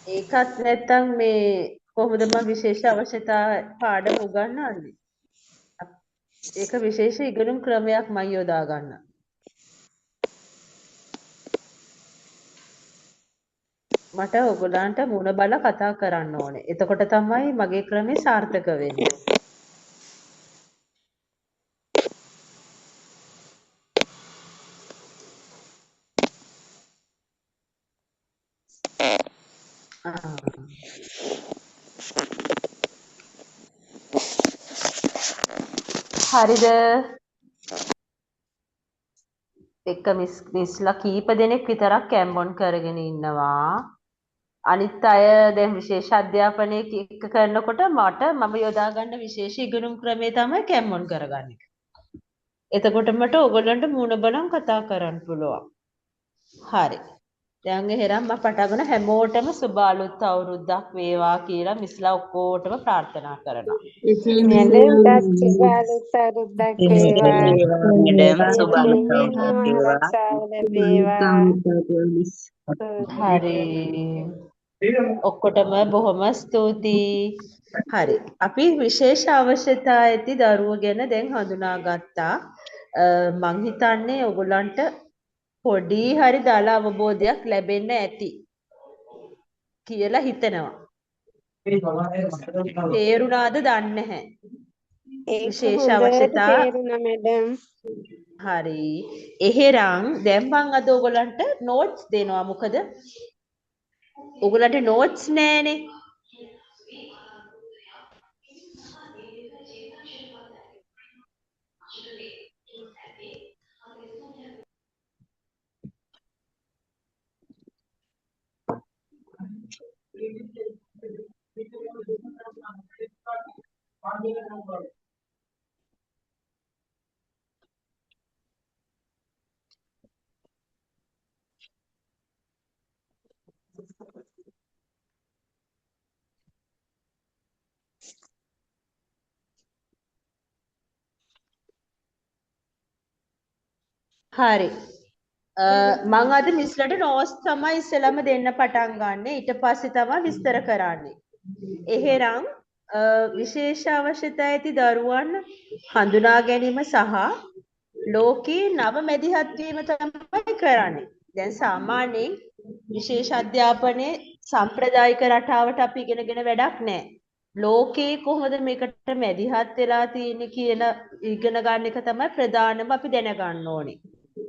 ඒකත් නැත්තම් මේ කොහොමද මම විශේෂ අවශ්‍යතා පාඩම උගන්වන්නේ? ඒක විශේෂ ඉගෙනුම් ක්‍රමයක් මම යොදා ගන්නවා. මට ඔයගොල්ලන්ට මුණ බල කතා කරන්න ඕනේ. එතකොට තමයි මගේ ක්‍රමේ සාර්ථක වෙන්නේ. හරිද? එක මිස්ලා කීප දෙනෙක් විතරක් කැම්බොන් කරගෙන ඉන්නවා. අනිත් අය දැන් විශේෂ අධ්‍යාපනයේ එක කරනකොට මම යොදා ගන්න විශේෂ ඉගෙනුම් ක්‍රමය තමයි කැම්බොන් කරගන්න එක. එතකොට මට ඔයගොල්ලන්ට මුණ බලන් කතා කරන්න පුළුවන්. හරි. දැන් එහෙනම් මම පටන් ගන්න හැමෝටම සුබ අලුත් අවුරුද්දක් වේවා කියලා මිස්ලා ඔක්කොටම ප්‍රාර්ථනා කරනවා. මැඩම්ටත් සුබ අලුත් අවුරුද්දක් වේවා. මැඩම් සුබ අලුත් ජීවිතේට අවුරුද්දක් නිවන වේවා. රක්ෂාව ලැබේවා. හරි. ඔක්කොටම බොහොම ස්තුතියි. හරි. අපි විශේෂ අවශ්‍යතා ඇති දරුවෝ ගැන දැන් හඳුනාගත්තා. මං හිතන්නේ ඔයගොල්ලන්ට පොඩි හරි දල අවබෝධයක් ලැබෙන්න ඇති කියලා හිතනවා. තේරුණාද දන්නේ නැහැ. ඒක විශේෂ හොඳට අවශ්‍යතා තේරුණා මැඩම්. හරි. එහෙනම් දැන් මං අද ඔයගොල්ලන්ට නෝට්ස් දෙනවා. මොකද ඔයගොල්ලන්ට නෝට්ස් නැහැනේ. හරි. මං අද මිස්ලට නෝට්ස් තමයි ඉස්සෙල්ලාම දෙන්න පටන් ගන්න. ඊට පස්සේ තමයි විස්තර කරන්නේ. එහෙනම් විශේෂ අවශ්‍යතා ඇති දරුවන් හඳුනා ගැනීම සහ ලෝකේ නව මැදිහත් වීම තමයි කරන්නේ. දැන් සාමාන්‍යයෙන් විශේෂ අධ්‍යාපනයේ සම්ප්‍රදායික රටාවට අපි ඉගෙනගෙන වැඩක් නැහැ. ලෝකේ කොහොමද මේකට මැදිහත් වෙලා තියෙන්නේ කියලා ඉගෙන ගන්න එක තමයි ප්‍රධානම අපි දැනගන්න ඕනේ.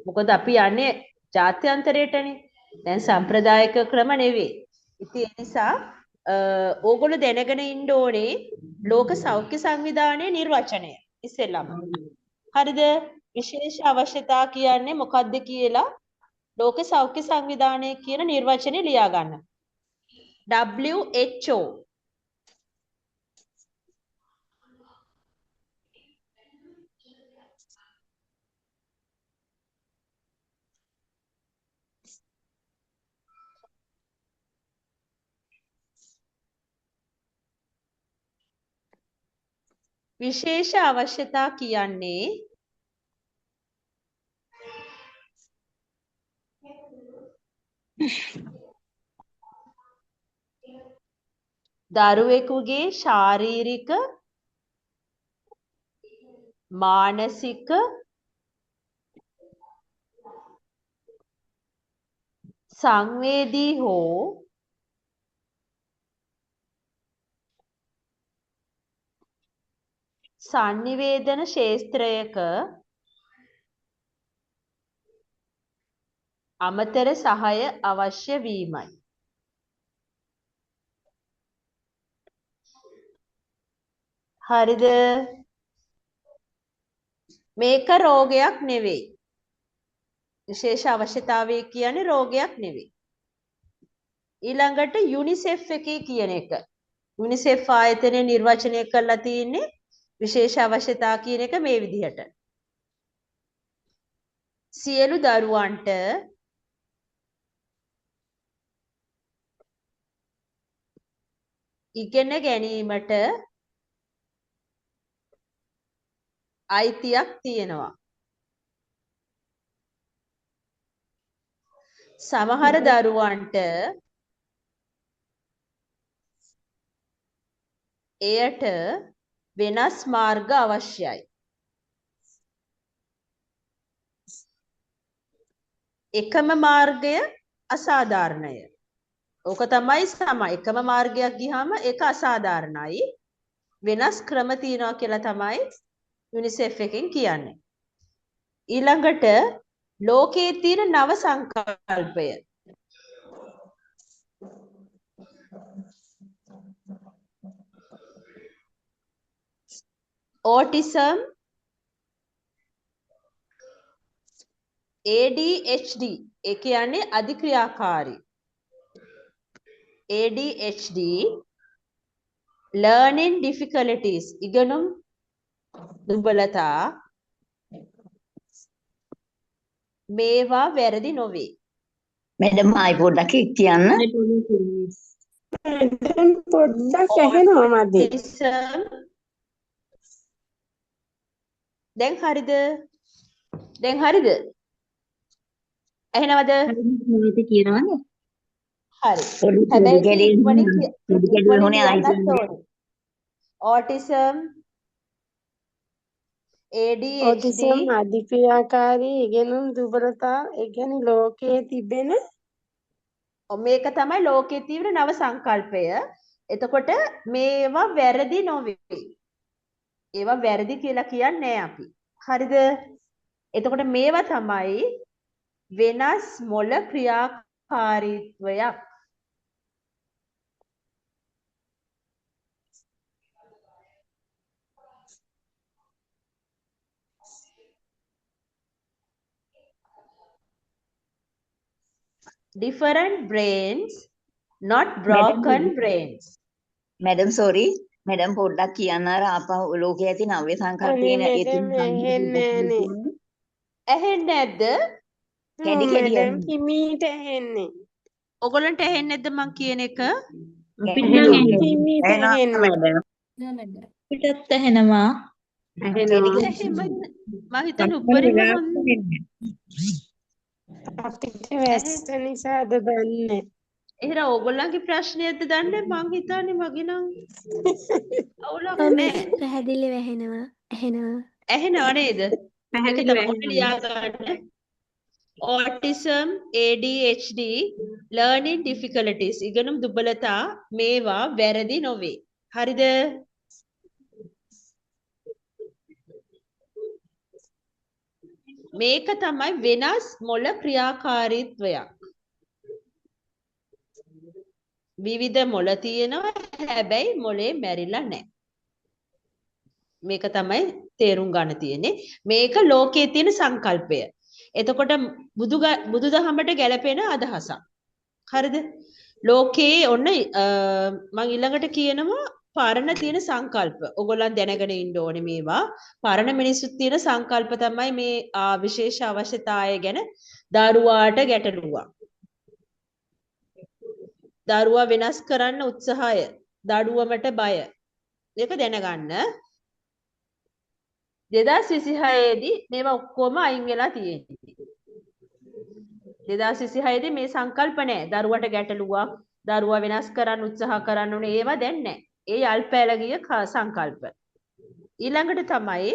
මොකද අපි යන්නේ ජාත්‍යන්තරයටනේ. දැන් සම්ප්‍රදායික ක්‍රම නෙවෙයි. ඉතින් ඒ නිසා ඕගොල්ලෝ දැනගෙන ඉන්න ඕනේ ලෝක සෞඛ්‍ය සංවිධානයේ නිර්වචනය ඉස්සෙල්ලාම. හරිද? විශේෂ අවශ්‍යතා කියන්නේ මොකක්ද කියලා ලෝක සෞඛ්‍ය සංවිධානය කියන නිර්වචනය ලියා ගන්න. WHO විශේෂ අවශ්‍යතා කියන්නේ දරුවෙකුගේ ශාරීරික මානසික සංවේදී හෝ සංනිවේදන ක්ෂේත්‍රයක අමතර සහාය අවශ්‍ය වීමයි. හරිද? මේක රෝගයක් නෙවෙයි. විශේෂ අවශ්‍යතාවය කියන්නේ රෝගයක් නෙවෙයි. ඊළඟට යුනිසෙෆ් එකේ කියන එක. යුනිසෙෆ් ආයතනය නිර්වචනය කරලා තියෙන්නේ විශේෂ අවශ්‍යතා කියන එක මේ විදිහට. සියලු දරුවන්ට ඉගෙන ගැනීමට අයිතියක් තියෙනවා. සමහර දරුවන්ට එයට වෙනස් මාර්ග අවශ්‍යයි. එකම මාර්ගය අසාධාරණය. ඕක තමයි සම එකම මාර්ගයක් ගියාම ඒක අසාධාරණයි. වෙනස් ක්‍රම තියනවා කියලා තමයි යුනිසෙෆ් එකෙන් කියන්නේ. ඊළඟට ලෝකයේ තියෙන නව සංකල්පය. autism, ADHD ඒ කියන්නේ අධික්‍රියාකාරී. ADHD learning difficulties ඉගෙනුම් දුබලතා මේවා වැරදි නොවේ. මැඩම් ආයි පොඩ්ඩක් කියන්න. මැඩම් පොඩ්ඩක් ඇහෙනවා මදි. autism දැන් හරිද? දැන් හරිද? ඇහෙනවද? හරියට කියනවනේ. හරි. පොඩි හැබැයි ගැඩේ ඉක්මනින් පොඩි ගැඩේ හොනේ ආයි කියන්නත් ඕනේ. autism, ADHD ඔටිසම් අධික්‍රියාකාරී ඉගෙනුම් දුබලතා ඒ කියන්නේ ලෝකයේ තිබෙන මේක තමයි ලෝකයේ තියෙන නව සංකල්පය. එතකොට මේවා වැරදි නොවේ. ඒවා වැරදි කියලා කියන්නේ නැහැ අපි. හරිද? එතකොට මේවා තමයි වෙනස් මොළ ක්‍රියාකාරීත්වයක්. Different brains, not broken brains. Madam sorry. Madam පොඩ්ඩක් කියන්න අර ආපහු ලෝකයේ ඇති නව්‍ය සංකල්පයේ අනේ මැඩම් ඇහෙන්නේ නෑනේ. ඇහෙන්නේ නැද්ද? කැඩි කැඩි මැඩම් යන්නේ. හිමීට ඇහෙන්නේ. ඔයගොල්ලන්ට ඇහෙන්නේ නැද්ද මං කියන එක? හිමීට ඇහෙන්නේ. පිටත් ඇහෙනවා. මං හිතන්නේ උඩරිම අපිට වැස්ස නිසාද දන්නේ. එහෙනම් ඕගොල්ලන්ගේ ප්‍රශ්නයක්ද දන්නේ මං හිතන්නේ මගේ නම් අවුලක් නෑ. පැහැදිලිව ඇහෙනවා. ඇහෙනව නේද? පැහැදිලිව ලියා ගන්න. autism, ADHD, learning difficulties ඉගෙනුම් දුබලතා මේවා වැරදි නොවේ. හරිද? මේක තමයි වෙනස් මොළ ක්‍රියාකාරීත්වයක්. විවිධ මොළ තියෙනවා හැබැයි මොළේ මැරිලා නැහැ. මේක තමයි තේරුම් ගන්න තියෙන්නේ. මේක ලෝකයේ තියෙන සංකල්පය. එතකොට බුදුදහමට ගැලපෙන අදහසක්. හරිද? ලෝකයේ ඔන්න මම ඊළඟට කියනවා පරණ තියෙන සංකල්ප. ඔයගොල්ලන් දැනගෙන ඉන්න ඕනේ මේවා. පරණ මිනිස්සුත් තියෙන සංකල්ප තමයි මේ විශේෂ අවශ්‍යතාවය ගැන දරුවාට ගැටලුවක්. දරුවා වෙනස් කරන්න උත්සාහය, දඩුවමට බය. මේක දැනගන්න. 2026 දී මේවා ඔක්කොම අයින් වෙලා තියෙන්නේ. 2026 දී මේ සංකල්ප නැහැ. දරුවට ගැටලුවක්, දරුවා වෙනස් කරන්න උත්සාහ කරන්න ඕනේ ඒවා දැන් නැහැ. ඒ යල්පැලගිය සංකල්ප. ඊළඟට තමයි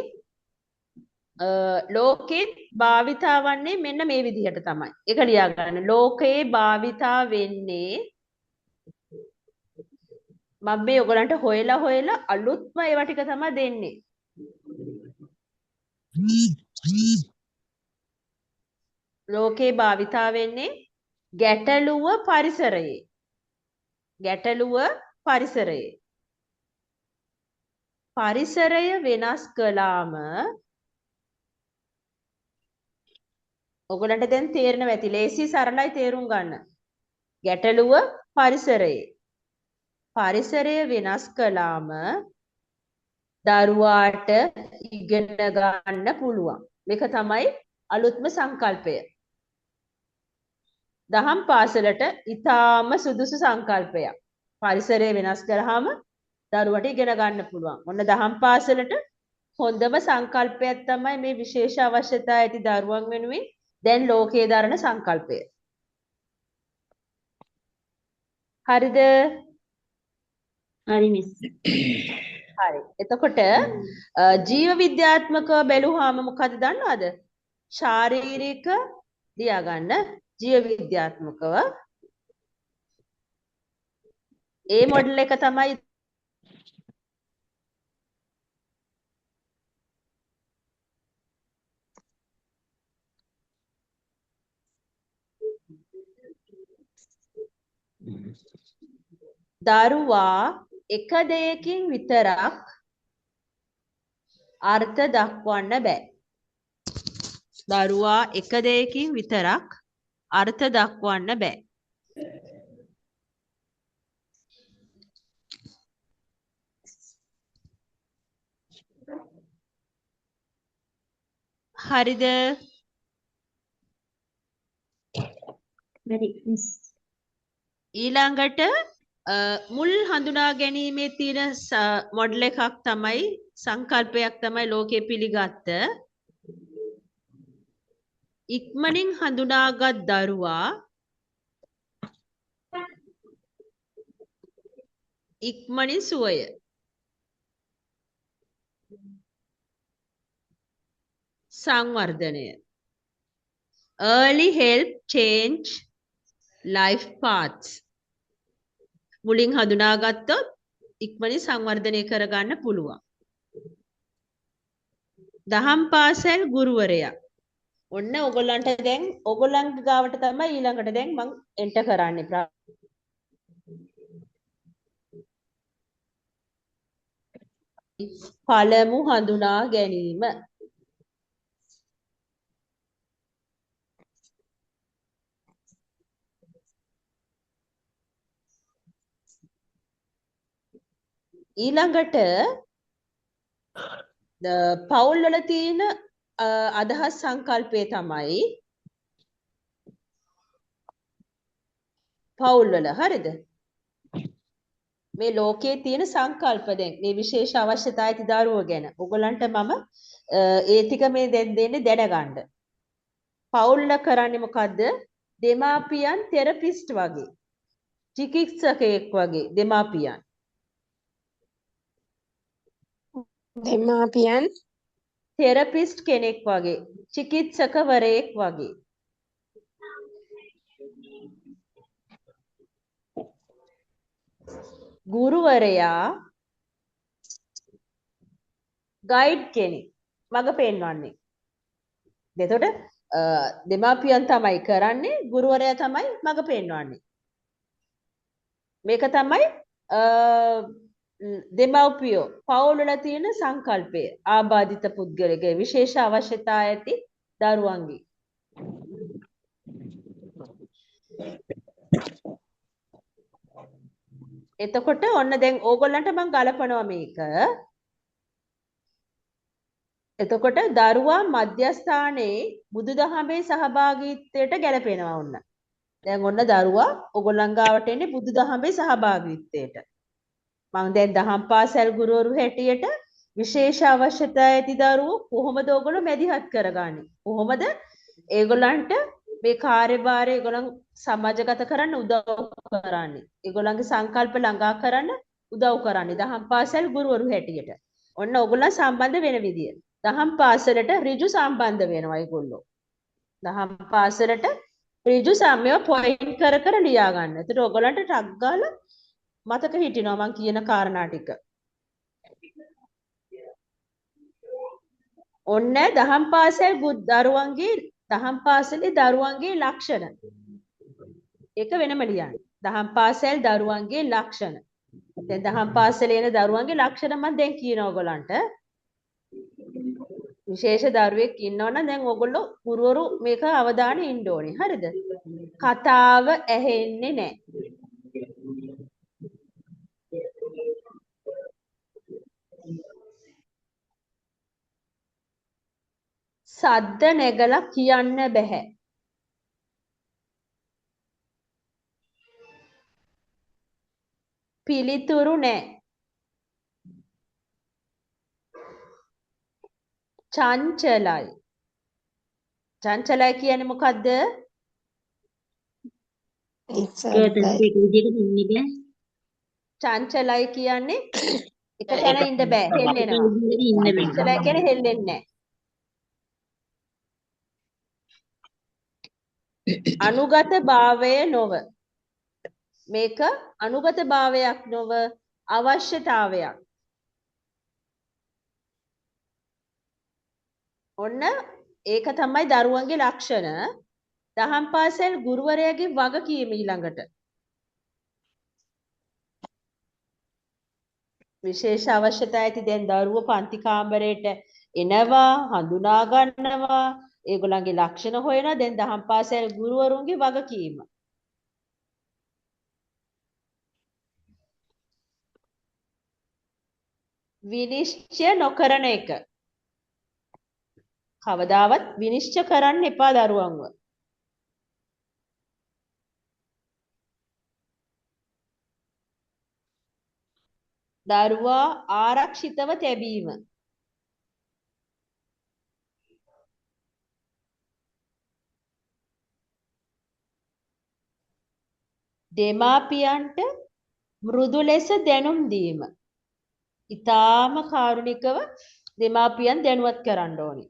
ලෝකේ භාවිතා වන්නේ මෙන්න මේ විදිහට තමයි. ඒක ලියා ගන්න. ලෝකේ භාවිතා වෙන්නේ මම මේ ඔයගලන්ට හොයලා අලුත්ම ඒවා ටික තමයි දෙන්නේ. ලෝකේ භාවිතා වෙන්නේ ගැටලුව පරිසරයේ. ගැටලුව පරිසරයේ. පරිසරය වෙනස් කළාම ඔයගලන්ට දැන් තේරෙනවා ඇති. ලේසි සරලයි තේරුම් ගන්න. ගැටලුව පරිසරයේ. පරිසරය වෙනස් කළාම දරුවාට ඉගෙන ගන්න පුළුවන්. මේක තමයි අලුත්ම සංකල්පය. දහම් පාසලට ඊටාම සුදුසු සංකල්පයක්. පරිසරය වෙනස් කරාම දරුවට ඉගෙන ගන්න පුළුවන්. ඔන්න දහම් පාසලට හොඳම සංකල්පයක් තමයි මේ විශේෂ අවශ්‍යතා ඇති දරුවන් වෙනුවෙන් දැන් ලෝකයේ දරන සංකල්පය. හරිද? හරි මිස්. හරි. එතකොට ජීව විද්‍යාත්මකව බැලුවාම මොකද දන්නවද? ශාරීරික ලියාගන්න ජීව විද්‍යාත්මකව ඒ මොඩල් එක තමයි දරුවා එක දෙයකින් විතරක් අර්ථ දක්වන්න බෑ. දරුවා එක දෙයකින් විතරක් අර්ථ දක්වන්න බෑ. හරිද? හරි මිස්. ඊළඟට මුල් හඳුනා ගැනීමේ තියෙන මොඩල් එකක් තමයි සංකල්පයක් තමයි ලෝකයේ පිළිගත්ත ඉක්මනින් හඳුනාගත් දරුවා ඉක්මනින් සුවය. සංවර්ධනය. early help change life paths. මුලින් හඳුනාගත්තොත් ඉක්මනින් සංවර්ධනය කරගන්න පුළුවන්. දහම් පාසල් ගුරුවරයා. ඔන්න ඔයගොල්ලන්ට දැන් ඔයගොල්ලන්ගේ ගාවට තමයි ඊළඟට දැන් මම එන්ටර් කරන්නේ. පළමු හඳුනා ගැනීම. ඊළඟට පවුල් වල තියෙන අදහස් සංකල්පය තමයි පවුල් වල හරිද? මේ ලෝකයේ තියෙන සංකල්ප දැන් මේ විශේෂ අවශ්‍යතා ඇති දරුවෝ ගැන ඔයගලන්ට මම ඒ ටික මේ දෙන්නේ දැනගන්න. පවුල් වල කරන්නේ මොකද්ද? දෙමාපියන් තෙරපිස්ට් වගේ චිකිත්සකයෙක් වගේ දෙමාපියන් දෙමාපියන් තෙරපිස්ට් කෙනෙක් වගේ චිකිත්සකවරයෙක් වගේ ගුරුවරයා ගයිඩ් කෙනෙක් මඟ පෙන්වන්නේ. එතකොට දෙමාපියන් තමයි කරන්නේ ගුරුවරයා තමයි මඟ පෙන්වන්නේ. මේක තමයි දෙමව්පියෝ පවුල් වල තියෙන සංකල්පය ආබාධිත පුද්ගලගේ විශේෂ අවශ්‍යතා ඇති දරුවන්ගේ. එතකොට ඔන්න දැන් ඕගොල්ලන්ට මම ගලපනවා මේක. එතකොට දරුවා මධ්‍යස්ථානයේ බුදුදහමේ සහභාගීත්වයට ගැලපෙනවා ඔන්න. දැන් ඔන්න දරුවා ඕගොල්ලන් ගාවට එන්නේ බුදුදහමේ සහභාගීත්වයට. මම දැන් දහම් පාසල් ගුරුවරු හැටියට විශේෂ අවශ්‍යතා ඇති දරුවෝ කොහොමද ඕගොල්ලෝ මැදිහත් කරගන්නේ? කොහොමද ඒගොල්ලන්ට මේ කාර්යභාරය ඒගොල්ලන් සමාජගත කරන්න උදව් කරන්නේ? ඒගොල්ලන්ගේ සංකල්ප ළඟා කරන්න උදව් කරන්නේ දහම් පාසල් ගුරුවරු හැටියට. ඔන්න ඕගොල්ලන් සම්බන්ධ වෙන විදිය. දහම් පාසලට ඍජු සම්බන්ධ වෙනවා ඒගොල්ලෝ. දහම් පාසලට ඍජු සම්මය පොයින්ට් කර කර ලියා ගන්න. එතකොට ඕගොල්ලන්ට ටක් ගාලා මතක හිටිනවා මං කියන කාරණා ටික. ඔන්න දහම් පාසල් දරුවන්ගේ දහම් පාසලේ දරුවන්ගේ ලක්ෂණ. ඒක වෙනම ලියන්න. දහම් පාසල් දරුවන්ගේ ලක්ෂණ. දැන් දහම් පාසලේ යන දරුවන්ගේ ලක්ෂණ මම දැන් කියනවා ඔයගලන්ට. විශේෂ දරුවෙක් ඉන්නවනම් දැන් ඔයගොල්ලෝ ගුරුවරු මේක අවධානය ඉන්න ඕනේ. හරිද? කතාව ඇහෙන්නේ නැහැ. සද්ද නැගලා කියන්න බෑ. පිළිතුරු නැහැ. චංචලයි. චංචලයි කියන්නේ මොකද්ද? ඉස්සරහයි. චංචලයි කියන්නේ එක තැන ඉන්න බෑ හෙල්ලෙනවා. චංචලයි කියන්නේ හෙල්ලෙන්නේ නැහැ. අනුගත භාවය නොව. මේක අනුගත භාවයක් නොව අවශ්‍යතාවයක්. ඔන්න ඒක තමයි දරුවන්ගේ ලක්ෂණ. දහම් පාසල් ගුරුවරයාගේ වගකීම ඊළඟට. විශේෂ අවශ්‍යතා ඇති දැන් දරුවෝ පන්ති කාමරයට එනවා හඳුනා ගන්නවා ඒගොල්ලන්ගේ ලක්ෂණ හොයනවා දැන් දහම් පාසල් ගුරුවරුන්ගේ වගකීම. විනිශ්චය නොකරන එක. කවදාවත් විනිශ්චය කරන්න එපා දරුවන්ව. දරුවා ආරක්ෂිතව තැබීම. දෙමාපියන්ට මෘදු ලෙස දැනුම් දීම. ඊටාම කාරුණිකව දෙමාපියන් දැනුවත් කරන්න ඕනේ.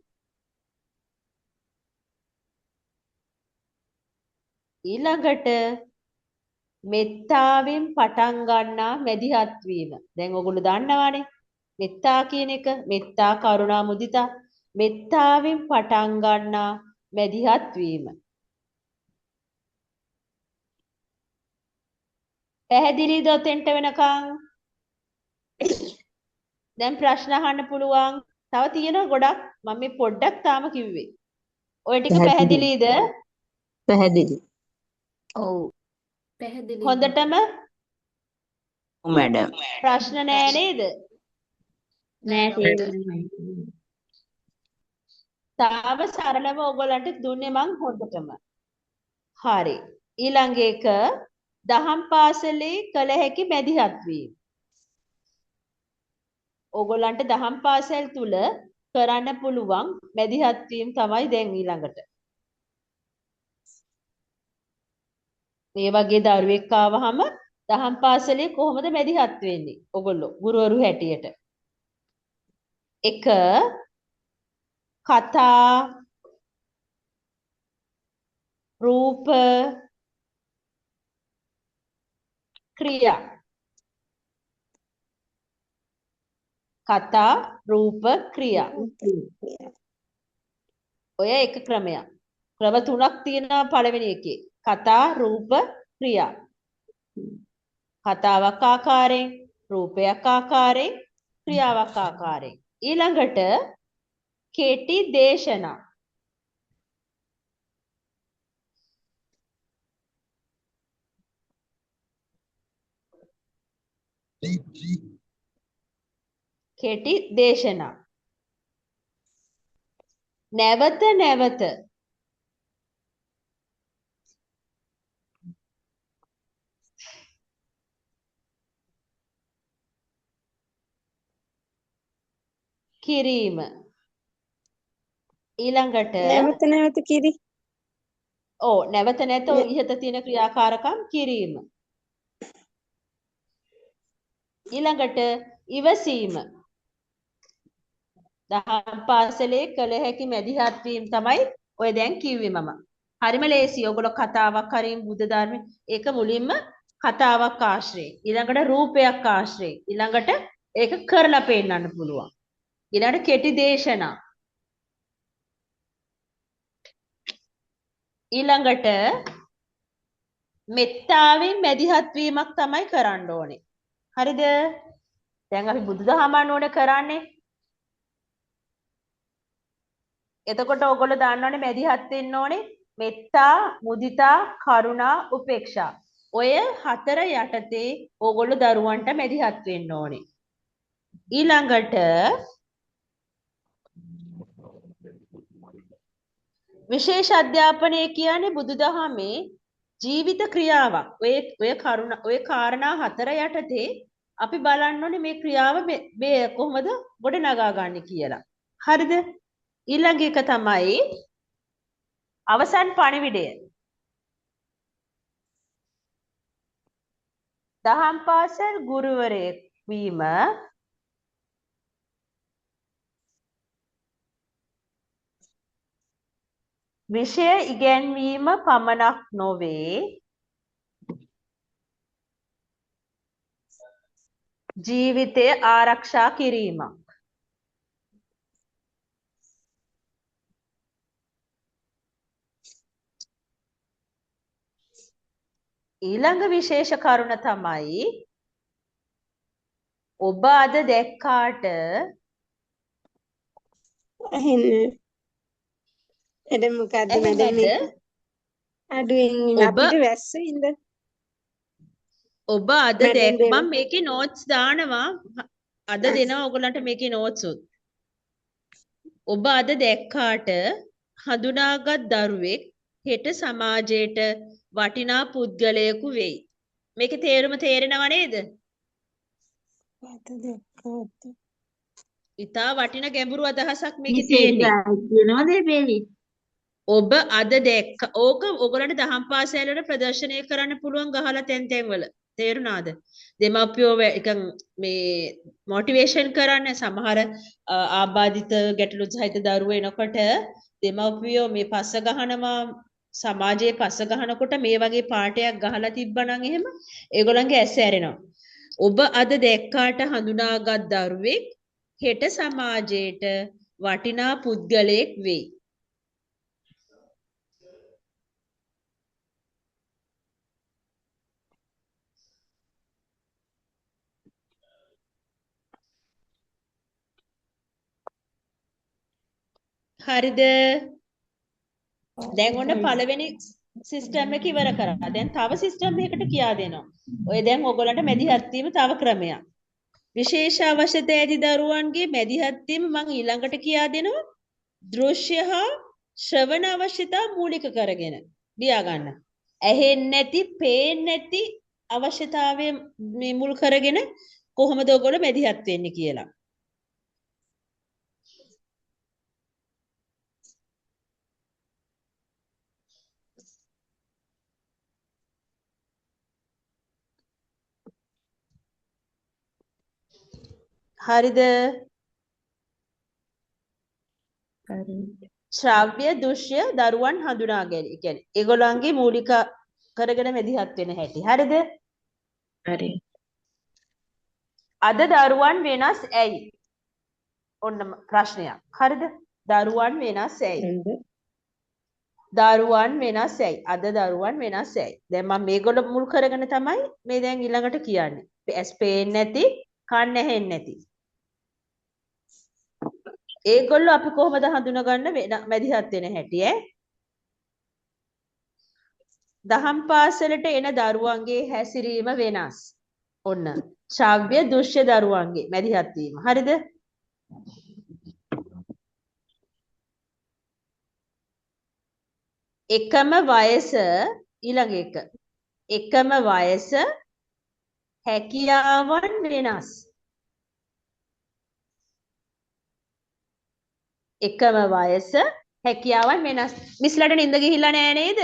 ඊළඟට මෙත්තාවෙන් පටන් ගන්නා මැදිහත් වීම. දැන් ඔයගොල්ලෝ දන්නවානේ මෙත්තා කියන එක. මෙත්තා කරුණා මුදිතා. මෙත්තාවෙන් පටන් ගන්නා මැදිහත් වීම. පැහැදිලිද ඔතෙන්ට වෙනකන්? දැන් ප්‍රශ්න අහන්න පුළුවන්. තව තියෙනවා ගොඩක්. මම මේ පොඩ්ඩක් තාම කිව්වේ. ඔය ටික පැහැදිලිද? පැහැදිලි. ඔව් පැහැදිලි හොඳටම මැඩම්. ප්‍රශ්න නෑ නේද? නෑ ටීචර්. තාම සරලව ඔයගොල්ලන්ට දුන්නේ මං හොඳටම. හරි. ඊළඟ එක දහම් පාසලේ කළ හැකි මැදිහත් වීම. ඔයගොල්ලන්ට දහම් පාසල් තුල කරන්න පුළුවන් මැදිහත් වීම තමයි දැන් ඊළඟට. මේ වගේ දරුවෙක් ආවහම දහම් පාසලේ කොහොමද මැදිහත් වෙන්නේ? ඔයගොල්ලෝ ගුරුවරු හැටියට. එක කතා රූප ක්‍රියා. කතා රූප ක්‍රියා. ඔය එක ක්‍රමයක්. ක්‍රම තුනක් තියෙනවා පළවෙනි එකේ. කතා රූප ක්‍රියා. කතාවක් ආකාරයෙන් රූපයක් ආකාරයෙන් ක්‍රියාවක් ආකාරයෙන්. ඊළඟට කෙටි දේශනා. කෙටි දේශනා. නැවත නැවත කිරීම. ඊළඟට නැවත නැවත කිරි. නැවත නැවත ඉහත තියෙන ක්‍රියාකාරකම් කිරීම. ඊළඟට ඉවසීම. දහම් පාසලේ කළ හැකි මැදිහත් වීම තමයි ඔය දැන් කිව්වේ මම. හරිම ලේසි. ඔයගොල්ලෝ කතාවක් හරින් බුද්ධ ධර්මයේ ඒක මුලින්ම කතාවක් ආශ්‍රයෙන්. ඊළඟට රූපයක් ආශ්‍රයෙන්. ඊළඟට ඒක කරලා පෙන්නන්න පුළුවන්. ඊළඟට කෙටි දේශනා. ඊළඟට මෙත්තාවෙන් මැදිහත් වීමක් තමයි කරන්න ඕනේ. හරිද? දැන් අපි බුදුදහම අනුවනේ කරන්නේ. එතකොට ඔයගොල්ලෝ දන්නවනේ මැදිහත් වෙන්න ඕනේ මෙත්තා, මුදිතා, කරුණා, උපේක්ෂා. ඔය හතර යටතේ ඔයගොල්ලෝ දරුවන්ට මැදිහත් වෙන්න ඕනේ. ඊළඟට විශේෂ අධ්‍යාපනය කියන්නේ බුදුදහමේ ජීවිත ක්‍රියාවක්. ඔය කාරණා හතර යටතේ අපි බලන්න ඕනේ මේ ක්‍රියාව මේ කොහොමද ගොඩ නගා ගන්න කියලා. හරිද? ඊළඟ එක තමයි අවසන් පණිවිඩය. දහම් පාසල් ගුරුවරයෙක් වීම විෂය ඉගැන්වීම පමණක් නොවේ ජීවිතය ආරක්ෂා කිරීමක්. ඊළඟ විශේෂ කරුණ තමයි ඔබ අද දැක්කාට ඇහෙන්නේ. එද මොකද්ද මැඩම් ඇහෙන්නට මේක? අඩුවෙන් ඔබ අපිට වැස්සෙයිද? ඔබ අද මැඩම් දැක් දෙන්න. මම මේකේ නෝට්ස් දානවා අද දෙනවා ඔයගලන්ට මේකේ නෝට්ස් උත්. ඔබ අද දැක්කාට හඳුනාගත් දරුවෙක් හෙට සමාජයට වටිනා පුද්ගලයෙකු වෙයි. මේකේ තේරුම තේරෙනව නේද? අද දැක්කාට. ඉතා වටින ගැඹුරු අදහසක් මේකේ තියෙන්නේ. ඔබ අද දැක්ක ඕක ඔයගලන්ට දහම් පාසල් වල ප්‍රදර්ශනය කරන්න පුළුවන් ගහලා තැන් වල. තේරුණාද? දෙමාපියෝ මේ මොටිවේෂන් කරන්න සමහර ආබාධිත ගැටලු සහිත දරුවෝ එනකොට දෙමාපියෝ මේ පස්ස ගහනවා සමාජයේ පස්ස ගහනකොට මේ වගේ පාඩයක් ගහලා තිබ්බනම් එහෙම ඒගොල්ලන්ගේ ඇස් ඇරෙනවා. ඔබ අද දැක්කාට හඳුනාගත් දරුවෙක් හෙට සමාජයට වටිනා පුද්ගලයෙක් වෙයි. හරිද? දැන් ඔන්න පළවෙනි සිස්ටම් එක ඉවර කරා. දැන් තව සිස්ටම් එකකට කියා දෙනවා. ඔය දැන් ඔයගොල්ලන්ට මැදිහත් වීම තව ක්‍රමයක්. විශේෂ අවශ්‍යතා ඇති දරුවන්ගේ මැදිහත් වීම මම ඊළඟට කියා දෙනවා. දෘශ්‍ය හා ශ්‍රවණ අවශ්‍යතා මූලික කරගෙන ලියා ගන්න. ඇහෙන්නේ නැති, පේන්නේ නැති අවශ්‍යතාවය මේ මුල් කරගෙන කොහොමද ඔයගොල්ලෝ මැදිහත් වෙන්නේ කියලා. හරිද? ශ්‍රව්‍ය දෘශ්‍ය දරුවන් හඳුනා ගැනීම. ඒ කියන්නේ ඒගොල්ලන්ගේ මූලික කරගෙන මැදිහත් වෙන හැටි. හරිද? හරි. අද දරුවන් වෙනස් ඇයි? ඔන්න ප්‍රශ්නයක්. හරිද? දරුවන් වෙනස් ඇයි? දරුවන් වෙනස් ඇයි? අද දරුවන් වෙනස් ඇයි? දැන් මම මේගොල්ලෝ මුල් කරගෙන තමයි මේ දැන් ඊළඟට කියන්නේ. ඇස් පේන්නේ නැති, කන් ඇහෙන්නේ නැති. ඒගොල්ලෝ අපි කොහොමද හඳුනගන්න මැදිහත් වෙන හැටි ඈ? දහම් පාසලට එන දරුවන්ගේ හැසිරීම වෙනස්. ඔන්න ශ්‍රව්‍ය දෘශ්‍ය දරුවන්ගේ මැදිහත් වීම. හරිද? එකම වයස ඊළඟ එක. එකම වයස හැකියාවන් වෙනස්. එකම වයස හැකියාවන් වෙනස්. මිස්ලට නින්ද ගිහිල්ලා නෑ නේද?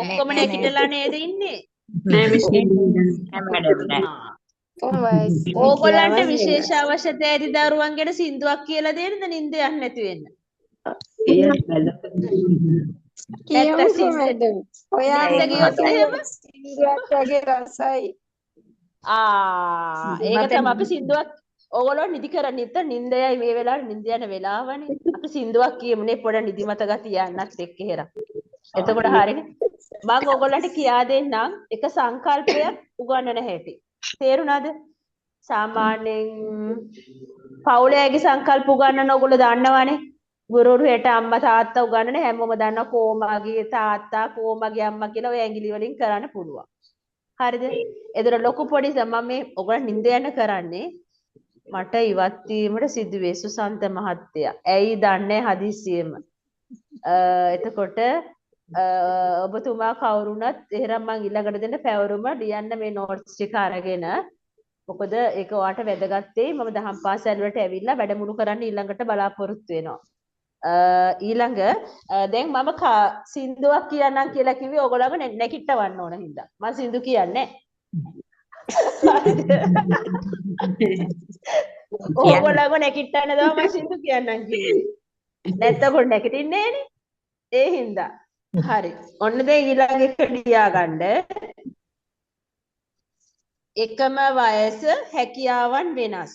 ඔක්කොම නැගිටලා නේද ඉන්නේ? ඕගොල්ලන්ට විශේෂ අවශ්‍යතා ඇති දරුවන් ගැන සින්දුවක් කියලා දෙන්නද නින්ද යන්නේ නැති වෙන්න? කියමුකෝ මැඩම්. ඔයාලා ගියොත් එහෙම සින්දුවක් වගේ රසයි. ඒක තමයි අපි සින්දුවක් ඕගොල්ලෝ නිදි කරන්නේ නැත්නම් නින්දයයි මේ වෙලාවේ නින්ද යන වෙලාවනේ. අපි සින්දුවක් කියමුනේ පොඩ නිදිමත ගතිය යන්නත් එක්ක හේරා. එතකොට හරිනේ. මම ඕගොල්ලන්ට කියා දෙන්නම් එක සංකල්පයක් උගන්වන හැටි. තේරුණාද? සාමාන්‍යයෙන් පවුලේගේ සංකල්ප උගන්වන ඕගොල්ලෝ දන්නවනේ. ගුරුවරු හෙට අම්මා තාත්තා උගන්වන හැමෝම දන්නවා කොමාගේ තාත්තා කොමාගේ අම්මා කියලා ඔය ඇඟිලි වලින් කරන්න පුළුවන්. හරිද? එතන ලොකු පොඩි මම මේ ඔයගොල්ලන් නින්ද යන කරන්නේ මට ඉවත් වීමට සිදුවේ සුසන්ත මහත්තයා. ඇයි දන්නේ හදිස්සියෙම. එතකොට ඔබතුමා කවුරුණත් එහෙනම් මං ඊළඟට දෙන්න පැවරුම ලියන්න මේ නෝට්ස් ටික අරගෙන. මොකද ඒක ඔයාට වැදගත් වෙයි. මම දහම් පාසල් වලට ඇවිල්ලා වැඩමුළු කරන්න ඊළඟට බලාපොරොත්තු වෙනවා. ඊළඟ දැන් මම සින්දුවක් කියන්නම් කියලා කිව්වේ ඕගොල්ලන්ව නැකිටවන්න ඕන හින්දා. මම සින්දු කියන්නේ ඕගොල්ලන්ව නැකිටන්න තමයි මම සින්දු කියන්නම් කිව්වේ. නැත්තම් ඔය නැගිටින්නේ නෑනේ. ඒ හින්දා. හරි. ඔන්න දැන් ඊළඟ එක ලියාගන්න. එකම වයස හැකියාවන් වෙනස්.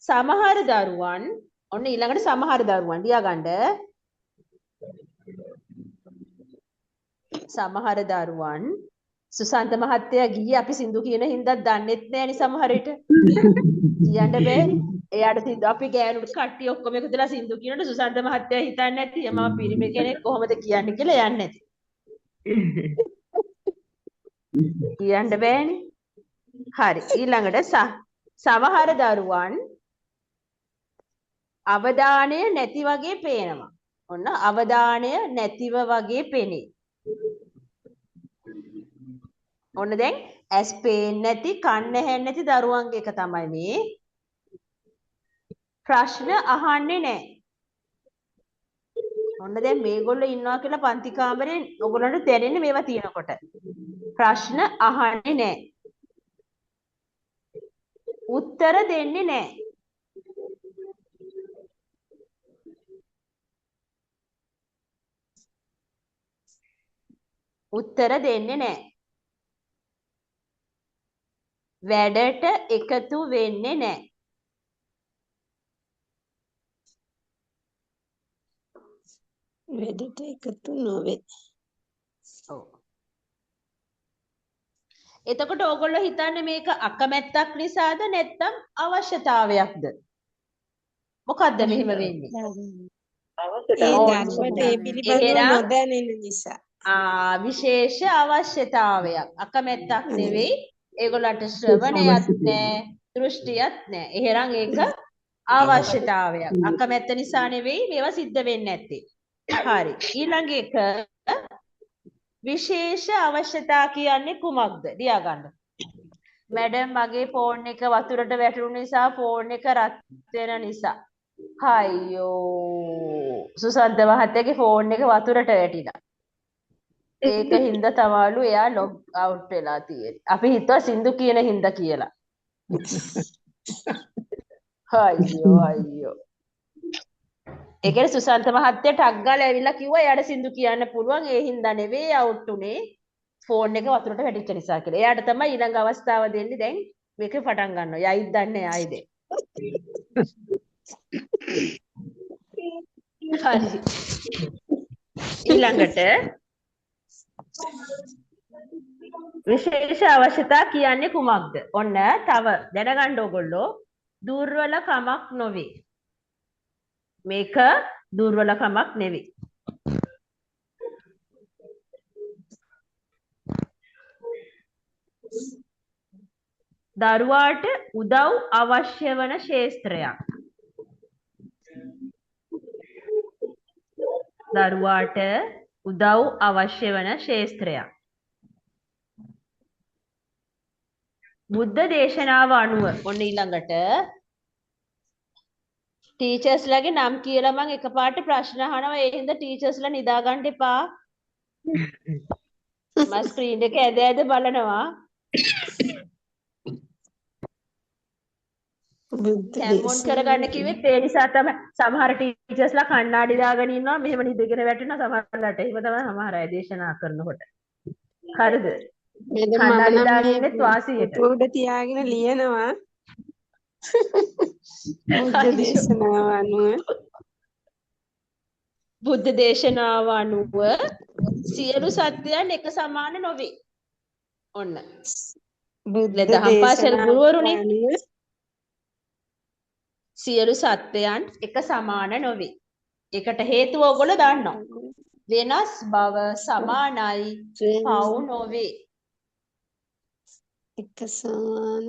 සමහර දරුවන් ඔන්න ඊළඟට සමහර දරුවන් ලියාගන්න. සමහර දරුවන් සුසන්ත මහත්තයා ගියේ අපි සින්දු කියන හින්දා දන්නෙත් නෑනේ සමහර විට. කියන්න බෑනේ. එයාට සින්දු අපි ගෑනුට කට්ටිය ඔක්කොම එකතුලා සින්දු කියනකොට සුසන්ත මහත්තයා හිතන්නේ නැති මම පිරිමි කෙනෙක් කොහොමද කියන්නේ කියලා යන්නේ නැති. කියන්න බෑනේ. හරි ඊළඟට සමහර දරුවන් අවධානය නැති වගේ පේනවා. ඔන්න අවධානය නැතිව වගේ පෙනේ. ඔන්න දැන් ඇස් පේන්නේ නැති කන් ඇහෙන්නේ නැති දරුවන්ගේ එක තමයි මේ. ප්‍රශ්න අහන්නේ නැහැ. ඔන්න දැන් මේගොල්ලෝ ඉන්නවා කියලා පන්ති කාමරේ ඔයගොල්ලන්ට දැනෙන්නේ මේවා තියෙනකොට. ප්‍රශ්න අහන්නේ නැහැ. උත්තර දෙන්නේ නැහැ. උත්තර දෙන්නේ නැහැ. වැඩට එකතු වෙන්නේ නැහැ. වැඩට එකතු නොවේ. ඔව්. එතකොට ඕගොල්ලෝ හිතන්නේ මේක අකමැත්තක් නිසාද නැත්නම් අවශ්‍යතාවයක්ද? මොකද්ද මෙහෙම වෙන්නේ? ඒ දරුවට ඒ පිළිබඳව නොදැනෙන නිසා. විශේෂ අවශ්‍යතාවයක්. අකමැත්තක් නෙවෙයි. ඒගොල්ලන්ට ශ්‍රවණයක් නැහැ, දෘෂ්ටියක් නැහැ. එහෙනම් ඒක අවශ්‍යතාවයක්. අකමැත්ත නිසා නෙවෙයි මේවා සිද්ධ වෙන්නේ නැත්තේ. හරි. ඊළඟ එක විශේෂ අවශ්‍යතා කියන්නේ කුමක්ද? ලියාගන්න. මැඩම් මගේ ෆෝන් එක වතුරට වැටුණු නිසා ෆෝන් එක රත් වෙන නිසා. අයියෝ. සුසන්ත මහත්තයාගේ ෆෝන් එක වතුරට වැටිලා. ඒක හින්දා තමයිලු එයා ලොග් අවුට් වෙලා තියෙන්නේ. අපි හිතුවා සින්දු කියන හින්දා කියලා. අයියෝ අයියෝ. ඒ කියන්නේ සුසන්ත මහත්තයා ටක් ගාලා ඇවිල්ලා කිව්වා එයාට සින්දු කියන්න පුළුවන් ඒ හින්දා නෙවෙයි අවුට් උනේ ෆෝන් එක වතුරට වැටිච්ච නිසා කියලා. එයාට තමයි ඊළඟ අවස්ථාව දෙන්නේ දැන් මේක පටන් ගන්නවා. යයිද දන්නේ ආයිද. හරි. ඊළඟට විශේෂ අවශ්‍යතා කියන්නේ කුමක්ද? ඔන්න තව දැනගන්න ඕගොල්ලෝ දුර්වල කමක් නොවේ. මේක දුර්වල කමක් නෙවෙයි. දරුවාට උදව් අවශ්‍ය වන ක්ෂේත්‍රයක්. දරුවාට උදව් අවශ්‍ය වන ක්ෂේත්‍රයක්. බුද්ධ දේශනාව අනුව ඔන්න ඊළඟට ටීචර්ස්ලාගේ නම් කියලා මම එකපාරට ප්‍රශ්න අහනවා ඒ හින්දා ටීචර්ස්ලා නිදා ගන්න එපා. මම ස්ක්‍රීන් එක ඇද ඇද බලනවා. කැමොන් කරගන්න කිව්වෙත් ඒ නිසා තමයි සමහර ටීචර්ස්ලා කණ්ණාඩි දාගෙන ඉන්නවා මෙහෙම නිදගෙන වැටෙනවා සමහරලාට. එහෙම තමයි සමහර අය දේශනා කරනකොට. හරිද? කණ්ණාඩි දාගෙන ඉන්නේ වාසියට. උඩ තියාගෙන ලියනවා. බුද්ධ දේශනාව අනුව සියලු සත්‍යයන් එක සමාන නොවේ. ඔන්න. දහම් පාසල් ගුරුවරුනේ සියලු සත්‍යයන් එක සමාන නොවේ. ඒකට හේතුව ඔයගොල්ලෝ දන්නවා. වෙනස් බව සමානයි පව් නොවේ. එක සමාන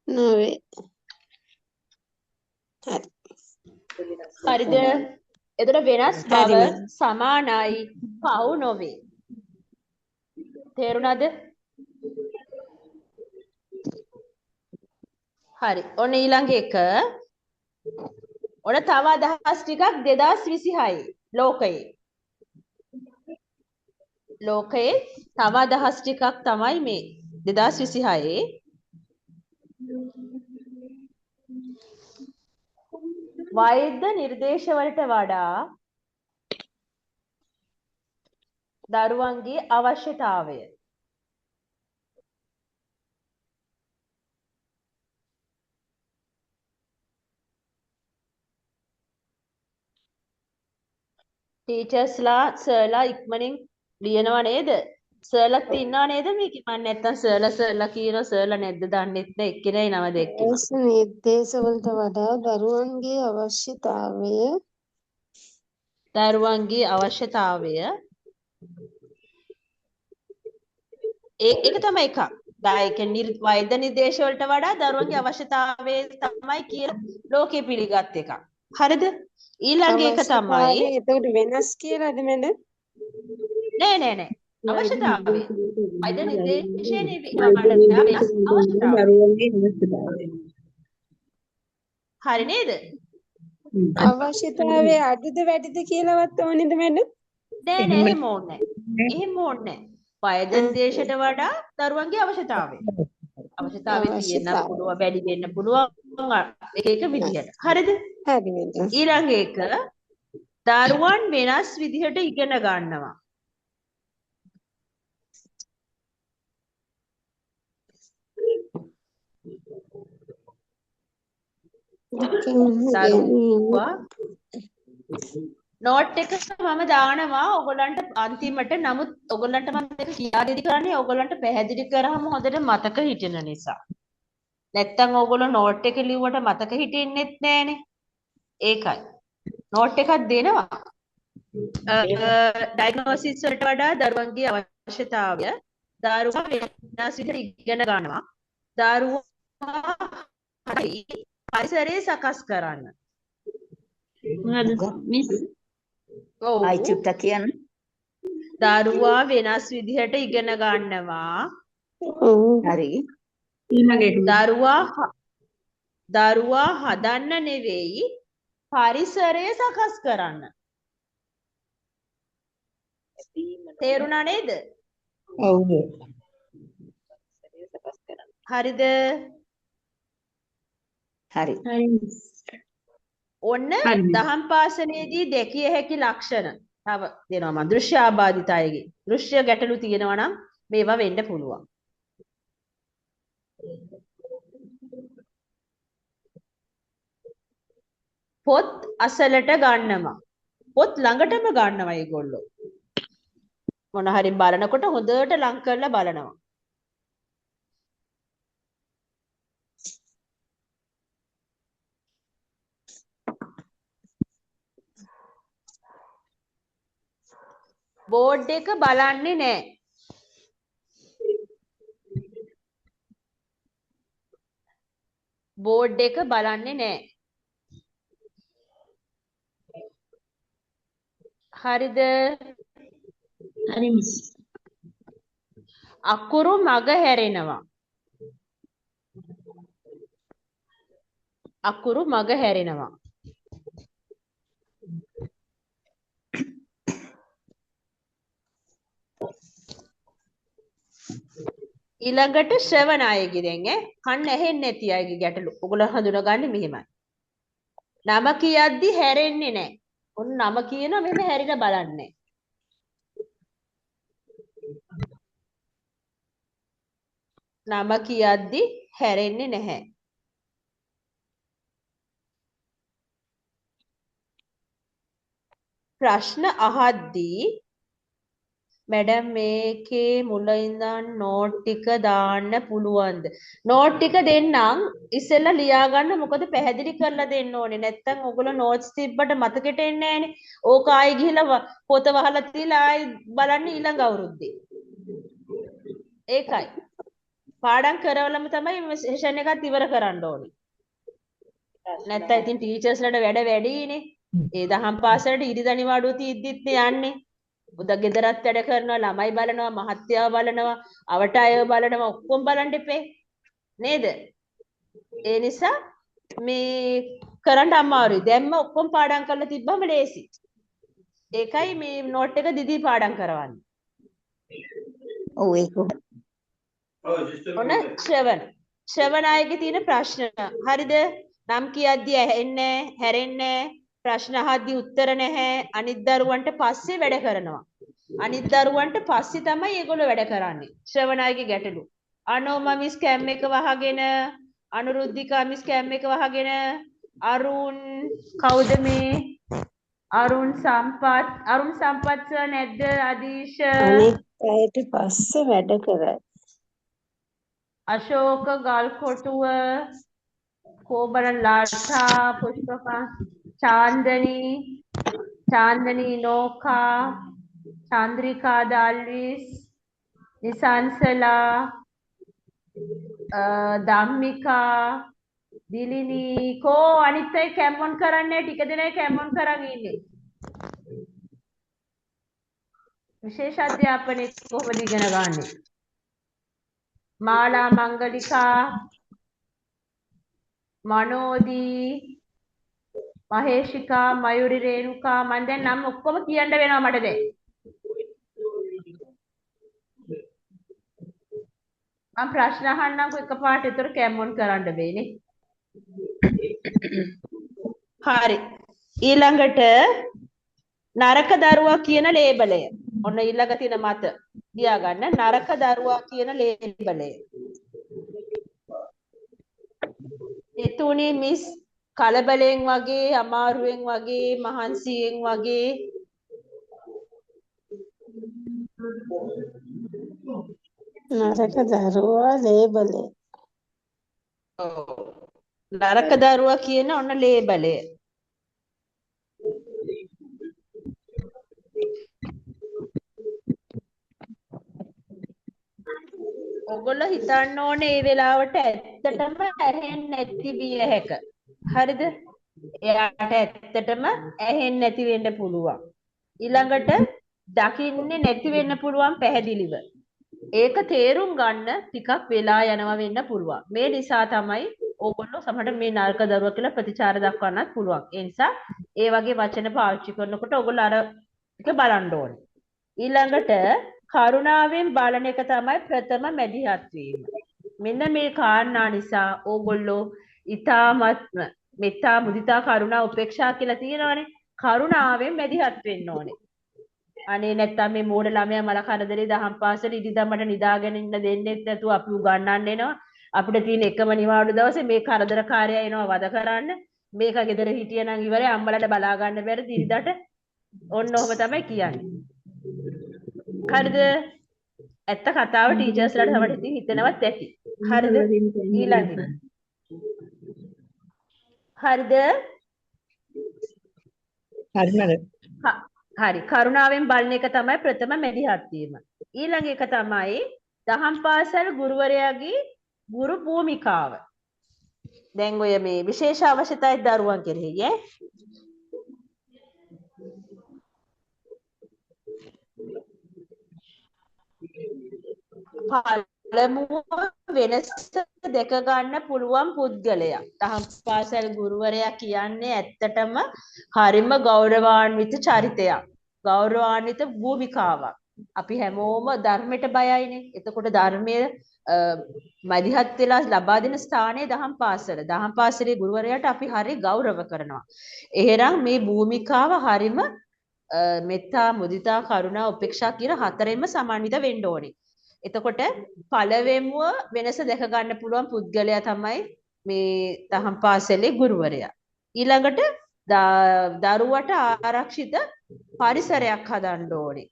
නොවේ. හරිද? එතකොට වෙනස් බව සමානයි පව් නොවේ. තේරුණාද? හරි. ඔන්න ඊළඟ එක ඔන්න තව අදහස් ටිකක් 2026 ලෝකයේ. ලෝකයේ තව අදහස් ටිකක් තමයි මේ 2026 වෛද්‍ය නිර්දේශ වලට වඩා දරුවන්ගේ අවශ්‍යතාවය. ටීචර්ස්ලා සර්ලා ඉක්මනින් ලියනවා නේද? සර්ලක් තියනවා නේද මේක? මම නැත්තම් සර්ලා කියන සර්ලා නැද්ද දන්නෙත් නෑ. එක්කෙනයි නම දෙක්කේ. ඒස් නිර්දේශ වලට වඩා දරුවන්ගේ අවශ්‍යතාවය දරුවන්ගේ අවශ්‍යතාවය ඒක තමයි එකක්. ඒක වෛද්‍ය නිර්දේශ වලට වඩා දරුවන්ගේ අවශ්‍යතාවය තමයි කියලා ලෝකෙ පිළිගත් එකක්. හරිද? ඊළඟ එක තමයි එතකොට වෙනස් කියලාද මැඩම්? නෑ. අවශ්‍යතාවය. වෛද්‍ය නිර්දේශය නෙවෙයි. අවශ්‍යතාවය. හරි නේද? අවශ්‍යතාවය අඩුද වැඩිද කියලාවත් ඕනේද මැඩම්? නෑ එහෙම ඕනේ නෑ. එහෙම ඕනේ නෑ. වෛද්‍ය නිර්දේශයට වඩා දරුවන්ගේ අවශ්‍යතාවය. අවශ්‍යතාවය තියෙන්න පුළුවන්, වැඩි වෙන්න පුළුවන් එක විදිහට. හරිද? හරි මැඩම්. ඊළඟ එක දරුවන් වෙනස් විදිහට ඉගෙන ගන්නවා. දරුවා නෝට් එක මම දානවා ඔයගලන්ට අන්තිමට. නමුත් ඔයගලන්ට මම මේක කියා දෙදි කරන්නේ ඔයගලන්ට පැහැදිලි කරාම හොඳට මතක හිටින නිසා. නැත්තම් ඔයගොල්ලෝ නෝට් එක ලිව්වට මතක හිටින්නෙත් නෑනේ. ඒකයි. නෝට් එකක් දෙනවා. ඩයග්නොසිස් වලට වඩා දරුවන්ගේ අවශ්‍යතාවය දරුවා වෙනස් විදිහට ඉගෙන ගන්නවා. දරුවා පරිසරය සකස් කරන්න. මිස් ඔව්. ආයි චුට්ටක් කියන්න. දරුවා වෙනස් විදිහට ඉගෙන ගන්නවා. හරි. දරුවා හදන්න නෙවෙයි පරිසරය සකස් කරන්න. තේරුණා නේද? ඔව්. හරිද? හරි. ඔන්න දහම් පාසලේදී දැකිය හැකි ලක්ෂණ තව දෙනවා මම. දෘශ්‍ය ආබාධිත අයගේ දෘශ්‍ය ගැටලු තියෙනවා නම් මේවා වෙන්න පුළුවන්. පොත් අසලට ගන්නවා. පොත් ළඟටම ගන්නවා ඒගොල්ලෝ. මොන හරි බලනකොට හොඳට ලං කරලා බලනවා. බෝඩ් එක බලන්නේ නැහැ. බෝඩ් එක බලන්නේ නැහැ. හරිද? හරි මිස්. අකුරු මග හැරෙනවා. අකුරු මග හැරෙනවා. ඊළඟට ශ්‍රවණ අයගේ දැන් කන්න ඇහෙන්නේ නැති අයගේ ගැටලු. ඔයගොල්ලෝ හඳුනගන්නේ මෙහෙමයි. නම කියද්දි හැරෙන්නේ නැහැ. ඔන්න නම කියනවා මෙහෙම හැරිලා බලන්නේ. නම කියද්දි හැරෙන්නේ නැහැ. ප්‍රශ්න අහද්දී මැඩම් මේකේ මුල ඉඳන් නෝට් ටික දාන්න පුළුවන්ද? නෝට් ටික දෙන්නම් ඉස්සෙල්ලා ලියා ගන්න. මොකද පැහැදිලි කරලා දෙන්න ඕනේ. නැත්තම් ඔයගොල්ලෝ නෝට්ස් තිබ්බට මතකෙට එන්නේ නැහනේ. ඕක ආයි ගිහලා පොත වහලා තියලා ආයි බලන්න ඊළඟ අවුරුද්දේ. ඒකයි. පාඩම් කරවලම තමයි සෙෂන් එකත් ඉවර කරන්න ඕනේ. නැත්තම් ඉතින් ටීචර්ස්ලට වැඩ වැඩිනේ. ඒ දහම් පාසලට ඉරිදා නිවාඩුව තීද්දිත් යන්නේ. උදා ගෙදරත් වැඩ කරනවා, ළමයි බලනවා, මහත්තයාව බලනවා, අවට අයව බලනවා, ඔක්කොම බලන්න එපේ. නේද? ඒ නිසා මේ කරන්න අමාරුයි. දැම්ම ඔක්කොම පාඩම් කරලා තිබ්බම ලේසි. ඒකයි මේ නෝට් එක දිදී පාඩම් කරවන්නේ. ඔව් ඒක ඔන්න ශ්‍රවණායගේ තියෙන ප්‍රශ්න. හරිද? නම් කියද්දි ඇහෙන්නේ හැරෙන්නේ ප්‍රශ්න අහද්දි උත්තර නැහැ. අනිත් දරුවන්ට පස්සේ වැඩ කරනවා. අනිත් දරුවන්ට පස්සේ තමයි ඒගොල්ලෝ වැඩ කරන්නේ. ශ්‍රවණායගේ ගැටලු. අනෝම මිස් කැම් එක වහගෙන අනුරුද්ධිකා මිස් කැම් එක වහගෙන අරුන් කවුද මේ අරුන් සම්පත් සර් නැද්ද අදීශ අනිත් අයට පස්සේ වැඩ කරයි. අශෝක ගල්කොටුව කෝබර ලාටා පුෂ්පකා චාන්දනී නෝකා චන්ද්‍රිකා දාල්විස් නිසංසලා ධම්මිකා දිලිනී කෝ අනිත් අය කැමොන් කරන්නේ ටික දෙනෙක් කැමොන් කරන් ඉන්නේ විශේෂ අධ්‍යාපනයේ කොහොමද ඉගෙන ගන්නෙ මාලා මංගලිකා මනෝදී මහේෂිකා මයුරි රේණුකා මම දැන් නම් ඔක්කොම කියන්න වෙනවා මට දැන් මම ප්‍රශ්න අහන්නම්කෝ එකපාරට ඒතර කැමොන් කරන්න බෑනේ හරි ඊළඟට නරක දරුවා කියන ලේබලය ඔන්න ඊළඟ තියෙන මත තියා ගන්න නරක දරුවා කියන ලේබලය එතුණි මිස් කලබලෙන් වගේ අමාරුවෙන් වගේ මහන්සියෙන් වගේ නරක දරුවා ලේබලේ. නරක දරුවා කියන ඔන්න ලේබලය ඔගොල්ලෝ හිතන්න ඕනේ මේ වෙලාවට ඇත්තටම ඇහෙන්නේ නැති විය හැක. හරිද? එයාට ඇත්තටම ඇහෙන්නේ නැති වෙන්න පුළුවන්. ඊළඟට දකින්නේ නැති වෙන්න පුළුවන් පැහැදිලිව. ඒක තේරුම් ගන්න ටිකක් වෙලා යනවා වෙන්න පුළුවන්. මේ නිසා තමයි ඕගොල්ලෝ සමහරට මේ නරක දරුවා කියලා ප්‍රතිචාර දක්වන්නත් පුළුවන්. ඒ නිසා ඒ වගේ වචන පාවිච්චි කරනකොට ඕගොල්ලෝ අර ටික බලන්න ඕනේ. ඊළඟට කරුණාවෙන් බලන එක තමයි ප්‍රථම මැදිහත් වීම. මෙන්න මේ කාරණා නිසා ඕගොල්ලෝ ඊ타මත්ම මෙත්තා මුදිතා කරුණා උපේක්ෂා කියලා තියෙනවානේ. කරුණාවෙන් මැදිහත් වෙන්න ඕනේ. අනේ නැත්තම් මේ මෝඩ ළමයා මල කරදරේ දහම් පාසල ඉදිදමට නිදාගෙන ඉන්න දෙන්නෙත් නැතුව අපි උගන්වන්න එනවා. අපිට තියෙන එකම නිවාඩු දවසේ මේ කරදරකාරයා එනවා වද කරන්න. මේක ගෙදර හිටියනම් ඉවරයි අම්මලාට බලා ගන්න බැරි දිරිදට. ඔන්න ඔහොම තමයි කියන්නේ. හරිද? ඇත්ත කතාව ටීචර්ස්ලාට තමයි ඉතින් හිතනවත් ඇති. හරිද? ඊළඟට. හරිද? හරි. කරුණාවෙන් බලන එක තමයි ප්‍රථම මැදිහත් වීම. ඊළඟ එක තමයි දහම් පාසල් ගුරුවරයාගේ ගුරු භූමිකාව. දැන් ඔය මේ විශේෂ අවශ්‍යතාවය දරුවන් කෙරෙහි ඈ පළමුව වෙනස දැක ගන්න පුළුවන් පුද්ගලයා. දහම් පාසල් ගුරුවරයා කියන්නේ ඇත්තටම හරිම ගෞරවාන්විත චරිතයක්. ගෞරවාන්විත භූමිකාවක්. අපි හැමෝම ධර්මයට බයයිනේ. එතකොට ධර්මයේ මැදිහත් වෙලා ලබා දෙන ස්ථානයේ දහම් පාසල. දහම් පාසලේ ගුරුවරයාට අපි හරි ගෞරව කරනවා. එහෙනම් මේ භූමිකාව හරිම මෙත්තා මුදිතා කරුණා උපේක්ෂා කියන හතරෙන්ම සමන්විත වෙන්න ඕනේ. එතකොට පළවෙනුව වෙනස දැක ගන්න පුළුවන් පුද්ගලයා තමයි මේ දහම් පාසලේ ගුරුවරයා. ඊළඟට දරුවට ආරක්ෂිත පරිසරයක් හදන්න ඕනේ.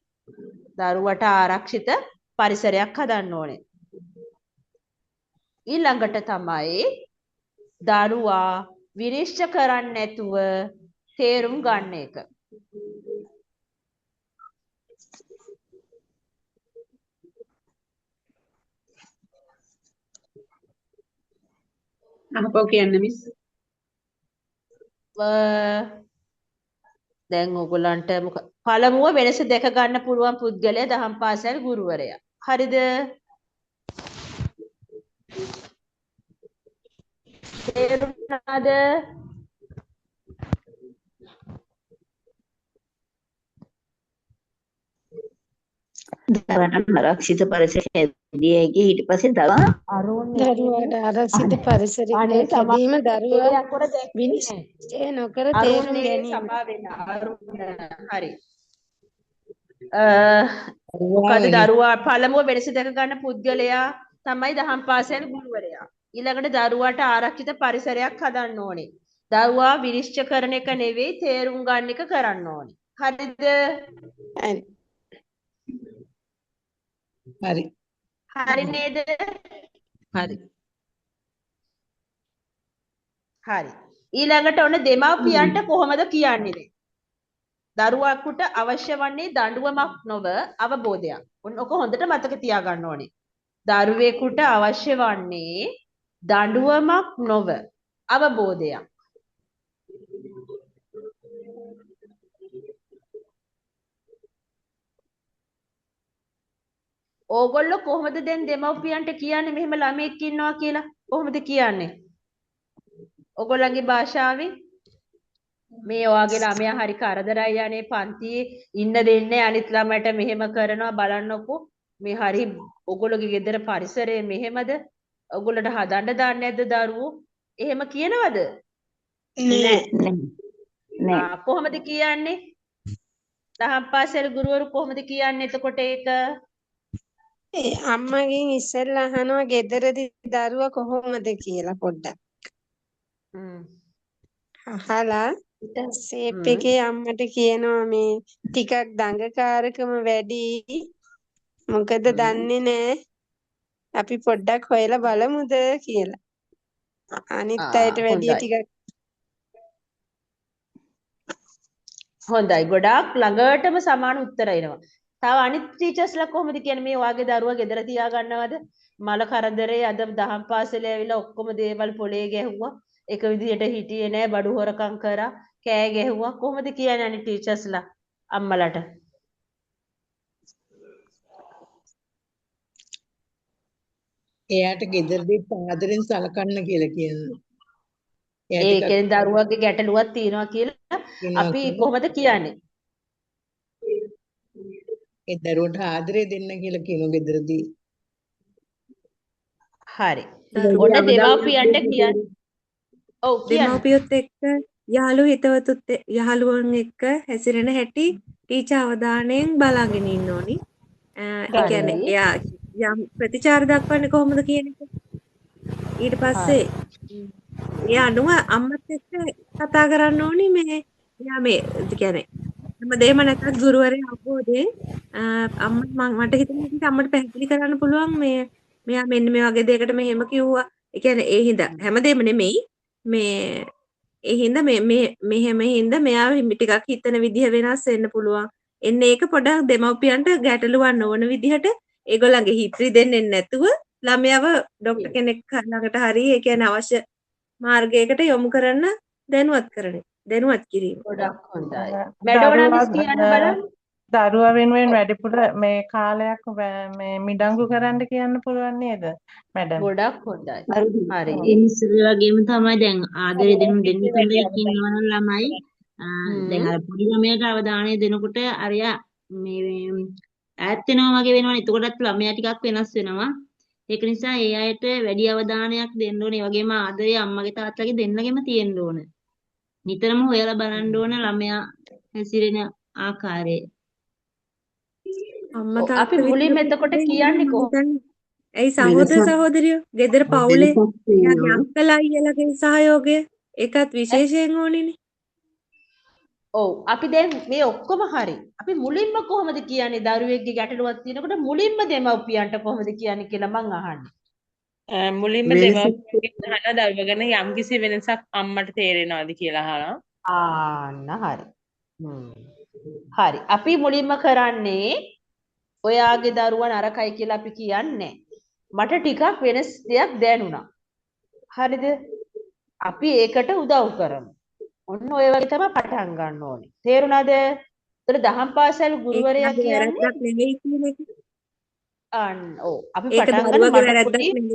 දරුවට ආරක්ෂිත පරිසරයක් හදන්න ඕනේ. ඊළඟට තමයි දරුවා විනිශ්චය කරන්නේ නැතුව තේරුම් ගන්න එක. අහපෝ කියන්න මිස්. දැන් ඔයගොල්ලන්ට පළමුව වෙනස දැක ගන්න පුළුවන් පුද්ගලයා දහම් පාසල් ගුරුවරයා. හරිද? තේරුණාද? දරුවන්ට ආරක්ෂිත පරිසරයක දිය හැකි. ඊට පස්සේ දරුවා දරුවාට ආරක්ෂිත පරිසරයක අනේ හැදීම සමා දරුවා දෙයක් උඩ දැක්කේ විනිශ්චය නොකර තේරුම් අරුණේ ගැනීම. සමා වෙන්න අරුණ හරි දරුවා මොකද වෙනස් දරුවා පළමුව වෙනස දැක ගන්න පුද්ගලයා තමයි දහම් පාසල් ගුරුවරයා. ඊළඟට දරුවාට ආරක්ෂිත පරිසරයක් හදන්න ඕනේ. දරුවා විනිශ්චය කරන එක නෙවෙයි තේරුම් ගන්න එක කරන්න ඕනේ. හරිද? හරි. හරි. හරි නේද? හරි. හරි. ඊළඟට ඔන්න දෙමාපියන්ට කොහොමද කියන්නේ? දරුවෙකුට අවශ්‍ය වන්නේ දඬුවමක් නොව අවබෝධයක්. ඔන්න ඔක හොඳට මතක තියාගන්න ඕනේ. දරුවෙකුට අවශ්‍ය වන්නේ දඬුවමක් නොව අවබෝධයක්. ඕගොල්ලෝ කොහොමද දැන් දෙමව්පියන්ට කියන්නේ මෙහෙම ළමෙක් ඉන්නවා කියලා? කොහොමද කියන්නේ? ඕගොල්ලන්ගේ භාෂාවෙන් මේ ඔයාගේ ළමයා හරි කරදරයි යන්නේ පන්තියේ ඉන්න දෙන්නේ අනිත් ළමයට මෙහෙම කරනවා බලන්නකෝ මේ හරි ඕගොල්ලෝගේ ගෙදර පරිසරය මෙහෙමද ඕගොල්ලන්ට හදන්න දාන්නේ නැද්ද දරුවෝ එහෙම කියනවද නෑ. කොහොමද කියන්නේ දහම් පාසල් ගුරුවරු කොහොමද කියන්නේ එතකොට ඒක අම්මගෙන් ඉස්සෙල්ලා අහනවා ගෙදරදී දරුවා කොහොමද කියලා පොඩ්ඩක්. අහලා සේප් එකේ අම්මට කියනවා මේ ටිකක් දඟකාරකම වැඩි. මොකද දන්නේ නෑ. අපි පොඩ්ඩක් හොයලා බලමුද කියලා. අනිත් අයට වැඩිය ටිකක් හොඳයි ගොඩාක් ළඟටම සමාන උත්තර එනවා. තව අනිත් ටීචර්ස්ලා කොහොමද කියන්නේ මේ වාගේ දරුවා ගෙදර තියා ගන්නවද? මල කරදරේ අද දහම් පාසලේ ඇවිල්ලා ඔක්කොම දේවල් පොලේ ගැහුවා. එක විදියට හිටියේ නෑ බඩු හොරකම් කරා කෑ ගැහුවා. කොහොමද කියන්නේ අනිත් ටීචර්ස්ලා අම්මලාට? එයාට ගෙදරදී ආදරෙන් සලකන්න කියලා කියනවා. ඒ කියන්නේ දරුවගේ ගැටලුවක් තියෙනවා කියලා අපි කොහොමද කියන්නේ? ඒ දරුවට ආදරය දෙන්න කියලා කියනවා ගෙදරදී. හරි. ඔන්න දෙමාපියන්ට කියන්නේ. ඔව් කියන්න. දෙමාපියොත් එක්ක යහළු හිතවතුත් යහළුවන් එක්ක හැසිරෙන හැටි ටීචර් අවධානයෙන් බලාගෙන ඉන්න ඕනි. ඒ කියන්නේ එයා යම් ප්‍රතිචාර දක්වන්නේ කොහොමද කියන එක. ඊට පස්සේ ඒ අනුව අම්මත් එක්ක කතා කරන්න ඕනි මේ එයා මේ කියන්නේ හැමදේම නැත්නම් ගුරුවරයා අවබෝධයෙන් අම්මා මට හිතෙනවා අම්මට පැහැදිලි කරන්න පුළුවන් මේ මෙයා මෙන්න මේ වගේ දෙයකට මෙහෙම කිව්වා. ඒ කියන්නේ ඒ හින්දා හැමදේම නෙමෙයි මේ ඒ හින්දා මෙහෙම හින්දා මෙයා ටිකක් හිතන විදිහ වෙනස් වෙන්න පුළුවන්. එන්න ඒක පොඩක් දෙමව්පියන්ට ගැටලුවක් නොවන විදිහට ඒගොල්ලන්ගේ හිත්‍රි දෙන්නේ නැතුව ළමයාව ડોක්ටර් කෙනෙක් ළඟට හරි ඒ කියන්නේ අවශ්‍ය මාර්ගයකට යොමු කරන්න දැනුවත් කිරීම. ගොඩක් හොඳයි. මැඩෝනල්ස් කියන්න බලන්න. දරුවා වෙනුවෙන් වැඩිපුර මේ කාලයක් මේ මිඩංගු කරන්න කියන්න පුළුවන් නේද මැඩම්? ගොඩක් හොඳයි. හරි. ඒ ඉස්සෙල්ලා වගේම තමයි දැන් ආදරය දෙන්න කෙනෙක් ඉන්නවා නම් ළමයි දැන් අර පොඩි ළමයාට අවධානය දෙනකොට අරයා මේ ඈත් වෙනවා වගේ වෙනවනේ. එතකොටත් ළමයා ටිකක් වෙනස් වෙනවා. ඒක නිසා ඒ අයට වැඩි අවධානයක් දෙන්න ඕනේ. ඒ වගේම ආදරය අම්මගේ තාත්තගේ දෙන්නගෙම තියෙන්න ඕන. නිතරම හොයලා බලන්න ඕන ළමයා හැසිරෙන ආකාරය. අම්මා අපි මුලින්ම එතකොට කියන්නේ කොහොමද? ඇයි සහෝදර සහෝදරියෝ ගෙදර පවුලේ යාගේ අක්කලා අයියලාගේ සහයෝගය ඒකත් විශේෂයෙන් ඕනේනේ. ඔව් අපි දැන් මේ ඔක්කොම හරි. අපි මුලින්ම කොහොමද කියන්නේ දරුවෙක්ගේ ගැටලුවක් තියෙනකොට මුලින්ම දෙමව්පියන්ට කොහොමද කියන්නේ කියලා මං අහන්නේ. මුලින්ම දෙමව්පියන්ගෙන් අහලා දරුවා ගැන යම්කිසි වෙනසක් අම්මට තේරෙනවද කියලා අහනවා. ආන්න හරි. හරි. අපි මුලින්ම කරන්නේ ඔයාගේ දරුවා නරකයි කියලා අපි කියන්නේ මට ටිකක් වෙනස් දෙයක් දැනුණා. හරිද? අපි ඒකට උදව් කරමු. ඔන්න ඔය වගේ තමයි පටන් ගන්න ඕනේ. තේරුණාද? ඒතර දහම් පාසල් ගුරුවරයා කියන්නේ නෙවෙයි කියන එක. ඔව් අපි පටන් ගන්න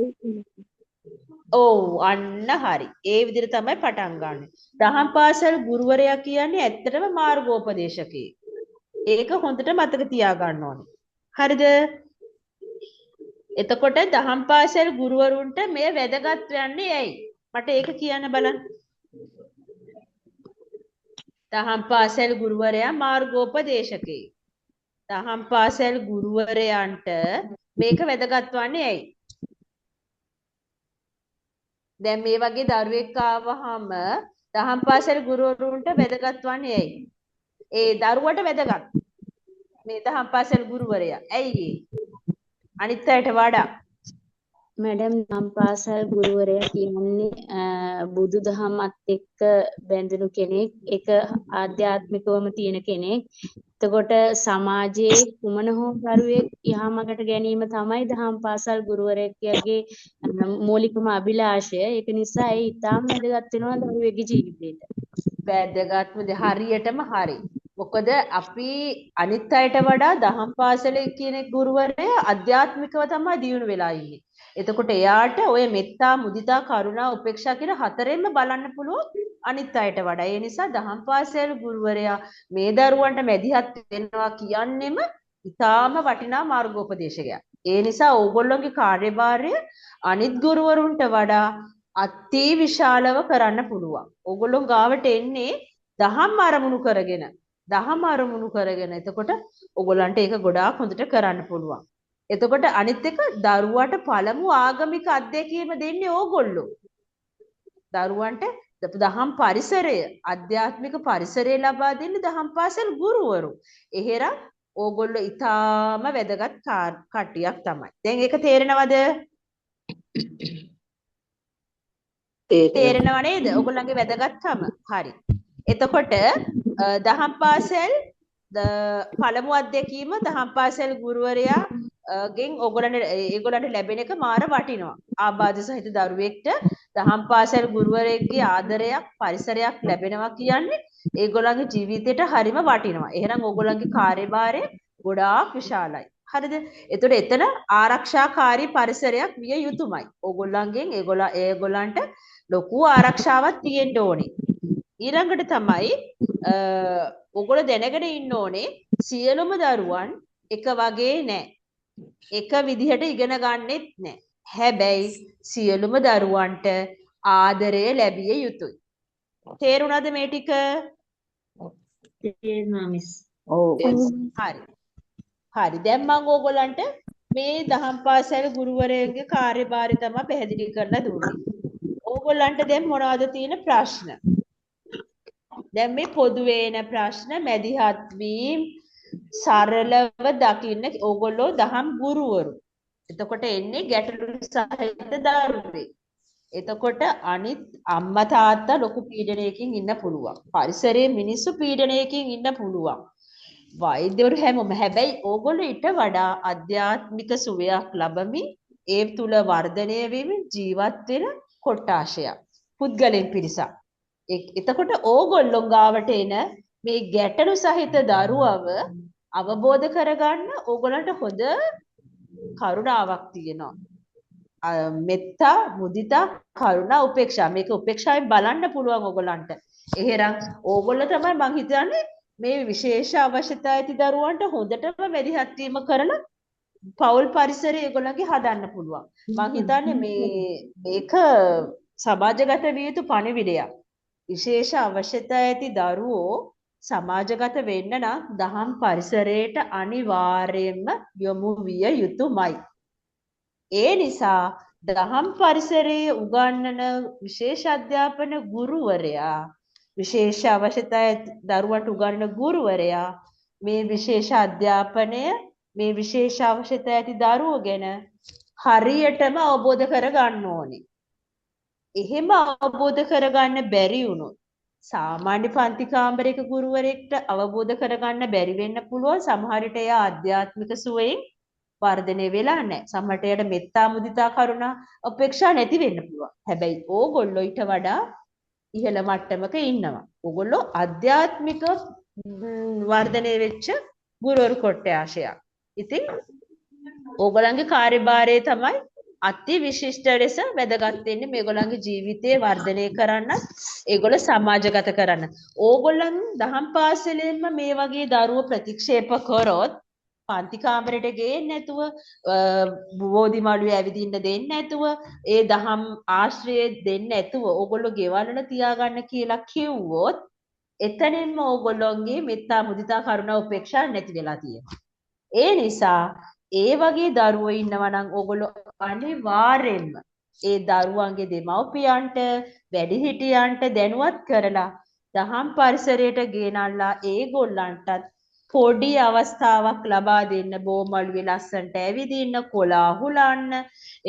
ඔව් අන්න හරි. ඒ විදිහට තමයි පටන් ගන්න. දහම් පාසල් ගුරුවරයා කියන්නේ ඇත්තටම මාර්ගෝපදේශකයෙක්. ඒක හොඳට මතක තියාගන්න ඕනේ. හරිද? එතකොට දහම් පාසල් ගුරුවරුන්ට මේ වැදගත් වෙන්නේ ඇයි? මට ඒක කියන්න බලන්න. දහම් පාසල් ගුරුවරයා මාර්ගෝපදේශකේ. දහම් පාසල් ගුරුවරයන්ට මේක වැදගත් වන්නේ ඇයි? දැන් මේ වගේ දරුවෙක් ආවහම දහම් පාසල් ගුරුවරුන්ට වැදගත් වන්නේ ඇයි? ඒ දරුවට වැදගත්. මේ දහම් පාසල් ගුරුවරයා. ඇයි අනිත් අයට වඩා? මැඩම් නම් පාසල් ගුරුවරයා කියන්නේ බුදුදහමත් එක්ක බැඳුණු කෙනෙක්, ඒක ආධ්‍යාත්මිකවම තියෙන කෙනෙක්. එතකොට සමාජයේ කුමන හෝ දරුවෙක් යහමඟට ගැනීම තමයි දහම් පාසල් ගුරුවරයෙක්ගේ මූලිකම අභිලාෂය. ඒක නිසා ඒ ඉතාම වැදගත් වෙනවා දරුවෙක්ගේ ජීවිතේට. වැදගත්ම හරියටම හරි. මොකද අපි අනිත් අයට වඩා දහම් පාසලේ කියන ගුරුවරයා අධ්‍යාත්මිකව තමයි දියුණු වෙලා ඉන්නේ. එතකොට එයාට ඔය මෙත්තා, මුදිතා, කරුණා, උපේක්ෂා කියන හතරෙන්ම බලන්න පුළුවන් අනිත් අයට වඩා. ඒ නිසා දහම් පාසල් ගුරුවරයා මේ දරුවන්ට මැදිහත් වෙනවා කියන්නෙම ඉතාම වටිනා මාර්ගෝපදේශකයා. ඒ නිසා ඕගොල්ලෝගේ කාර්යභාරය අනිත් ගුරුවරුන්ට වඩා අති විශාලව කරන්න පුළුවන්. ඕගොල්ලෝ ගාවට එන්නේ දහම් අරමුණු කරගෙන. එතකොට ඕගොල්ලන්ට ඒක ගොඩාක් හොඳට කරන්න පුළුවන්. එතකොට අනිත් එක දරුවාට පළමු ආගමික අධ්‍යක්ීම දෙන්නේ ඕගොල්ලෝ. දරුවන්ට දහම් පරිසරය, ආධ්‍යාත්මික පරිසරය ලබා දෙන්නේ දහම් පාසල් ගුරුවරු. එහෙනම් ඕගොල්ලෝ ඊටාම වැදගත් කට්ටියක් තමයි. දැන් ඒක තේරෙනවද? තේරෙනව නේද? ඕගොල්ලන්ගේ වැදගත්කම. හරි. එතකොට දහම් පාසල් පළමු අධ්‍යක්ීම දහම් පාසල් ගුරුවරයා ගෙන් ඒගොල්ලන්ට ලැබෙන එක මාර වටිනවා. ආබාධ සහිත දරුවෙක්ට දහම් පාසල් ගුරුවරයෙක්ගේ ආදරයක්, පරිසරයක් ලැබෙනවා කියන්නේ ඒගොල්ලන්ගේ ජීවිතේට හරිම වටිනවා. එහෙනම් ඕගොල්ලන්ගේ කාර්යභාරය ගොඩාක් විශාලයි. හරිද? එතකොට එතන ආරක්ෂාකාරී පරිසරයක් විය යුතුමයි. ඕගොල්ලන්ගෙන් ඒගොල්ලන්ට ලොකු ආරක්ෂාවක් තියෙන්න ඕනේ. ඊළඟට තමයි ඕගොල්ලෝ දැනගෙන ඉන්න ඕනේ සියලුම දරුවන් එක වගේ නෑ. එක විදිහට ඉගෙන ගන්නෙත් නෑ. හැබැයි සියලුම දරුවන්ට ආදරය ලැබිය යුතුයි. තේරුණාද මේ ටික? තේරුණා මිස්. ඔව්. හරි. හරි. දැන් මම ඕගොල්ලන්ට මේ දහම් පාසල් ගුරුවරයෙක්ගේ කාර්යභාරය තමයි පැහැදිලි කරලා දුන්නේ. ඕගොල්ලන්ට දැන් මොනවද තියෙන ප්‍රශ්න? දැන් මේ පොදුවේ එන ප්‍රශ්න, මැදිහත් වීම, සරලව දකින්න ඕගොල්ලෝ දහම් ගුරුවරු. එතකොට එන්නේ ගැටලු සහිත දරුවෙක්. එතකොට අනිත් අම්මා තාත්තා ලොකු පීඩනයකින් ඉන්න පුළුවන්. පරිසරයේ මිනිස්සු පීඩනයකින් ඉන්න පුළුවන්. වෛද්‍යවරු හැමෝම. හැබැයි ඕගොල්ලෝ ඊට වඩා අධ්‍යාත්මික සුවයක් ලබමින් ඒ තුල වර්ධනය වෙමින් ජීවත් වෙන කොටාශයක්. පුද්ගලයන් පිරිසක්. එතකොට ඕගොල්ලෝ ගාවට එන මේ ගැටලු සහිත දරුවව අවබෝධ කරගන්න ඕගොල්ලන්ට හොඳ කරුණාවක් තියෙනවා. මෙත්තා, මුදිතා, කරුණා, උපේක්ෂා. මේක උපේක්ෂාවෙන් බලන්න පුළුවන් ඕගොල්ලන්ට. එහෙනම් ඕගොල්ලෝ තමයි මං හිතන්නේ මේ විශේෂ අවශ්‍යතා ඇති දරුවන්ට හොඳටම මැදිහත් වීම කරලා පෞල් පරිසරය ඒගොල්ලන්ගේ හදන්න පුළුවන්. මං හිතන්නේ මේක සමාජගත විය යුතු පණිවිඩයක්. විශේෂ අවශ්‍යතා ඇති දරුවෝ සමාජගත වෙන්න නම් දහම් පරිසරයට අනිවාර්යයෙන්ම යොමු විය යුතුමයි. ඒ නිසා දහම් පරිසරයේ උගන්වන විශේෂ අධ්‍යාපන ගුරුවරයා, විශේෂ අවශ්‍යතා ඇති දරුවන්ට උගන්වන ගුරුවරයා මේ විශේෂ අධ්‍යාපනය, මේ විශේෂ අවශ්‍යතා ඇති දරුවෝ ගැන හරියටම අවබෝධ කරගන්න ඕනේ. එහෙම අවබෝධ කරගන්න බැරි වුණොත් සාමාන්‍ය පන්ති කාමරයක ගුරුවරයෙක්ට අවබෝධ කරගන්න බැරි වෙන්න පුළුවන්. සමහර විට එයා ආධ්‍යාත්මික සුවයෙන් වර්ධනය වෙලා නැහැ. සමහර විට එයාට මෙත්තා, මුදිතා, කරුණා, උපේක්ෂා නැති වෙන්න පුළුවන්. හැබැයි ඕගොල්ලෝ ඊට වඩා ඉහළ මට්ටමක ඉන්නවා. ඕගොල්ලෝ ආධ්‍යාත්මික වර්ධනය වෙච්ච ගුරුවරු කොට්ටාශයක්. ඉතින් ඕගොල්ලන්ගේ කාර්යභාරය තමයි අති විශිෂ්ට ලෙස වැදගත් වෙන්නේ මේගොල්ලන්ගේ ජීවිතය වර්ධනය කරන්න, ඒගොල්ලෝ සමාජගත කරන්න. ඕගොල්ලන් දහම් පාසලෙන්ම මේ වගේ දරුවෝ ප්‍රතික්ෂේප කරොත් පන්ති කාමරයට ගේන්නේ නැතුව බෝධි මළුවේ ඇවිදින්න දෙන්නේ නැතුව ඒ දහම් ආශ්‍රය දෙන්නේ නැතුව ඕගොල්ලෝ ගෙවල් වල තියාගන්න කියලා කිව්වොත් එතනින්ම ඕගොල්ලෝගේ මෙත්තා මුදිතා කරුණා උපේක්ෂා නැති වෙලා තියෙනවා. ඒ නිසා ඒ වගේ දරුවෝ ඉන්නවා නම් ඕගොල්ලෝ අනිවාර්යෙන්ම ඒ දරුවන්ගේ දෙමව්පියන්ට වැඩිහිටියන්ට දැනුවත් කරලා දහම් පරිසරයට ගෙනල්ලා ඒගොල්ලන්ටත් පොඩි අවස්ථාවක් ලබා දෙන්න බෝමළුවේ ලස්සන්ට ඇවිදින්න කොලාහුලන්න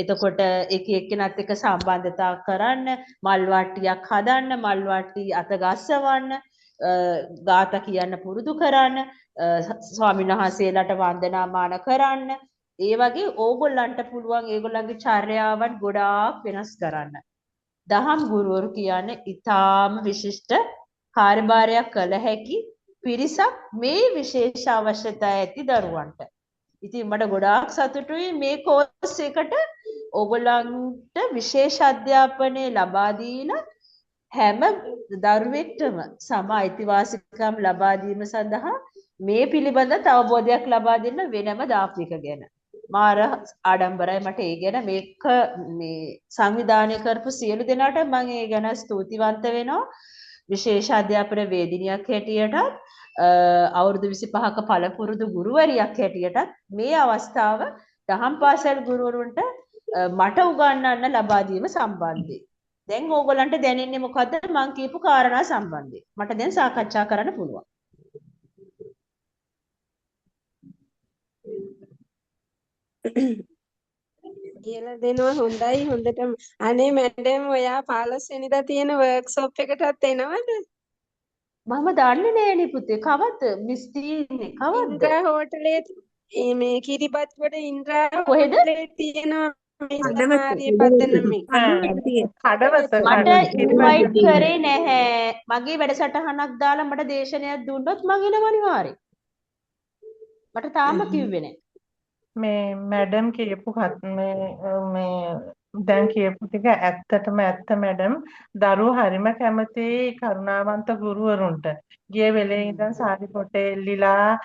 එතකොට එක එක්කෙනත් එක්ක සම්බන්ධතා කරන්න මල් වට්ටියක් හදන්න මල් වට්ටි අත ගස්සවන්න ගාථා කියන්න පුරුදු කරන්න ස්වාමීන් වහන්සේලාට වන්දනාමාන කරන්න ඒ වගේ ඕගොල්ලන්ට පුළුවන් ඒගොල්ලන්ගේ චර්යාවන් ගොඩාක් වෙනස් කරන්න. දහම් ගුරුවරු කියන්නේ ඊටාම විශිෂ්ට කාර්යභාරයක් කළ හැකි පිරිසක් මේ විශේෂ අවශ්‍යතා ඇති දරුවන්ට. ඉතින් මට ගොඩාක් සතුටුයි මේ කෝස් එකට ඕගොල්ලන්ට විශේෂ අධ්‍යාපනය ලබා දීලා හැම දරුවෙක්ටම සම අයිතිවාසිකම් ලබා දීම සඳහා මේ පිළිබඳ අවබෝධයක් ලබා දෙන්න වෙනම දාපු එක ගැන මාර ආඩම්බරයි මට ඒ ගැන මේක මේ සංවිධානය කරපු සියලු දෙනාට මම ඒ ගැන ස්තුතිවන්ත වෙනවා. විශේෂ අධ්‍යාපන වේදිනියක් හැටියටත් අවුරුදු 25ක පළපුරුදු ගුරුවරියක් හැටියටත් මේ අවස්ථාව දහම් පාසල් ගුරුවරුන්ට මට උගන්වන්න ලබා දීම සම්බන්ධයෙන් දැන් ඕගොල්ලන්ට දැනෙන්නේ මොකද්ද මම කියපු කාරණා සම්බන්ධයෙන් මට දැන් සාකච්ඡා කරන්න පුළුවන්. කියලා දෙනවා හොඳයි හොඳටම. අනේ මැඩම් ඔයා 15 වෙනිදා තියෙන වර්ක්ෂොප් එකටත් එනවද? මම දන්නේ නෑනේ පුතේ කවද්ද මිස්ටි ඉන්නේ කවද්ද? ඉන්ද්‍රා හෝටලේ මේ කිරිබත්ගොඩ ඉන්ද්‍රා කොහෙද? හෝටලේ තියෙනවා මේ සමාරිය පදනමේ. කඩවත මට ඉන්වයිට් කරේ නැහැ. මගේ වැඩසටහනක් දාලා මට දේශනයක් දුන්නොත් මං එනවා අනිවාර්යෙන්. මට තාම කිව්වේ නැහැ. මේ මැඩම් කියපු මේ දැන් කියපු ටික ඇත්තටම ඇත්ත මැඩම් දරුවෝ හරිම කැමතියි කරුණාවන්ත ගුරුවරුන්ට. ගිය වෙලේ ඉඳන් සාරි පොටේ එල්ලිලා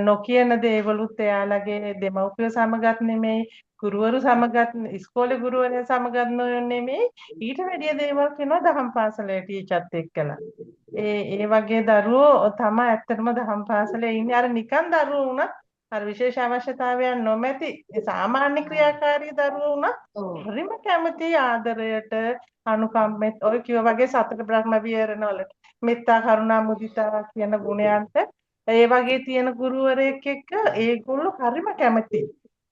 නොකියන දේවලුත් එයාලගේ දෙමව්පියෝ සමගත් නෙමෙයි ගුරුවරු සමගත් ඉස්කෝලේ ගුරුවරයා සමගත් නෙමෙයි ඊට වැඩිය දේවල් කියනවා දහම් පාසලේ ටීචර්ත් එක්කලා. ඒ වගේ දරුවෝ තමයි ඇත්තටම දහම් පාසලේ ඉන්නේ. අර නිකන් දරුවෝ වුණත් අර විශේෂ අවශ්‍යතාවයන් නොමැති සාමාන්‍ය ක්‍රියාකාරී දරුවෝ වුණත් හරිම කැමති ආදරයට අනුකම්පෙත් ඔය කිව්ව වගේ සතර බ්‍රහ්ම විහරණවලට මෙත්තා කරුණා මුදිතා කියන ගුණයන්ට ඒ වගේ තියෙන ගුරුවරයෙක් එක්ක ඒගොල්ලෝ හරිම කැමති.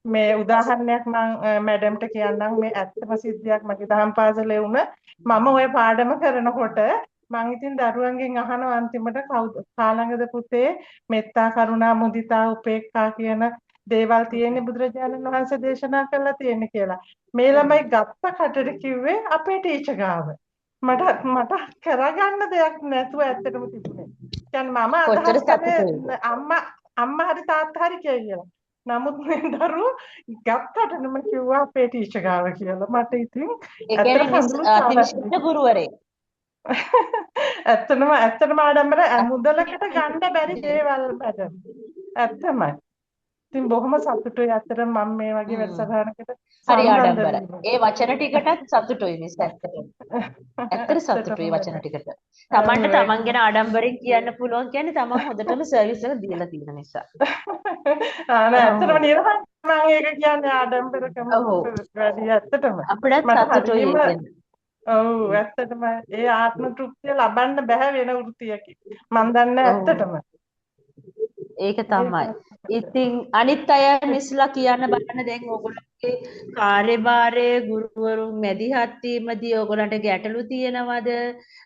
මේ උදාහරණයක් මම මැඩම්ට කියන්නම් මේ ඇත්තම සිද්ධියක් මගේ දහම් පාසලේ වුණ මම ওই පාඩම කරනකොට මං ඉතින් දරුවන්ගෙන් අහනවා අන්තිමට කාලඟද පුතේ මෙත්තා කරුණා මුදිතා උපේක්ඛා කියන දේවල් තියෙන්නේ බුදුරජාණන් වහන්සේ දේශනා කරලා තියෙන්නේ කියලා. මේ ළමයි ගත්ත කටට කිව්වේ අපේ ටීචර් ගාව. මට කරගන්න දෙයක් නැතුව ඇත්තටම තිබුණේ. කියන්නේ මම අදහස් කරේ අම්මා හරි තාත්තා හරි කියලා. නමුත් මේ දරුවෝ ගත්තටම කිව්වා අපේ ටීචර් ගාව කියලා. මට ඉතින් ඇත්තටම ගුරුවරේ ඇත්තටම ආඩම්බර මුදලකට ගන්න බැරි දේවල් මැඩම්. ඇත්තමයි. ඉතින් බොහොම සතුටුයි ඇත්තටම මම මේ වගේ වැඩසටහනකට හරි ආඩම්බරයි. ඒ වචන ටිකටත් සතුටුයි මිස් ඇත්තටම. ඇත්තට සතුටුයි වචන ටිකට. Tamanට Taman ගැන ආඩම්බරෙන් කියන්න පුළුවන් කියන්නේ Taman හොඳටම සර්විස් එක දීලා තියෙන නිසා. නෑ ඇත්තටම නිරහන් මම ඒක කියන්නේ ආඩම්බරකම වැඩි ඇත්තටම. අපිටත් සතුටුයි කියන්නේ. ඔව් ඇත්තටම ඒ ආත්ම තෘප්තිය ලබන්න බෑ වෙන වෘත්තියකින්. මම දන්නේ ඇත්තටම. ඒක තමයි. ඉතින් අනිත් අය මිස්ලා කියන්න බලන්න දැන් ඕගොල්ලෝගේ කාර්යභාරයේ ගුරුවරුන් මැදිහත් වීමදී ඕගොල්ලන්ට ගැටලු තියෙනවද?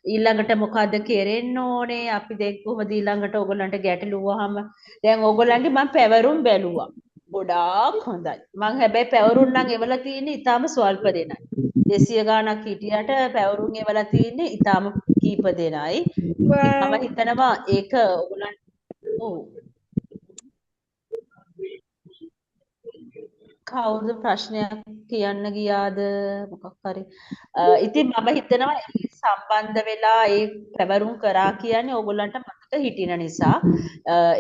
ඊළඟට මොකද්ද කෙරෙන්න ඕනේ? අපි දැන් කොහොමද ඊළඟට ඕගොල්ලන්ට ගැටලු වහම දැන් ඕගොල්ලන්ගේ මම පැවරුම් බැලුවා. ගොඩාක් හොඳයි. මං හැබැයි පැවරුම් නම් එවලා තියෙන්නේ ඊටාම ස්වල්ප දෙනයි. 200 ගාණක් හිටියට පැවරුම් එවලා තියෙන්නේ ඊටාම කීප දෙනයි. මම හිතනවා ඒක ඕගොල්ලන් කවුරුද ප්‍රශ්නයක් කියන්න ගියාද මොකක් හරි. ඉතින් මම හිතනවා සම්බන්ධ වෙලා ඒ පැවරුම් කරා කියන්නේ ඕගොල්ලන්ට මතක හිටින නිසා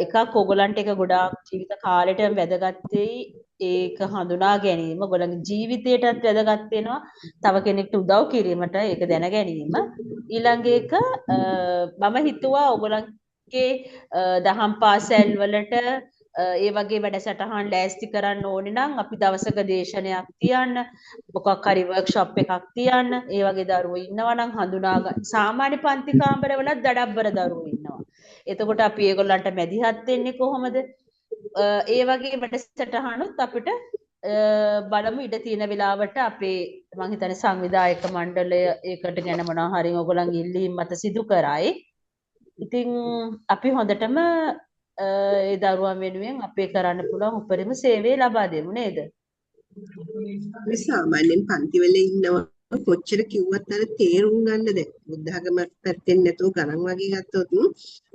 එකක් ඕගොල්ලන්ට ඒක ගොඩාක් ජීවිත කාලෙටම වැදගත් වෙයි. ඒක හඳුනා ගැනීම ඔයගොල්ලන්ගේ ජීවිතයටත් වැදගත් වෙනවා. තව කෙනෙක්ට උදව් කිරීමට ඒක දැන ගැනීම. ඊළඟ එක මම හිතුවා ඔයගොල්ලන්ගේ දහම් පාසල් වලට ඒ වගේ වැඩසටහන් ලෑස්ති කරන්න ඕනේ නම් අපි දවසක දේශනයක් තියන්න, මොකක් හරි වර්ක්ෂොප් එකක් තියන්න. ඒ වගේ දරුවෝ ඉන්නවා නම් හඳුනා ගන්න. සාමාන්‍ය පන්ති කාමරවලත් දඩබ්බර දරුවෝ ඉන්නවා. එතකොට අපි ඒගොල්ලන්ට මැදිහත් වෙන්නේ කොහොමද? ඒ වගේ වැඩසටහනුත් අපිට බලමු ඉඩ තියෙන වෙලාවට අපේ මම හිතන්නේ සංවිධායක මණ්ඩලය ඒකට ගැන මොනවා හරි ඔයගොල්ලන්ගේ ඉල්ලීම් මත සිදු කරයි. ඉතින් අපි හොඳටම ඒ දරුවන් වෙනුවෙන් අපේ කරන්න පුළුවන් උපරිම සේවය ලබා දෙමු නේද? මේ සාමාන්‍යයෙන් පන්තිවල ඉන්නවා කොච්චර කිව්වත් අර තේරුම් ගන්න දැන් බුද්ධ ආගම පැත්තෙන් නැතුව ගණන් වගේ ගත්තොත්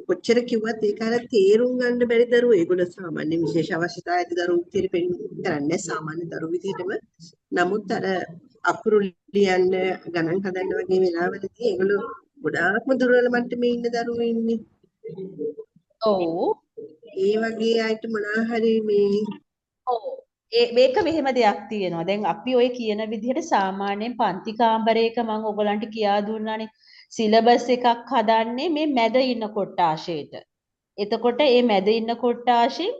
කොච්චර කිව්වත් ඒක අර තේරුම් ගන්න බැරි දරුවෝ ඒගොල්ලෝ සාමාන්‍ය විශේෂ අවශ්‍යතා ඇති දරුවෝ විදියට කරන්නේ සාමාන්‍ය දරුවෝ විදියටම. නමුත් අර අකුරු ලියන්න ගණන් හදන්න වගේ වෙලාවලදී ඒගොල්ලෝ ගොඩාක්ම දුර්වල මට්ටමේ ඉන්න දරුවෝ ඉන්නේ. ඔව්. ඒ වගේ අයට මොනවා හරි මේ ඔව්. මේක මෙහෙම දෙයක් තියෙනවා. දැන් අපි ඔය කියන විදිහට සාමාන්‍යයෙන් පන්ති කාමරයක මම ඔයගලන්ට කියා දුන්නානේ සිලබස් එකක් හදන්නේ මේ මැද ඉන්න කොට්ටාශයට. එතකොට මේ මැද ඉන්න කොට්ටාශෙන්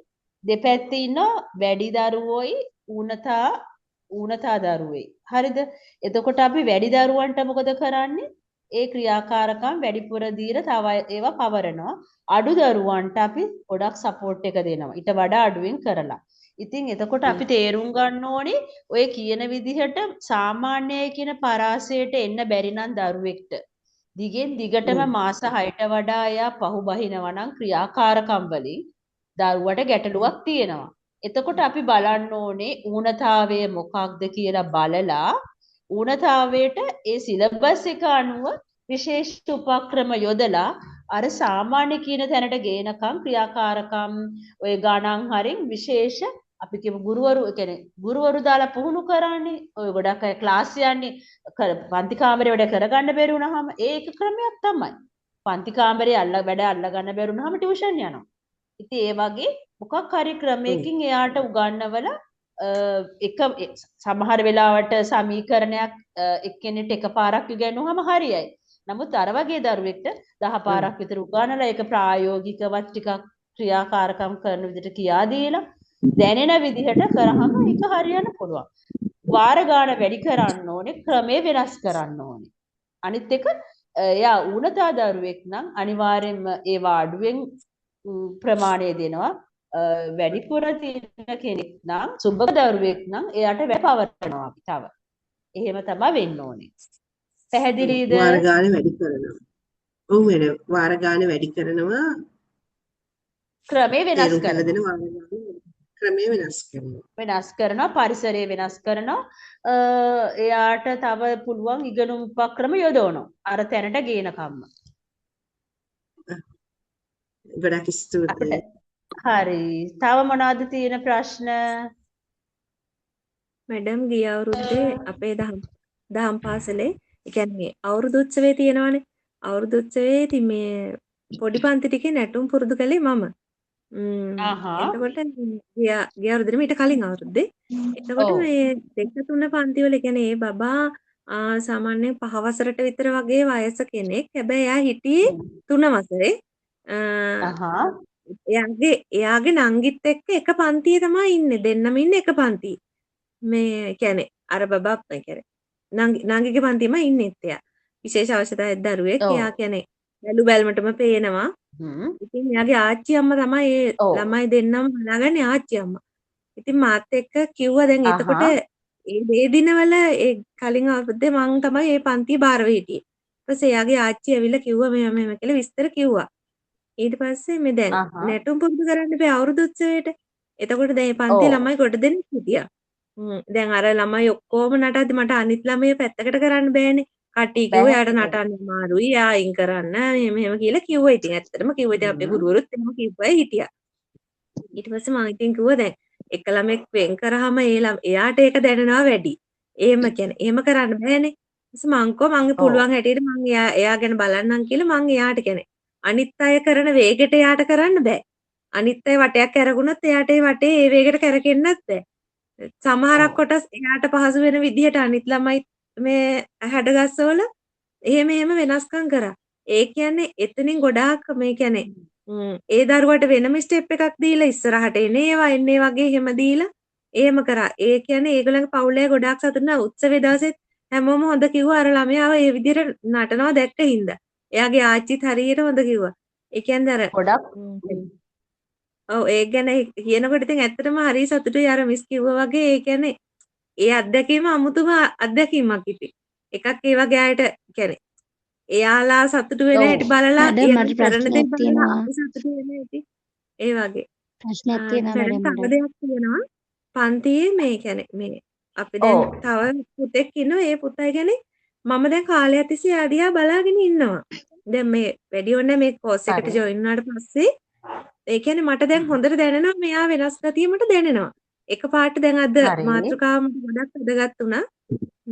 දෙපැත්තේ ඉන්න වැඩි දරුවෝයි ඌනතා දරුවෝයි. හරිද? එතකොට අපි වැඩි දරුවන්ට මොකද කරන්නේ? ඒ ක්‍රියාකාරකම් වැඩිපුර දීලා තව ඒවා පවරනවා. අඩු දරුවන්ට අපි ගොඩක් සපෝට් එක දෙනවා. ඊට වඩා අඩුවෙන් කරලා. ඉතින් එතකොට අපි තේරුම් ගන්න ඕනේ ඔය කියන විදිහට සාමාන්‍යයි කියන පරාසයට එන්න බැරි නම් දරුවෙක්ට දිගෙන් දිගටම මාස 6ට වඩා එයා පහු බහිනවා නම් ක්‍රියාකාරකම් වලින් දරුවට ගැටලුවක් තියෙනවා. එතකොට අපි බලන්න ඕනේ ඌනතාවය මොකක්ද කියලා බලලා ඌනතාවයට ඒ සිලබස් එක අනුව විශේෂ උපක්‍රම යොදලා අර සාමාන්‍ය කියන තැනට ගේනකම් ක්‍රියාකාරකම් ඔය ගණන් හරින් විශේෂ අපි කියමු ගුරුවරු දාලා පුහුණු කරන්නේ ඔය ගොඩක් අය ක්ලාස් යන්නේ පන්ති කාමරේ වැඩ කරගන්න බැරි වුණාම ඒක ක්‍රමයක් තමයි. පන්ති කාමරේ වැඩ අල්ල ගන්න බැරි වුණාම ටියුෂන් යනවා. ඉතින් ඒ වගේ මොකක් හරි ක්‍රමයකින් එයාට උගන්වවල එක සමහර වෙලාවට සමීකරණයක් එක්කෙනෙක්ට එකපාරක් ඉගෙනුවාම හරියයි. නමුත් අර වගේ දරුවෙක්ට 10 පාරක් විතර උගන්වලා ඒක ප්‍රායෝගිකවත් ටිකක් ක්‍රියාකාරකම් කරන විදිහට කියා දීලා දැනෙන විදිහට කරාම ඒක හරියන්න පුළුවන්. වාර ගාන වැඩි කරන්න ඕනේ, ක්‍රමේ වෙනස් කරන්න ඕනේ. අනිත් එක එයා ඌනතා දරුවෙක් නම් අනිවාර්යෙන්ම ඒවා අඩුවෙන් ප්‍රමාණය දෙනවා. වැඩිපුර තියෙන කෙනෙක් නම් සුබක දරුවෙක් නම් එයාට පවරනවා අපි තව. එහෙම තමයි වෙන්න ඕනේ. පැහැදිලිද? වාර ගානේ වැඩි කරනවා. ඔව් මේක වාර ගානේ වැඩි කරනවා. ක්‍රමේ වෙනස් කරනවා. ක්‍රමේ වෙනස් කරනවා. වෙනස් කරනවා, පරිසරය වෙනස් කරනවා. එයාට තව පුළුවන් ඉගෙනුම් උපක්‍රම යොදවනවා. අර තැනට ගේනකම්ම. ගොඩක් ස්තුතියි. හරි. තව මොනවද තියෙන ප්‍රශ්න? මැඩම් ගිය අවුරුද්දේ අපේ දහම් පාසලේ ඒ කියන්නේ අවුරුදු උත්සවයේ තියෙනවානේ. අවුරුදු උත්සවයේ ඉතින් මේ පොඩි පන්ති ටිකේ නැටුම් පුරුදු කළේ මම. එතකොට ගිය අවුරුද්දේ ඊට කලින් අවුරුද්දේ. එතකොට මේ 2 3 පන්ති වල කියන්නේ ඒ බබා සාමාන්‍යයෙන් 5 වසරට විතර වගේ වයස කෙනෙක්. හැබැයි එයා හිටියේ 3 වසරේ. එයාගේ නංගිත් එක්ක එක පන්තියේ තමයි ඉන්නේ. දෙන්නම ඉන්නේ එක පන්තියේ. මේ කියන්නේ අර බබා කියන්නේ නංගිගේ පන්තියම ඉන්නේ එයා. විශේෂ අවශ්‍යතාවය දරුවෙක්. එයා කියන්නේ බැලු බැලමටම පේනවා. ඉතින් එයාගේ ආච්චි අම්මා තමයි ඒ ළමයි දෙන්නම හොයාගන්නේ ආච්චි අම්මා. ඉතින් මාත් එක්ක කිව්වා දැන් එතකොට ඒ දිනවල ඒ කලින් අවුරුද්දේ මම තමයි මේ පන්තිය බාරව හිටියේ. ඊට පස්සේ එයාගේ ආච්චි ඇවිල්ලා කිව්වා මෙහෙම කියලා විස්තර කිව්වා. ඊට පස්සේ මේ දැන් නැටුම් පුරුදු කරන්න බෑ අවුරුදු උත්සවයට. එතකොට දැන් මේ පන්ති ළමයි කොට දෙනෙක් හිටියා. දැන් අර ළමයි ඔක්කොම නටද්දි මට අනිත් ළමයි පැත්තකට කරන්න බෑනේ. කට්ටිය කිව්වා එයාට නටන්න අමාරුයි. එයා අයින් කරන්න මෙහෙම කියලා කිව්වා. ඉතින් ඇත්තටම කිව්වා ඉතින් අපේ ගුරුවරුත් එහෙම කිව්වා හිටියා. ඊට පස්සේ මම ඉතින් කිව්වා දැන් එක ළමෙක් වෙන් කරාම එයාට ඒක දැනෙනවා වැඩි. එහෙම කියන්නේ එහෙම කරන්න බෑනේ. ඊට පස්සේ මං පුළුවන් හැටියට මං එයා ගැන බලන්නම් කියලා මං එයාට කියන්නේ අනිත් අය කරන වේගෙට එයාට කරන්න බෑ. අනිත් අය වටයක් අරගුණොත් එයාට ඒ වටේ ඒ වේගයට කරකෙන්නත් බෑ. සමහරක් ඔව්. කොටස් එයාට පහසු වෙන විදිහට අනිත් ළමයි මේ හැඩගස්සවල එහෙම වෙනස්කම් කරා. ඒ කියන්නේ එතනින් ගොඩාක් මේ කියන්නේ ඒ දරුවට වෙනම ස්ටෙප් එකක් දීලා ඉස්සරහට එන්නේ වගේ එහෙම දීලා එහෙම කරා. ඒ කියන්නේ ඒගොල්ලන්ගේ පවුලේ ගොඩාක් සතුටු වුණා. උත්සවයේ දවසෙත් හැමෝම හොඳ කිව්වා අර ළමයාව ඒ විදිහට නටනවා දැක්ක හින්දා. එයාගේ ආච්චිත් හරියට හොඳ කිව්වා. ඒ කියන්නේ අර ගොඩක් ඔව් ඒක ගැන කියනකොට ඉතින් ඇත්තටම හරි සතුටුයි අර මිස් කිව්වා වගේ ඒ කියන්නේ ඒ අත්දැකීම අමුතුම අත්දැකීමක් ඉතින්. එකක් ඒ වගේ අයට කියන්නේ එයාලා සතුටු වෙන ඔව්. හැටි බලලා මැඩම් එයාලා මට කරන දේ ප්‍රශ්නයක් බලලා තියෙනවා. අපි සතුටු වෙන හැටි ඒ වගේ. ප්‍රශ්නයක් තියෙනවා මැඩම් මැඩම් තව මට. දෙයක් තියෙනවා. පන්තියේ මේ කියන්නේ මේ අපි දැන් ඔව්. තව පුතෙක් ඉන්නවා. ඒ පුතා කියන්නේ මම දැන් කාලයක් තිස්සේ එයා දිහා බලාගෙන ඉන්නවා. දැන් මේ වැඩි ඕනේ මේ කෝස් එකට හරි. ජොයින් වුණාට පස්සේ ඒ කියන්නේ මට දැන් හොඳට දැනෙනවා මෙයා වෙනස් ගතිය මට දැනෙනවා. එකපාරට දැන් අද හරි. මාතෘකාව මට ගොඩක් වැදගත් වුණා.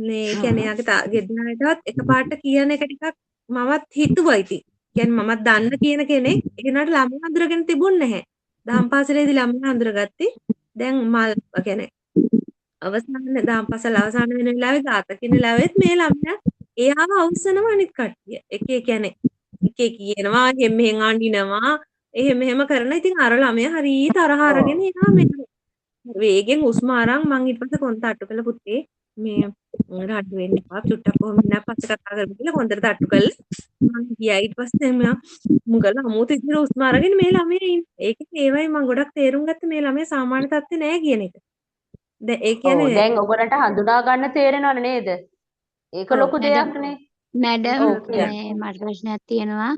මේ කියන්නේ යාගේ ගෙදරටවත් එකපාරට කියන එක ටිකක් මමත් හිතුවා ඉතින්. කියන්නේ මමත් දන්න කියන කෙනෙක් ඒ කෙනාට ළමයා හඳුරගෙන තිබුණ නැහැ. දහම් පාසලේදී ළමයා හඳුරගත්තේ. දැන් මල් කියන්නේ අවසාන දහම් පාසල අවසාන වෙන වෙලාවේ ගාත කියන වෙලාවෙත් මේ ළමයා එයාව අවසනව අනිත් කට්ටිය. එක කියන්නේ එක කියනවා මෙහෙන් අඬිනවා එහෙම කරන. ඉතින් අර ළමයා හරිය තරහ අරගෙන එනවා මේ වේගෙන් හුස්ම අරන් මං ඊට පස්සේ කොන්ත අට්ටු කළ පුතේ මේ රණ්ඩු වෙන්න එපා චුට්ටක් කොහොම ඉන්න පස්සේ කතා කරමු කියලා කොන්දට තට්ටු කළා මං ගියා ඊට පස්සේ මෙයා මුගල අමුතු විදිහට හුස්ම අරගෙන මේ ළමයා ඉන්නේ ඒකේ ඒවයි මං ගොඩක් තේරුම් ගත්තේ මේ ළමයා සාමාන්‍ය තත්ත්වේ නෑ කියන එක දැන් ඒ ඔව්. කියන්නේ දැන් ඔයගොල්ලන්ට හඳුනා ගන්න තේරෙනවද නේද? ඒක ඔව් ලොකු මැඩම් දෙයක් නේ. මැඩම් ඔව් කියන්න. මේ මට ප්‍රශ්නයක් තියෙනවා.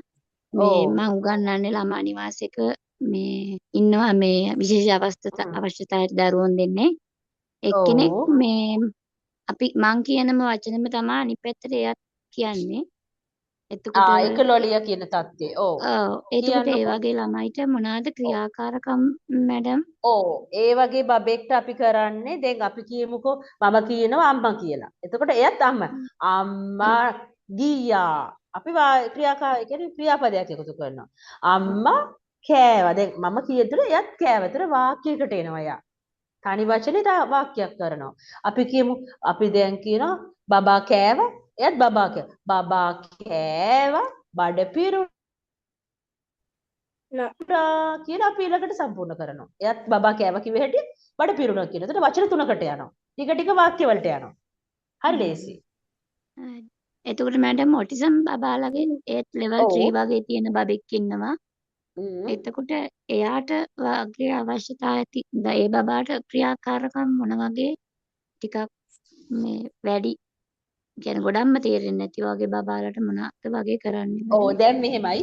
මේ ඔව්. මම උගන්වන්නේ ළමා නිවාසයක මේ ඉන්නවා මේ විශේෂ අවශ්‍යතා ඇති දරුවෝ දෙන්නේ. එක්කෙනෙක් ඔව්. මේ අපි මං කියනම වචනෙම තමයි අනිත් පැත්තට එයත් කියන්නේ. එතකොට ඒක ලොලිය කියන தත්ත්වය. ඔව්. එතකොට ඒ කියන්නකෝ. වගේ ළමයිට මොනවාද ඔව්. ක්‍රියාකාරකම් මැඩම්? ඔව්. ඒ වගේ බබෙක්ට අපි කරන්නේ දැන් අපි කියමුකෝ මම කියනවා අම්මා කියලා. එතකොට එයත් අම්මා. අම්මා ගියා. අපි කියන්නේ ක්‍රියාපදයක් එකතු කරනවා. අම්මා කෑවා. දැන් මම කියතර එයත් කෑවතර වාක්‍යයකට එනවා එයා. තනි වචනේ වාක්‍යයක් කරනවා. අපි කියමු අපි දැන් කියනවා බබා කෑවා. එයත් බබා කෑවා. බබා කෑවා බඩ පිරුණා කියලා අපි ඊළඟට සම්පූර්ණ කරනවා. එයත් බබා කෑවා කිව්ව හැටි බඩ පිරුණා කියන. එතකොට වචන තුනකට යනවා. ටික ටික වාක්‍ය වලට යනවා. හරි ලේසි. එතකොට මැඩම් ඔටිසම් බබාලගේ ඒත් ලෙවල් 3 වගේ තියෙන බබෙක් ඉන්නවා. එතකොට එයාට වගේ අවශ්‍යතා ඇති ඒ බබාට ක්‍රියාකාරකම් මොන වගේ ටිකක් මේ වැඩි කියන්නේ ගොඩක්ම තේරෙන්නේ නැති වගේ බබාලට මොනවද වගේ කරන්නේ? ඔව් දැන් මෙහෙමයි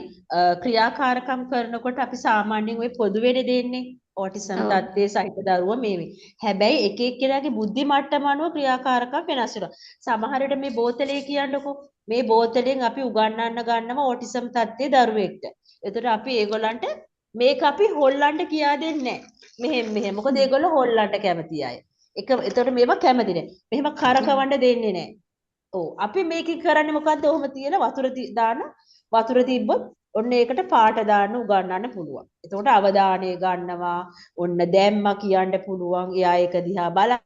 ක්‍රියාකාරකම් කරනකොට අපි සාමාන්‍යයෙන් ওই පොදුවේනේ දෙන්නේ ඕටිසම් තත්ත්වයේ සහිත දරුවෝ මේ. හැබැයි එක එක්කෙනාගේ බුද්ධි මට්ටම අනුව ක්‍රියාකාරකම් වෙනස් වෙනවා. සමහර විට මේ බෝතලේ කියන්නකෝ මේ බෝතලෙන් අපි උගන්වන්න ගන්නවා ඕටිසම් තත්ත්වයේ දරුවෙක්ට. එතකොට අපි ඒගොල්ලන්ට මේක අපි හොල්ලන්න කියා දෙන්නේ නැහැ. මෙහෙම මොකද ඒගොල්ලෝ හොල්ලන්න කැමති අය. එතකොට මේවා කැමති නැහැ. මෙහෙම කරකවන්න දෙන්නේ නැහැ. ඔව් අපි මේකේ කරන්නේ මොකද්ද? ඔහොම තියලා වතුර තිබ්බොත් ඔන්න ඒකට පාට දාන්න උගන්වන්න පුළුවන්. එතකොට අවධානය ගන්නවා. ඔන්න දැම්මා කියන්න පුළුවන්. එයා ඒක දිහා බලන්න.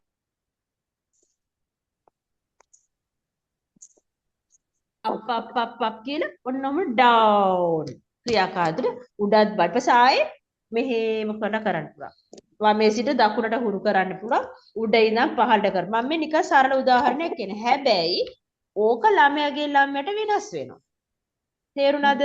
අප් කියලා ඔන්නම ඩවුන් ක්‍රියාකාරී උඩත් බඩපස ආයේ මෙහෙම කරන්න පුළුවන්. වමේ සිට දකුණට හුරු කරන්න පුළුවන්. උඩ ඉඳන් පහළට කර. මම මේ නිකන් සරල උදාහරණයක් කියන්නේ. හැබැයි ඕක ළමයාගේ ළමයට වෙනස් වෙනවා. තේරුණාද?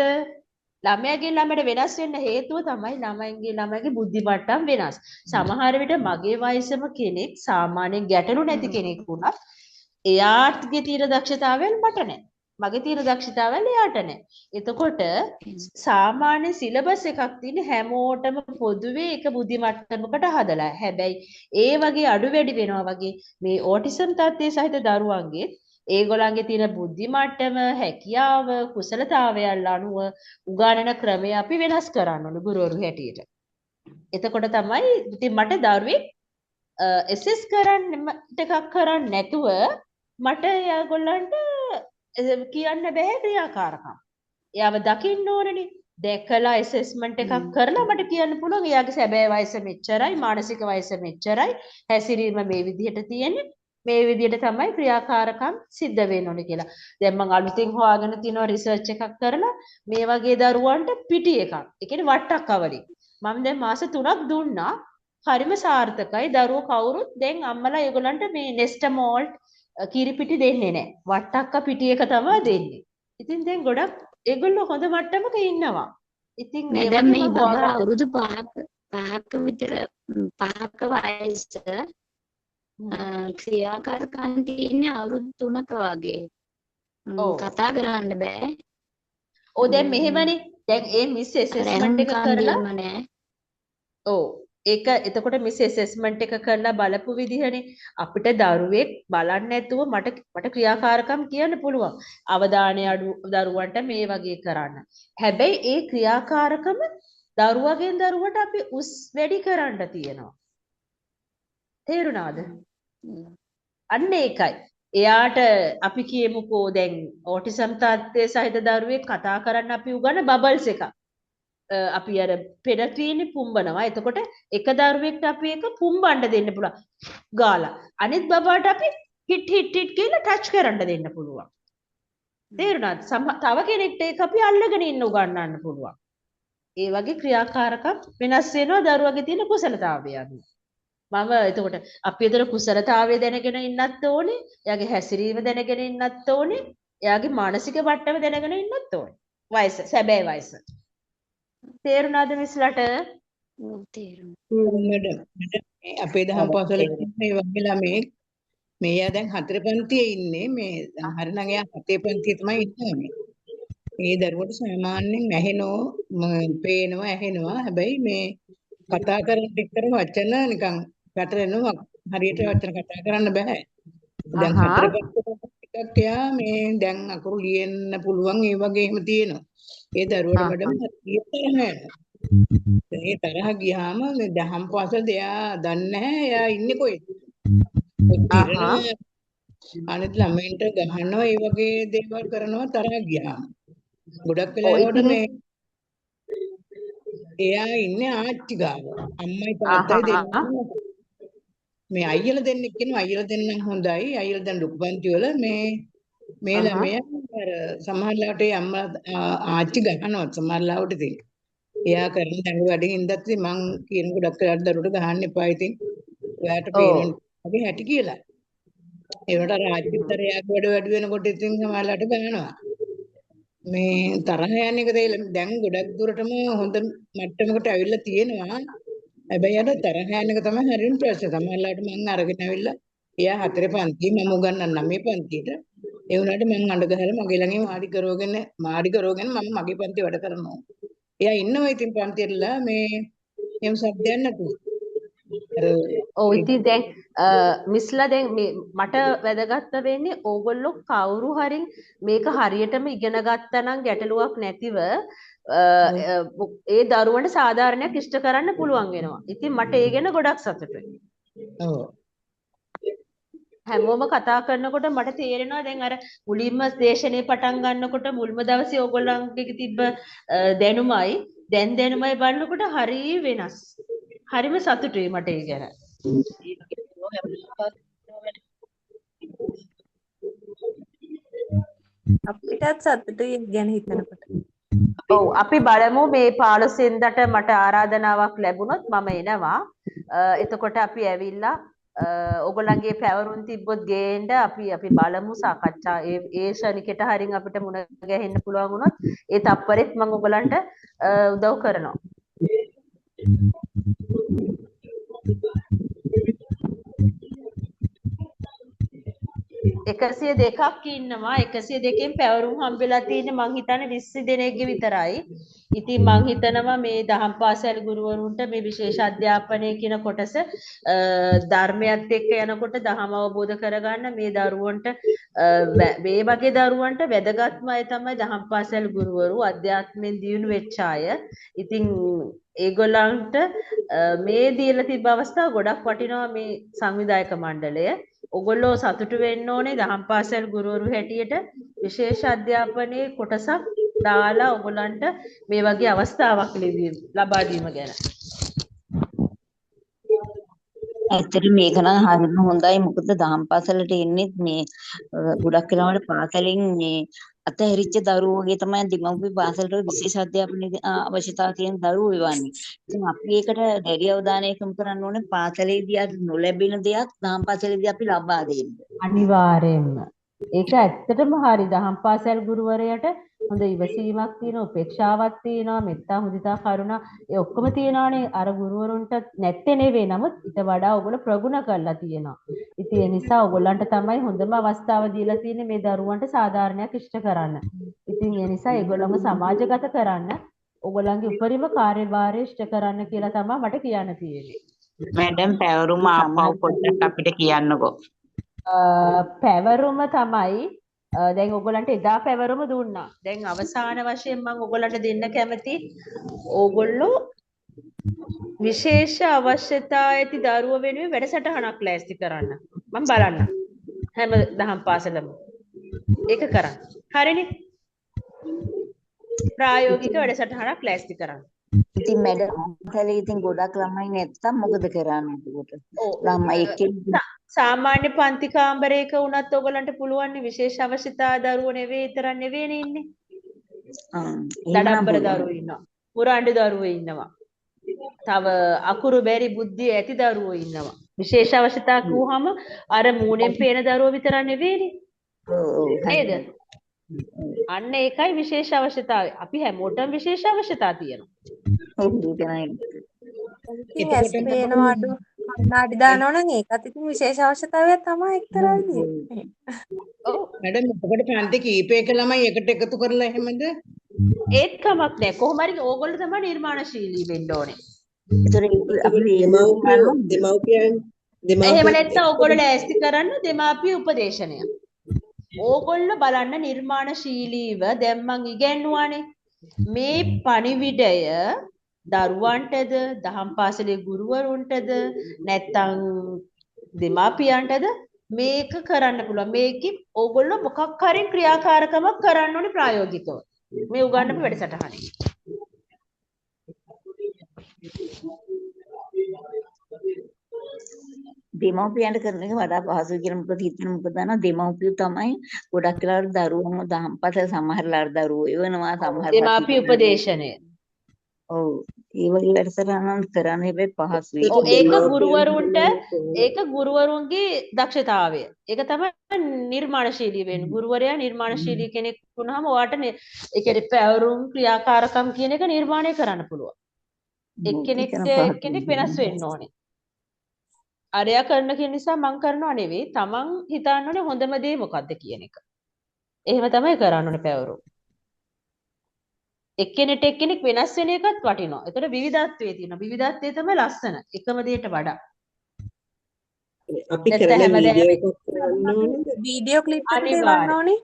ළමයාගේ ළමයට වෙනස් වෙන්න හේතුව තමයි ළමයිගේ බුද්ධි මට්ටම් වෙනස්. සමහර විට මගේ වයසම කෙනෙක් සාමාන්‍යයෙන් ගැටලු නැති කෙනෙක් වුණත් එයාගේ තියෙන දක්ෂතාවයන් මට නැහැ. මගේ තියෙන දක්ෂතාවයන් එයාට නැහැ. එතකොට සාමාන්‍ය සිලබස් එකක් තියෙන හැමෝටම පොදුවේ එක බුද්ධි මට්ටමකට හදලා. හැබැයි ඒ වගේ අඩු වැඩි වෙනවා වගේ මේ ඕටිසම් තත්ත්වයේ සහිත දරුවන්ගේ ඒගොල්ලන්ගේ තියෙන බුද්ධි මට්ටම හැකියාව කුසලතාවයන් අනුව උගානන ක්‍රමය අපි වෙනස් කරන්න ඕන ගුරුවරු හැටියට. එතකොට තමයි ඉතින් මට දරුවෙක් SS කරන්න ටිකක් කරන්න නැතුව මට ඒගොල්ලන්ට කියන්න බෑ ක්‍රියාකාරකම්. එයාව දකින්න ඕනනේ. දැකලා ඇසෙස්මන්ට් එකක් කරලා මට කියන්න පුළුවන් එයාගේ සැබෑ වයස මෙච්චරයි මානසික වයස මෙච්චරයි හැසිරීම මේ විදිහට තියෙන්නේ මේ විදිහට තමයි ක්‍රියාකාරකම් සිද්ධ වෙන්න ඕනේ කියලා. දැන් මම අලුතින් හොයාගෙන තිනවා රිසර්ච් එකක් කරලා මේ වගේ දරුවන්ට පිටි එකක්. ඒ කියන්නේ වට්ටක් අවලි. මම දැන් මාස 3ක් දුන්නා. හරිම සාර්ථකයි. දරුවෝ කවුරුත් දැන් අම්මලා ඒගොල්ලන්ට මේ නෙස්ටමෝල් කිරිපිටි දෙන්නේ නැහැ. වට්ටක්ක පිටි එක තමයි දෙන්නේ. ඉතින් දැන් ගොඩක් ඒගොල්ලෝ හොඳ මට්ටමක ඉන්නවා. ඉතින් මේ මැඩම් වගේ මේ මම බබා හොයාගත්තා. අවුරුදු 5ක විතර 5ක වයස ක්‍රියාකාරකම් තියෙන්නේ අවුරුදු 3ක වගේ. ඔව්. කතා කරන්න බෑ. ඔව් දැන් මෙහෙමනේ. දැන් ඒ මිස් ඇසෙස්මන්ට් එක ඇහුම්කන් කරලා දීම නෑ. ඔව් ඒක එතකොට මිස් ඇසෙස්මන්ට් එක කරලා බලපු විදිහනේ අපිට දරුවෙක් බලන්න නැතුව මට ක්‍රියාකාරකම් කියන්න පුළුවන්. අවධානය අඩු දරුවන්ට මේ වගේ කරන්න. හැබැයි ඒ ක්‍රියාකාරකම දරුවගෙන් දරුවට අපි උස් වැඩි කරන්න තියෙනවා. තේරුණාද? අන්න ඒකයි. එයාට අපි කියමුකෝ දැන් ඕටිසම් තත්ත්වයේ සහිත දරුවෙක් කතා කරන්න අපි උගන්න බබල්ස් එකක්. අපි අර පෙර තියෙන්නේ පුම්බනවා. එතකොට එක දරුවෙක්ට අපි එක පුම්බන්න දෙන්න පුළුවන්. ගාලා. අනිත් බබාට අපි හිට් හිට් හිට් කියලා ටච් කරන්න දෙන්න පුළුවන්. තේරුණාද? තව කෙනෙක්ට ඒක අපි අල්ලගෙන ඉන්න උගන්නන්න පුළුවන්. ඒ වගේ ක්‍රියාකාරකම් වෙනස් වෙනවා දරුවගේ තියෙන කුසලතාවය අනුව. මම එතකොට අපි ඒතර කුසලතාවය දැනගෙන ඉන්නත් ඕනේ. එයාගේ හැසිරීම දැනගෙන ඉන්නත් ඕනේ. එයාගේ මානසික මට්ටම දැනගෙන ඉන්නත් ඕනේ. වයස සැබෑ වයස. තේරුණාද මිස්ලට? මැඩම් අපේ දහම් පාසලේ මේ වගේ ළමයි මෙයා දැන් 4 පන්තියේ ඉන්නේ මේ හරිනම් එයා 7 පන්තියේ තමයි ඉන්නේ. මේ දරුවට සාමාන්‍යයෙන් ඇහෙනෝ පේනවා ඇහෙනවා හැබැයි මේ කතා කරන ටිකතර වචන නිකන් පැටලෙනවා හරියට වචන කතා කරන්න බෑ. දැන් 4 පන්තියේ ටිකක් එයා මේ දැන් අකුරු ලියන්න පුළුවන් ඒ වගේ එහෙම තියෙනවා. ඒ දරුවට මඩම හරියට තරහ යනවා. ඒ තරහ ගියාම මේ දහම් පාසල එයා දන්නේ නැහැ එයා ඉන්නේ කොහෙද. අනිත් ළමයින්ට ගහනවා ඒ වගේ දේවල් කරනවා තරහ ගියාම. ගොඩක් වෙලාවට මේ එයා ඉන්නේ ආච්චි ගාව. අම්මයි තාත්තයි දෙන්නා. මේ අයියලා දෙන්නෙක් ඉන්නවා අයියලා දෙන්නම් හොඳයි. අයියලා දැන් ලොකු පන්ති වල මේ ළමයා අර සමහරලාට ඒ අම්මා ආච්චි ගහනවා සමහරලාවට ඉතින්. එයා කරන දඬු වැඩින් ඉඳත් මං කියන ගොඩක් වෙලාවට දරුවට ගහන්න එපා ඉතින්. ඔයාට පේනවගේ හැටි කියලා. ඒ වුණාට අර ආච්චිතර එයාගේ වැඩ වෙනකොට ඉතින් සමහරලාට ගහනවා. මේ තරහ යන එක දැන් ගොඩක් දුරටම හොඳ මට්ටමකට ඇවිල්ලා තියෙනවා. හැබැයි අර තරහ යන එක තමයි හරියම ප්‍රශ්නේ. සමහරලාට මං අරගෙන ඇවිල්ලා එයා 4 පන්තියේ මම උගන්වන්න 9 පන්තියට. ඒ වුණාට මං අඬ ගහලා මගේ ළඟින් මාඩි කරවගෙන මම මගේ පන්ති වැඩ කරනවා. එයා ඉන්නවා ඉතින් පන්තියටලා මේ එහෙම සබ්දයක් නැතුව. ඔව් ඉතින් දැන් මිස්ලා දැන් මට වැදගත් වෙන්නේ ඕගොල්ලෝ කවුරු හරි මේක හරියටම ඉගෙන ගත්තා නම් ගැටලුවක් නැතිව ඒ දරුවන්ට සාධාරණයක් ඉෂ්ට කරන්න පුළුවන් වෙනවා. ඉතින් මට ඒ ගැන ගොඩක් සතුටුයි. ඔව්. හැමෝම කතා කරනකොට මට තේරෙනවා දැන් අර මුලින්ම දේශනේ පටන් ගන්නකොට මුල්ම දවසේ ඕගොල්ලන්ගේ තිබ්බ දැනුමයි දැන් දැනුමයි බලනකොට හරිය වෙනස්. හරිම සතුටුයි මට ඒ ගැන. අපිටත් සතුටුයි ගැන හිතනකොට. ඔව් අපි බලමු මේ 15 වෙනිදාට මට ආරාධනාවක් ලැබුණොත් මම එනවා. එතකොට අපි ඇවිල්ලා ඔයගොල්ලන්ගේ පැවරුම් තිබ්බොත් ගේන්න අපි බලමු සාකච්ඡා ඒ ශනිකට හරින් අපිට මුණ ගැහෙන්න පුළුවන් වුණොත් ඒ තප්පරෙත් මම ඔයගොල්ලන්ට උදව් කරනවා. 102ක් ඉන්නවා 102කින් පැවරුම් හම්බෙලා තියෙන්නේ මං හිතන්නේ 20 දෙනෙක්ගේ විතරයි. ඉතින් මං හිතනවා මේ දහම් පාසල් ගුරුවරුන්ට මේ විශේෂ අධ්‍යාපනය කියන කොටස ධර්මයත් එක්ක යනකොට දහම අවබෝධ කරගන්න මේ දරුවන්ට මේ වගේ දරුවන්ට වැදගත්ම අය තමයි දහම් පාසල් ගුරුවරු අධ්‍යාත්මයෙන් දියුණු වෙච්ච අය. ඉතින් ඒගොල්ලන්ට මේ දීලා තිබ්බ අවස්ථාව ගොඩක් වටිනවා මේ සංවිධායක මණ්ඩලය. ඔගොල්ලෝ සතුටු වෙන්න ඕනේ දහම් පාසල් ගුරුවරු හැටියට විශේෂ අධ්‍යාපනයේ කොටසක් දාලා ඔයගොල්ලන්ට මේ වගේ අවස්ථාවක් ලබා දීම ගැන. ඇත්තට මේක නම් හරිම හොඳයි. මොකද දහම් පාසලට එන්නේ මේ ගොඩක් වෙලාවට පාසලෙන් මේ අතහැරිච්ච දරුවෝ වගේ තමයි දෙමව්පිය පාසලට විශේෂ අධ්‍යාපන අවශ්‍යතාව තියෙන දරුවෝ එවන්නේ. ඉතින් අපි ඒකට දැඩි අවධානයක් යොමු කරන්න ඕනේ. පාසලේදී අර නොලැබෙන දෙයක් දහම් පාසලේදී අපි ලබා දෙන්න. අනිවාර්යෙන්ම. ඒක ඇත්තටම හරි. දහම් පාසල් ගුරුවරයාට හොඳ ඉවසීමක් තියෙනවා, උපේක්ෂාවක් තියෙනවා, මෙත්තා මුදිතා කරුණා ඒ ඔක්කොම තියෙනවානේ. අර ගුරුවරුන්ට නැත්තේ නෙවෙයි. නමුත් ඊට වඩා ඔයගොල්ලෝ ප්‍රගුණ කරලා තියෙනවා. ඉතින් ඒ නිසා ඔයගොල්ලන්ට තමයි හොඳම අවස්ථාව දීලා තියෙන්නේ මේ දරුවන්ට සාධාරණයක් ඉෂ්ට කරන්න. ඉතින් ඒ නිසා ඒගොල්ලෝම සමාජගත කරන්න, ඔයගොල්ලන්ගේ උපරිම කාර්යභාරය ඉෂ්ට කරන්න කියලා තමයි මට කියන්න තියෙන්නේ. මැඩම් පැවරුම ආපහු පොඩ්ඩක් අපිට කියන්නකෝ. පැවරුම තමයි දැන් ඔයගොල්ලන්ට එදා පැවරුම දුන්නා. දැන් අවසාන වශයෙන් මම ඔයගොල්ලන්ට දෙන්න කැමති ඕගොල්ලෝ විශේෂ අවශ්‍යතා ඇති දරුවෝ වෙනුවෙන් වැඩසටහනක් ලෑස්ති කරන්න. මම බලන්න. හැම දහම් පාසලම ඒක කරන්න. හරිනේ? ප්‍රායෝගික වැඩසටහනක් ලෑස්ති කරන්න. ඉතින් මැඩම් පාසලේ ඉතින් ගොඩක් ළමයි නැත්තම් මොකද කරන්නේ එතකොට? ළමයි එක්කෙනෙක් සාමාන්‍ය පන්ති කාමරයක වුණත් ඔයගලන්ට පුළුවන් විශේෂ අවශ්‍යතා දරුවෝ නෙවෙයි තරම් නෙවෙයිනේ ඉන්නේ. දඩම්බර දරුවෝ ඉන්නවා. මුරාණ්ඩු දරුවෝ ඉන්නවා. තව අකුරු බැරි බුද්ධිය ඇති දරුවෝ ඉන්නවා. විශේෂ අවශ්‍යතා කිව්වහම අර මූණෙන් පේන දරුවෝ විතර නෙවෙයිනේ. නේද? අන්න ඒකයි විශේෂ අවශ්‍යතාවය. අපි හැමෝටම විශේෂ අවශ්‍යතා තියෙනවා. ඉතින් ඇස් පේනවා අඩු කන්නාඩි දානවා නම් ඒකත් ඉතින් විශේෂ අවශ්‍යතාවයක් තමයි එක්තරා විදිහේ. ඔව් මැඩම් ඔකට පන්ති කීපයක ළමයි එකට එකතු කරලා එහෙමද? ඒත් කමක් නැහැ. කොහොම හරි ඕගොල්ලෝ තමයි නිර්මාණශීලී වෙන්න ඕනේ. එහෙම නැත්නම් ඕගොල්ලෝ ලෑස්ති කරන්න දෙමාපිය උපදේශනය. ඕගොල්ලෝ බලන්න නිර්මාණශීලීව දැන් මං ඉගැන්නුවානේ. මේ පණිවිඩය දරුවන්ටද දහම් පාසලේ ගුරුවරුන්ටද නැත්නම් දෙමාපියන්ටද මේක කරන්න පුළුවන්. මේකෙ ඕගොල්ලෝ මොකක් හරි ක්‍රියාකාරකමක් කරන්න ඕනේ ප්‍රායෝගිකව. මේ උගන්වපු වැඩසටහනේ. දෙමව්පියන්ට කරන එක වඩා පහසුයි කියලා මොකද හිතන මොකද දෙමව්පියෝ තමයි ගොඩක් වෙලාවට දරුවෝම දහම් පාසල සමහරලාට දරුවෝ එවනවා සමහර දෙමාපිය උපදේශනය. ඔව් ඒ වගේ වැඩසටහනක් කරන්න හැබැයි පහසුයි. ඔව් ඒක ගුරුවරුන්ගේ දක්ෂතාවය. ඒක තමයි නිර්මාණශීලී වෙන්නේ. ගුරුවරයා නිර්මාණශීලී කෙනෙක් වුණාම ඔයාට ඒ කියන්නේ පැවරුම් ක්‍රියාකාරකම් කියන එක නිර්මාණය කරන්න පුළුවන්. එක්කෙනෙක් වෙනස් වෙන්න ඕනේ. අරයා කරන කියන නිසා මං කරනවා නෙවෙයි. තමන් හිතන්න ඕනේ හොඳම දේ මොකද්ද කියන එක. එහෙම තමයි කරන්න ඕනේ පැවරුම්. එක්කෙනෙක් වෙනස් වෙන එකත් වටිනවා. ඒතර විවිධත්වයේ තියෙනවා. විවිධත්වයේ තමයි ලස්සන. එකම දෙයට වඩා. අපි කරන වීඩියෝ එකක් කරන්න ඕනද? වීඩියෝ ක්ලිප් එකක් දෙවන්න ඕනේ.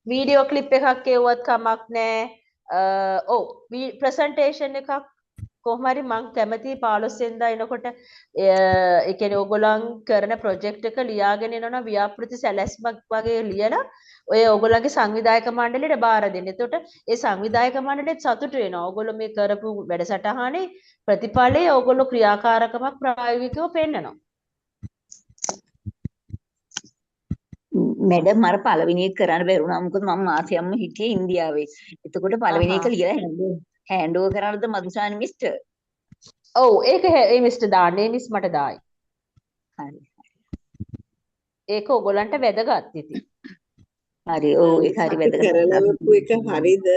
වීඩියෝ ක්ලිප් එකක් එවුවත් කමක් නැහැ. ඔව් ප්‍රසන්ටේෂන් එකක් කොහොම හරි මං කැමති 15 වෙනිදා එනකොට ඒ කියන්නේ ඕගොල්ලන් කරන ප්‍රොජෙක්ට් එක ලියාගෙන එනවා ව්‍යාපෘති සැලැස්මක් වගේ ලියලා ඔය ඕගොල්ලන්ගේ සංවිධායක මණ්ඩලයට බාර දෙන්න. එතකොට ඒ සංවිධායක මණ්ඩලෙත් සතුටු වෙනවා. ඕගොල්ලෝ මේ කරපු වැඩසටහනේ ප්‍රතිඵලයේ ඕගොල්ලෝ ක්‍රියාකාරකමක් ප්‍රායෝගිකව පෙන්නනවා. මැඩම් මර පළවෙනි එක කරන්න බැරුණා. මොකද මම මාසෙම්ම හිටියේ ඉන්දියාවේ. එතකොට පළවෙනි එක ලියලා හෑන්ඩ් ඕවර් කරන්නද මදුෂානි මිස්ටර්? ඔව් ඒක ඒ මිස්ටර් දාන්නේ මිස් මට දායි. හරි. ඒක ඕගොල්ලන්ට වැදගත් ඉතින්. හරි ඔව් ඒක හරි වැදගත්. කරලවපු එක හරිද?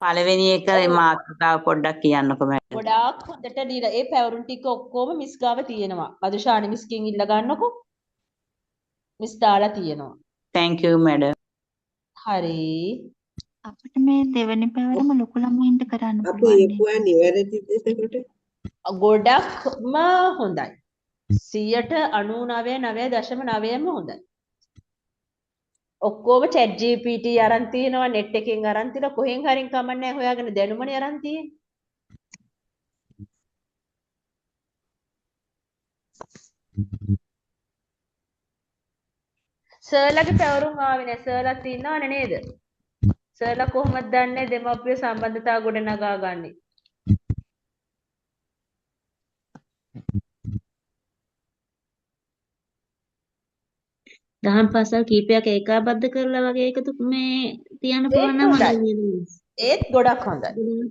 පළවෙනි එක මාතෘකාව පොඩ්ඩක් කියන්නකෝ මැඩම්. ගොඩාක් හොඳට දීලා ඒ පැවරුම් ටික ඔක්කොම මිස් ගාව තියෙනවා. මදුෂානි මිස්ගෙන් ඉල්ල ගන්නකො. මිස් දාලා තියෙනවා. thank you madam. හරි. අපිට මේ දෙවෙනි පැවරම ලොකු ළමයින්ට කරන්න අපි පුළුවන්. ඒකුවා නිවැරදිද එතකොට? ගොඩක්ම හොඳයි. 99.9%ම හොඳයි. ඔක්කොම chat GPT අරන් තියනවා net එකෙන් අරන් තියලා කොහෙන් හරින් කමන්නේ හොයාගෙන දැනුමනේ අරන් තියෙන්නේ. සර්ලගේ පැවරුම් ආවේ නැහැ. සර්ලත් ඉන්නවනේ නේද? සර්ලා කොහොමද දන්නේ දෙමාපිය සම්බන්ධතාව ගොඩනගා ගන්නේ? දහම් පාසල් කීපයක් ඒකාබද්ධ කරලා වගේ එකතු මේ තියන්න පුළුවන් ඒක නම් හොඳයි. හොඳයි නේද? ඒත් ගොඩක් හොඳයි.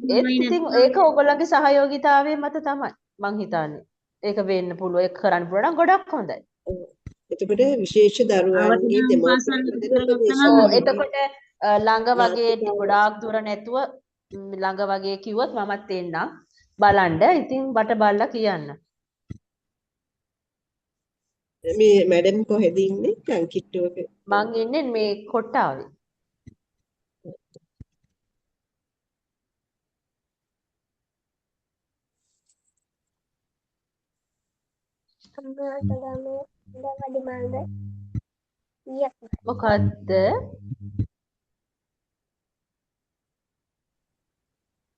ඒත් තමයි ඉතින් නැත්නම් ඒක ඕගොල්ලන්ගේ සහයෝගීතාවය මත තමයි මං හිතන්නේ. ඒක වෙන්න පුළුවන්. ඒක කරන්න පුළුවන් නම් ගොඩක් හොඳයි. එතකොට විශේෂ දරුවන්ගේ අවදානම් පාසල් දෙමව්පියන් එකතු දෙන කරගත්තා උපදේශ නම් ඔව් හොඳයි. එතකොට ළඟ වගේ මාතෘකාව ගොඩාක් දුර නැතුව ළඟ වගේ කිව්වොත් මමත් එන්නම් බලන්න. ඉතින් බට බලලා කියන්න. මේ මැඩම් කොහෙද ඉන්නේ? ලංකිට්ටුවක. මං ඉන්නේ මේ කොට්ටාවේ. මොකද්ද?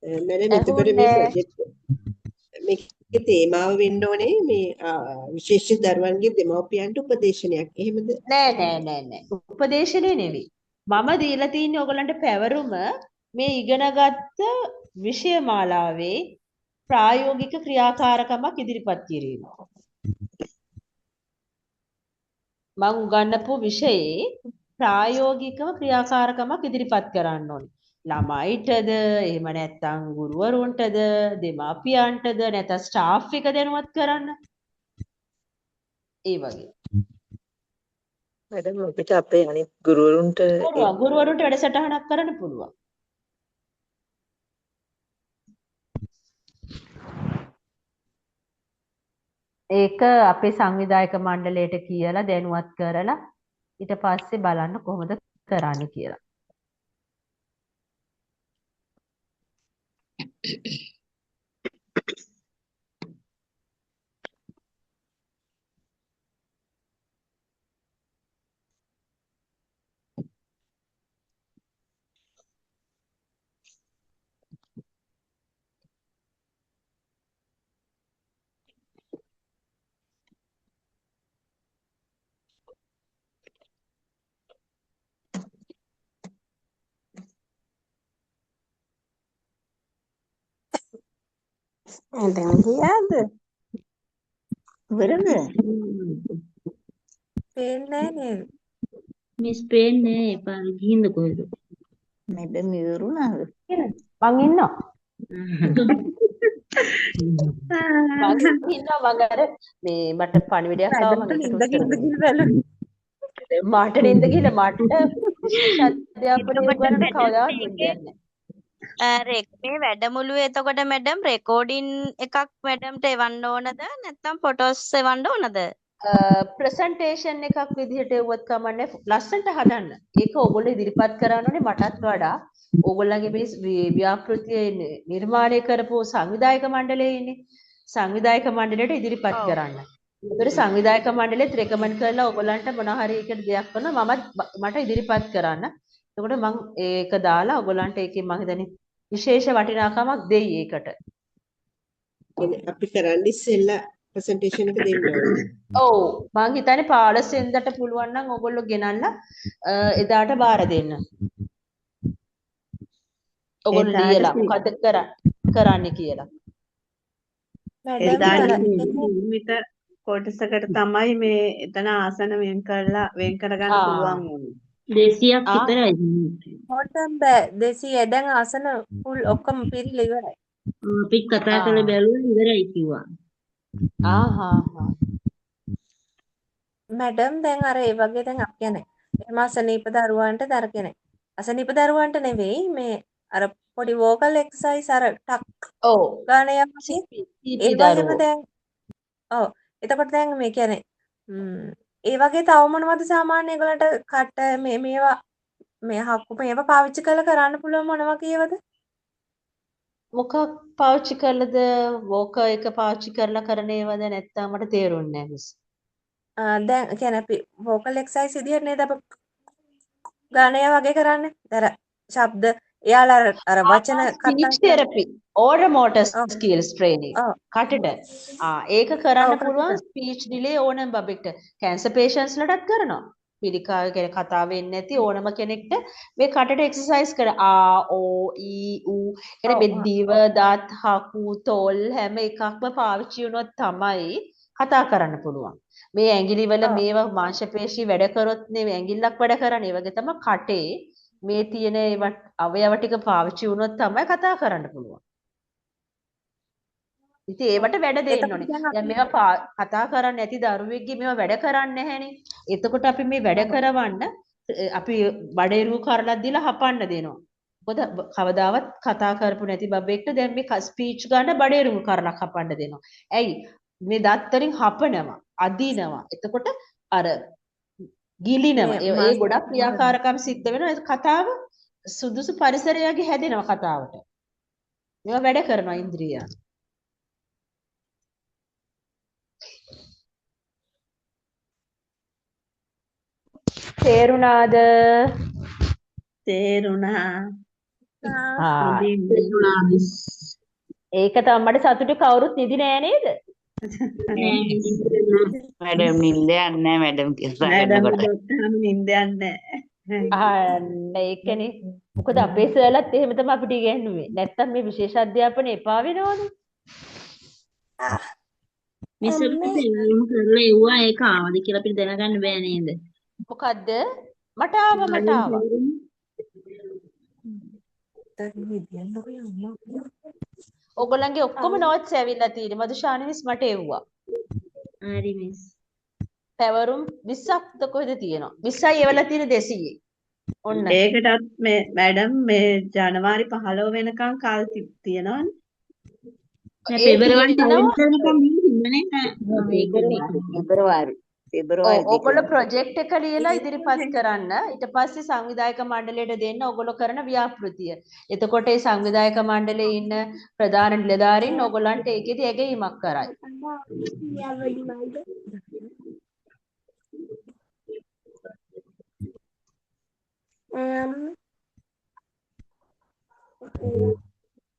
මැඩම් එතකොට මේ ඇහුන්නේ ප්‍රොජෙක්ට් මේකේ තේමාව වෙන්න ඕනේ මේ විශේෂ දරුවන්ගේ දෙමව්පියන්ට උපදේශනයක්. එහෙමද? නෑ. උපදේශනේ නෙවෙයි. මම දීලා තින්නේ ඔයගලන්ට පැවරුම මේ ඉගෙනගත්ත විෂය මාලාවේ ප්‍රායෝගික ක්‍රියාකාරකමක් ඉදිරිපත් කිරීම. මම උගන්වපු විෂයේ ප්‍රායෝගිකව ක්‍රියාකාරකමක් ඉදිරිපත් කරන්න ඕනේ. ළමයිටද එහෙම නැත්නම් ගුරුවරුන්ටද දෙමාපියන්ටද නැත්නම් ස්ටාෆ් එක දැනුවත් කරන්න. ඒ වගේ. මැඩම් අපිට අපේ අනිත් ගුරුවරුන්ට ගුරුවරුන්ට වැඩසටහනක් කරන්න පුළුවන්. ඒක අපේ සංවිධායක මණ්ඩලයට කියලා දැනුවත් කරලා ඊට පස්සේ බලන්න කොහොමද කරන්නේ කියලා. දැන් ගියාද? වෙරද? පේන්නේ නේද? මිස් පේන්නේ එපා ගිහින්ද කොහෙද? මැඩම් ඉවරුණාද? මං ඉන්නවා. මං අර මේ මට පණිවිඩයක් ආවා මම ඒකට උත්තර මට නින්ද ගිහලා මට විශේෂ අධ්‍යාපනය කරන කවදාවත් නින්දයක් නැහැ. මේ වැඩමුළුවේ එතකොට මැඩම් රෙකෝඩින් එකක් මැඩම්ට එවන්න ඕනද නැත්නම් ෆොටෝස් එවන්න ඕනද? ප්‍රසන්ටේෂන් එකක් විදිහට එවුවත් කමන්නේ ලස්සනට හදන්න. ඒක ඕගොල්ලෝ ඉදිරිපත් කරන්න ඕනේ මටත් වඩා. ඕගොල්ලන්ගේ මේ ව්‍යාපෘතිය නිර්මාණය කරපු සංවිධායක මණ්ඩලයේ ඉන්නේ. සංවිධායක මණ්ඩලයට ඉදිරිපත් කරන්න. ඒතර සංවිධායක මණ්ඩලෙත් රෙකමන්ඩ් කරලා ඕගොල්ලන්ට මොන හරි එකට දෙයක් කරනවා මට ඉදිරිපත් කරන්න. එතකොට මම ඒක දාලා ඕගොල්ලන්ට ඒකේ මම හිතන්නේ විශේෂ වටිනාකමක් දෙයි ඒකට. අපි කරන්න ඉස්සෙල්ලා ප්‍රසන්ටේෂන් එක දෙන්න ඕනේ. ඔව් මං හිතන්නේ 15 වෙනිදාට පුළුවන් නම් ඕගොල්ලෝ ගෙනල්ලා එදාට බාර දෙන්න. ඕගොල්ලෝ ලියලා මොකද කරන්නේ කියලා. මීටර් කොටසකට තමයි මේ එතන ආසන වෙන් කරගන්න පුළුවන් වුනේ. 200ක් විතරයි. හොටම් බෑ 200 දැන් ආසන ෆුල් ඔක්කොම පිරීලා ඉවරයි. අපි කතා කරලා බැලුවා ඉවරයි කිව්වා. මැඩම් දැන් අර ඒ වගේ දැන් අපි කියන්නේ එහෙම අසනීප දරුවන්ට දරගෙන අසනීප දරුවන්ට නෙවෙයි මේ අර පොඩි වෝකල් එක්සර්සයිස් අර ටක් ගාන යන්නේ ඒ වගේම දැන් ඔව් එතකොට දැන් මේ කියන්නේ ඒ වගේ තව මොනවද සාමාන්‍ය ඒගොල්ලන්ට කට මේවා මේ හක්කු මේවා පාවිච්චි කරන්න පුළුවන් මොනවා කියවද? මොකක් පාවිච්චි කරලාද වෝකර් එක පාවිච්චි කරලා කරන ඒවාද නැත්නම් මට තේරුන්නේ නැහැ මිස්. දැන් කියන්නේ අපි වෝකල් එක්සර්සයිස් විදියට නේද අප ගානය වගේ කරන්නේ. අර ශබ්ද එයාලා අර වචන speech තෙරපි or motor skills training කටට ඒක කරන්න පුළුවන් ස්පීච් ඩිලේ ඕනම බබෙක්ට කැන්සර් patients ලටත් කරනවා. පිළිකා කියන කතාව වෙන්නේ නැති ඕනම කෙනෙක්ට මේ කටට එක්සර්සයිස් කර ආ ඕ ඊ ඌ කියන මේ දිව දත් හකු තොල් හැම එකක්ම පාවිච්චි වුණොත් තමයි කතා කරන්න පුළුවන්. මේ ඇඟිලි වල මේවා මාංශපේශී වැඩ කරොත් නේ ඇඟිල්ලක් වැඩ කරන්නේ. ඒ වගේ තමයි කටේ මේ තියෙන අවයව ටික පාවිච්චි වුණොත් තමයි කතා කරන්න පුළුවන්. ඉතින් ඒවට වැඩ දෙන්න ඕනේ. දැන් මේවා කතා කරන්නේ නැති දරුවෙක්ගේ මේවා වැඩ කරන්නේ නැහැනේ. එතකොට අපි මේ වැඩ කරවන්න අපි බඩේරුව කරලක් දීලා හපන්න දෙනවා. මොකද කවදාවත් කතා කරපු නැති බබෙක්ට දැන් මේ ස්පීච් ගන්න බඩේරුව කරලක් හපන්න දෙනවා. ඇයි? මේ දත් වලින් හපනවා, අදිනවා. එතකොට අර ගිලිනවා. ඒ ගොඩක් ක්‍රියාකාරකම් සිද්ධ වෙනවා. ඒ කතාව සුදුසු පරිසරයක හැදෙනවා කතාවට. මේවා වැඩ කරනවා ඉන්ද්‍රියයන්. තේරුණාද? තේරුණා. ඒක තමයි සතුටු කවුරුත් නිදි නෑ නේද? මැඩම් නින්ද යන්නේ මැඩම් කියලා දැක්කම නින්ද යන්නේ ඒකනේ. මොකද අපේ සර්ලත් එහෙම තමයි අපිට ඉගෙනුවේ. නැත්තම් මේ විශේෂ අධ්‍යාපනය එපා වෙනවනේ. මිස්සුන්ට තේරුම් කරලා එව්වා ඒක ආවද කියලා අපිට දැනගන්න බෑ නේද? මොකද්ද? මට ආවා. ඔයගොල්ලන්ගේ ඔක්කොම නෝට්ස් ඇවිල්ලා තියෙන්නේ. මදුෂානි මිස් මට එව්වා. හරි මිස්. පැවරුම් 20ක්ද කොහෙද තියෙනවා? 20යි එවලා තියෙන 200. ඔන්න. ඒකටත් මේ මැඩම් මේ ජනවාරි 15 වෙනකන් කාල තියෙනවනේ. පෙබරවාරි 10 වෙනිකම් පෙබරවාරි ඔයගොල්ලෝ ප්‍රොජෙක්ට් එක ලියලා ඉදිරිපත් කරන්න. ඊට පස්සේ සංවිධායක මණ්ඩලයට දෙන්න ඔයගොල්ලෝ කරන ව්‍යාපෘතිය. එතකොට ඒ සංවිධායක මණ්ඩලයේ ඉන්න ප්‍රධාන නිලධාරීන් ඔයගොල්ලන්ට ඒකෙදි ඇගයීමක් කරයි.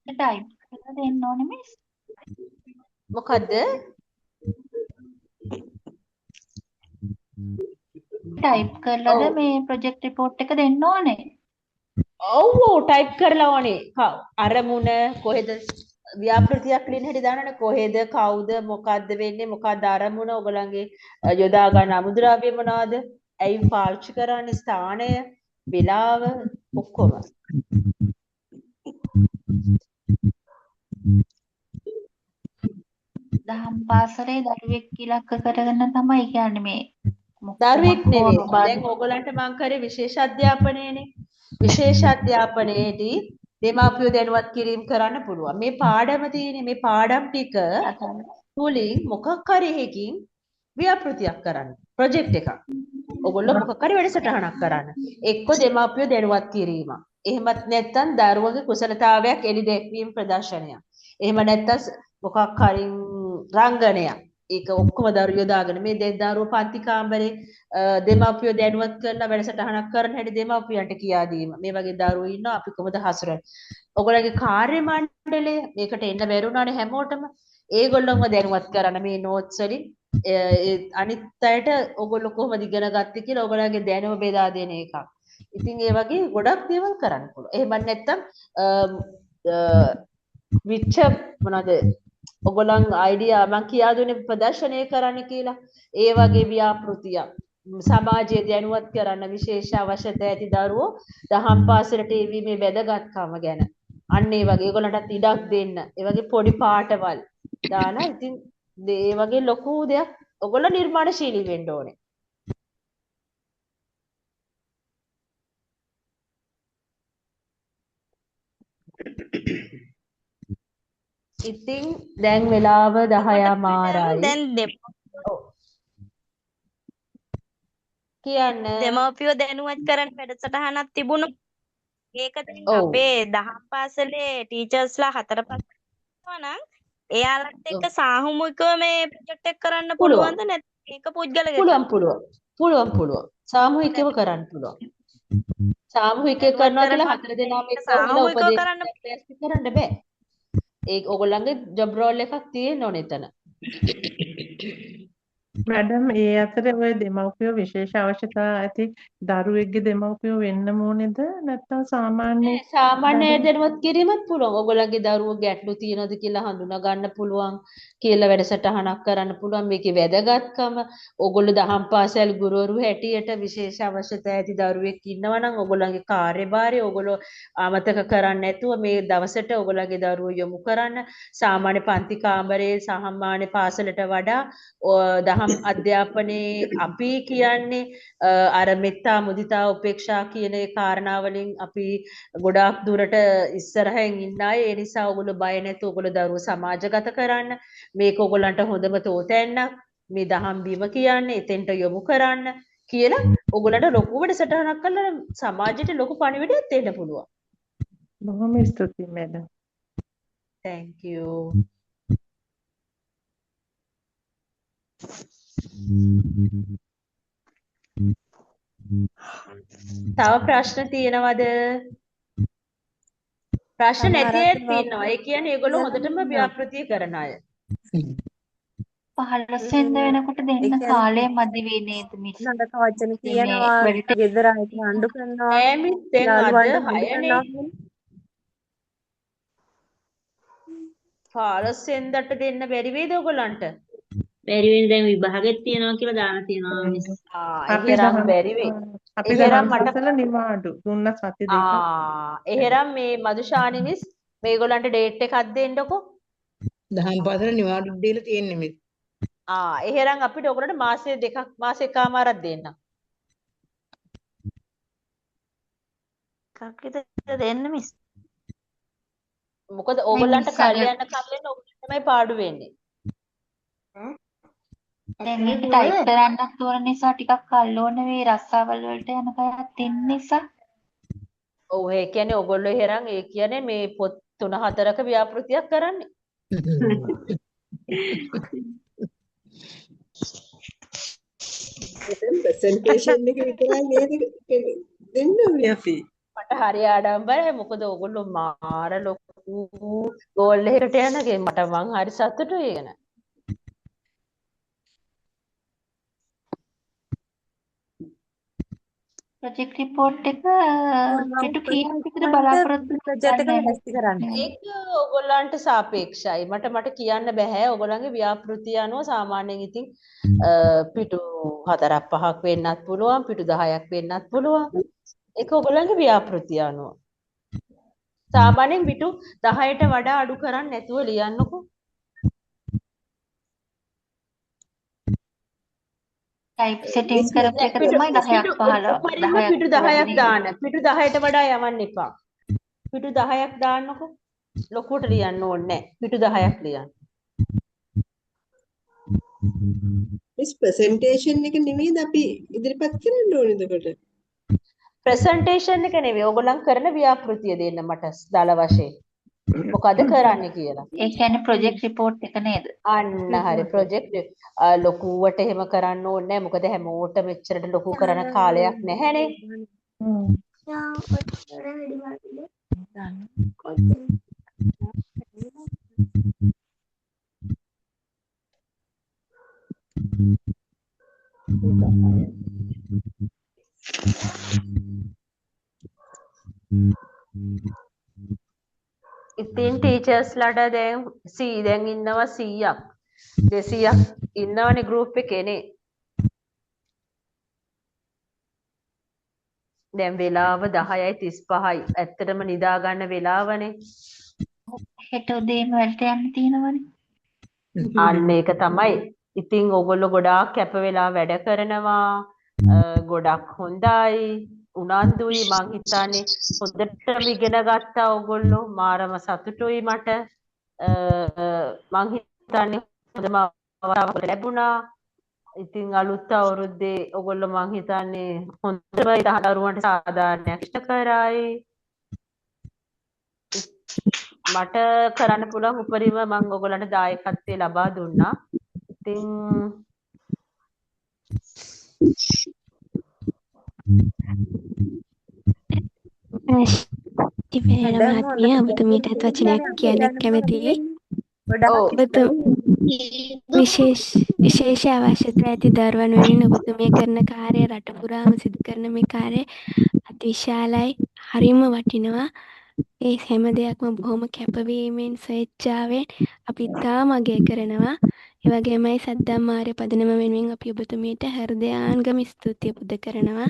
ටයිප් කරලා දෙන්න ඕනේ මිස්. මොකද්ද? ටයිප් කරලාද මේ ප්‍රොජෙක්ට් රිපෝට් එක දෙන්න ඕනේ. ඔව් ටයිප් කරලා ඕනේ. අරමුණ කොහෙද ව්‍යාපෘතියක් ලියන හැටි දානනේ කොහෙද කවුද මොකද්ද වෙන්නේ මොකද්ද අරමුණ ඔයගලන්ගේ යොදා ගන්න අමුද්‍රව්‍ය මොනවද? ඇයි පාවිච්චි කරන්නේ ස්ථානය වෙලාව ඔක්කොම. දහම් පාසලේ දරුවෙක් ඉලක්ක කරගෙන තමයි කියන්නේ මේ දරුවෙක් නෙවෙයි. දැන් ඕගොල්ලන්ට මං කරේ විශේෂ අධ්‍යාපනයේනේ. විශේෂ අධ්‍යාපනයේදී දෙමාපියෝ දැනුවත් කිරීම කරන්න පුළුවන්. මේ පාඩම තියෙන්නේ මේ පාඩම් ටික තුලින් මොකක් හරි එකකින් ව්‍යාපෘතියක් කරන්න. ප්‍රොජෙක්ට් එකක්. ඕගොල්ලෝ මොකක් හරි වැඩසටහනක් කරන්න. එක්ක දෙමාපියෝ දැනුවත් කිරීම. එහෙමත් නැත්නම් දරුවගේ කුසලතාවයක් එලි දැක්වීම ප්‍රදර්ශනයක්. එහෙම නැත්නම් මොකක් හරි රංගනයක්. ඒක ඔක්කොම දරුවෝ දාගෙන මේ දරුවෝ පන්ති කාමරේ දෙමාපියෝ දැනුවත් කරලා වැඩසටහනක් කරන හැටි දෙමාපියන්ට කියා දීම. මේ වගේ දරුවෝ ඉන්නවා අපි කොහොමද හසුරන්නේ? ඔයගොල්ලන්ගේ කාර්ය මණ්ඩලය මේකට එන්න බැරුණානේ හැමෝටම. ඒගොල්ලොන්ව දැනුවත් කරන්න මේ නෝට්ස් වලින් අනිත් අයට ඔයගොල්ලෝ කොහොමද ඉගෙන ගත්තේ කියලා ඔයගොල්ලන්ගේ දැනුම බෙදා දෙන එකක්. ඉතින් ඒ වගේ ගොඩක් දේවල් කරන්න පුළුවන්. එහෙම නැත්නම් විච්ච මොනවාද ඔයගොල්ලන් අයිඩියා මම කියා දුන්නේ ප්‍රදර්ශනය කරන්න කියලා. ඒ වගේ ව්‍යාපෘතියක් සමාජයේ දැනුවත් කරන්න විශේෂ අවශ්‍යතා ඇති දරුවෝ දහම් පාසලට එවීමේ වැදගත්කම ගැන. අන්න ඒ වගේ ඒගොල්ලන්ටත් ඉඩක් දෙන්න. ඒ වගේ පොඩි පාඨවල් දාලා ඉතින් ඒ වගේ ලොකු දෙයක් ඔයගොල්ලෝ නිර්මාණශීලී වෙන්න ඕනේ. ඉතින් දැන් වෙලාව 10:00 දැන් කියන්න දෙමව්පියෝ දැනුවත් කරන්න වැඩසටහනක් තිබුණා. ඒක අපේ දහම් පාසලේ ටීචර්ස්ලා 4-5 නම් එයාලත් එක්ක සාමූහිකව මේ ප්‍රොජෙක්ට් එක කරන්න පුළුවන්ද නැත්නම් ඒක පුද්ගලයෙක් පුළුවන් සාමූහිකව කරන්න පුළුවන්. සාමූහිකව කරනවා කියලා 4 දෙනාම එක්ක කරන්න බෑ. ඒක ඕගොල්ලන්ගේ ජොබ් රෝල් එකක් තියෙන්න ඕනේ එතන. මැඩම් ඒ අතරේ ඔය දෙමව්පියෝ විශේෂ අවශ්‍යතා ඇති දරුවෙක්ගේ දෙමව්පියෝ වෙන්න ඕනේද නැත්නම් සාමාන්‍ය සාමාන්‍ය දරුවෙක්? දැනුවත් කිරීමත් පුළුවන්. ඔයගොල්ලන්ගේ දරුවෝ ගැටලු තියෙනවද කියලා හඳුනා ගන්න පුළුවන්. කියලා වැඩසටහනක් කරන්න පුළුවන්. මේකේ වැදගත්කම ඔයගොල්ලෝ දහම් පාසල් ගුරුවරු හැටියට විශේෂ අවශ්‍යතා ඇති දරුවෙක් ඉන්නවා නම් ඔයගොල්ලන්ගේ කාර්යභාරය ඔයගොල්ලෝ අමතක කරන්නේ නැතුව මේ දවසට ඔයගොල්ලන්ගේ දරුවෝ යොමු කරන්න. සාමාන්‍ය පන්ති කාමරයේ සාමාන්‍ය පාසලට වඩා දහම් අධ්‍යාපනයේ අපි කියන්නේ අර මෙත්තා මුදිතා උපේක්ෂා කියන ඒ කාරණා වලින් අපි ගොඩාක් දුරට ඉස්සරහින් ඉන්න අය. ඒ නිසා ඔයගොල්ලෝ බය නැතුව ඔයගොල්ලෝ දරුවෝ සමාජගත කරන්න. මේක ඔයගොල්ලන්ට හොඳම තෝතැන්නක්. මේ දහම් බිම කියන්නේ එතෙන්ට යොමු කරන්න කියලා ඔයගොල්ලන්ට ලොකු වැඩසටහනක් කරලා සමාජයට ලොකු පණිවිඩයක් දෙන්න පුළුවන්. බොහොම ස්තුතියි මැඩම්. Thank you. තව ප්‍රශ්න තියෙනවද? ප්‍රශ්න නැති අය තියෙනවා. ඒ කියන්නේ ඒගොල්ලෝ හොඳටම ව්‍යාපෘති කරන අය. 15 වෙනිදා වෙනකොට දෙන්න කාලය මදි වෙයි නේද මිස්? නඩක වචන කියනවා ගෙදර අයට අඬු කරනවා නෑ මිස් දැන් අද යාළුවන්ට හොඳ 6නේ. කරනවා 15 වෙනිදාට දෙන්න බැරි වේද ඔයගොල්ලන්ට? බැරි වෙන දැන් විභාගෙත් තියනවා කියලා දාලා තියෙනවා මිස්. අපි එහෙනම් දහම් බැරි වෙයි. අපි එහෙනම් දහම් මට පාසල නිවාඩු දුන්න සති දෙකක්. එහෙනම් මේ මදුෂානි මිස් මේගොල්ලන්ට ඩේට් එකක් දෙන්නකෝ. දහම් පාසල නිවාඩු දීලා තියෙන්නේ මිස්. එහෙනම් අපිට ඔයගොල්ලන්ට මාසෙ දෙකක් මාසෙ එකමාරක් දෙන්න. කක්කිට දෙන්න මිස්. මොකද ඕගොල්ලන්ට කල්යන්න කල්යන්න ඔයගොල්ලන්ට තමයි පාඩු වෙන්නේ. දැන් මේක ටයිප් කරන්නත් ඕන නිසා ටිකක් කල් ඕන වෙයි රස්සාවල් වලට යන කයත් ඉන්න නිසා. ඔව් ඒ කියන්නේ ඔයගොල්ලෝ එහෙනම් ඒ කියන්නේ මේ පොත් 3-4ක ව්‍යාපෘතියක් කරන්නේ. ප්‍රසන්ටේෂන් එක විතරයි නේද දෙන්න ඕනේ අපි. මට හරි ආඩම්බරයි. මොකද ඔයගොල්ලෝ මාර ලොකු ගෝල් එකකට යනගේ මට මං හරි සතුටුයි ඒකන. ප්‍රොජෙක්ට් රිපෝට් එක පිටු කීයක් විතර බලාපොරොත්තු ප්‍රොජෙක්ට් එක හැස්ති කරන්න. ඒක ඔයගොල්ලන්ට සාපේක්ෂයි. මට කියන්න බෑ. ඔයගොල්ලන්ගේ ව්‍යාපෘතිය අනුව සාමාන්‍යයෙන් ඉතින් පිටු 4-5ක් වෙන්නත් පුළුවන්, පිටු 10ක් වෙන්නත් පුළුවන්. ඒක ඔයගොල්ලන්ගේ ව්‍යාපෘතිය අනුව. සාමාන්‍යයෙන් පිටු 10ට වඩා අඩු කරන්නේ නැතුව ලියන්නකෝ. ටයිප් සෙටින් කරපු එක තමයි 10ක් 15 පිටු 10ක් දාන්න. පිටු 10ට වඩා යවන්න එපා. පිටු 10ක් දාන්නකෝ. ලොකුට ලියන්න ඕනේ නැහැ. පිටු 10ක් ලියන්න. මිස් ප්‍රසන්ටේෂන් එක නෙමෙයිද අපි ඉදිරිපත් කරන්න ඕනේ එතකොට? ප්‍රසන්ටේෂන් එක නෙවෙයි. ඕගොල්ලන් කරන ව්‍යාපෘතිය දෙන්න මට දල වශයෙන්. මොකද කරන්නේ කියලා. ඒ කියන්නේ ප්‍රොජෙක්ට් රිපෝට් එක නේද? අන්න හරි ප්‍රොජෙක්ට් ලොකුවට එහෙම කරන්න ඕනේ නැහැ. මොකද හැමෝටම මෙච්චරට ලොකු කරන කාලයක් නැහැනේ. ඉතින් ටීචර්ස්ලාට දැන් ඉන්නවා 100ක් 200ක් ඉන්නවනේ ගෲප් එකේනේ. දැන් වෙලාව 10:35යි. ඇත්තටම නිදා ගන්න වෙලාවනේ. හෙට උදේම වලට යන්න තියෙනවනේ. අන්න ඒක තමයි. ඉතින් ඕගොල්ලෝ ගොඩාක් කැප වෙලා වැඩ කරනවා. ගොඩක් හොඳයි. උනන්දුයි මං හිතන්නේ හොඳටම ඉගෙන ගත්තා ඕගොල්ලෝ. මාරම සතුටුයි මට. මං හිතන්නේ හොඳම අවස්ථාවක් ලැබුණා. ඉතින් අලුත් අවුරුද්දේ ඔයගොල්ලෝ මං හිතන්නේ හොඳම දරුවන්ට සාධාරණයක් ඉෂ්ට කරයි. මට කරන්න පුළුවන් උපරිම මං ඔයගොල්ලන්ට දායකත්වය ලබා දුන්නා. ඉතින් ඉතින් මහත්මිය ඔබතුමීටත් වචනයක් කියන්න කැමතියි. විශේෂ විශේෂ අවශ්‍යතා ඇති දරුවන් වෙනුවෙන් ඔබතුමිය කරන කාර්යය රට පුරාම සිදු කරන මේ කාර්යය අතිවිශාලයි. හරිම වටිනවා. ඒ හැම දෙයක්ම බොහොම කැපවීමෙන් ස්වේච්ඡාවෙන් අපි ඉතාම අගය කරනවා. ඒ වගේමයි සද්ධම්ම ආර්ය පදනම වෙනුවෙන් අපි ඔබතුමියට හෘදයාංගම ස්තුතිය පුද කරනවා.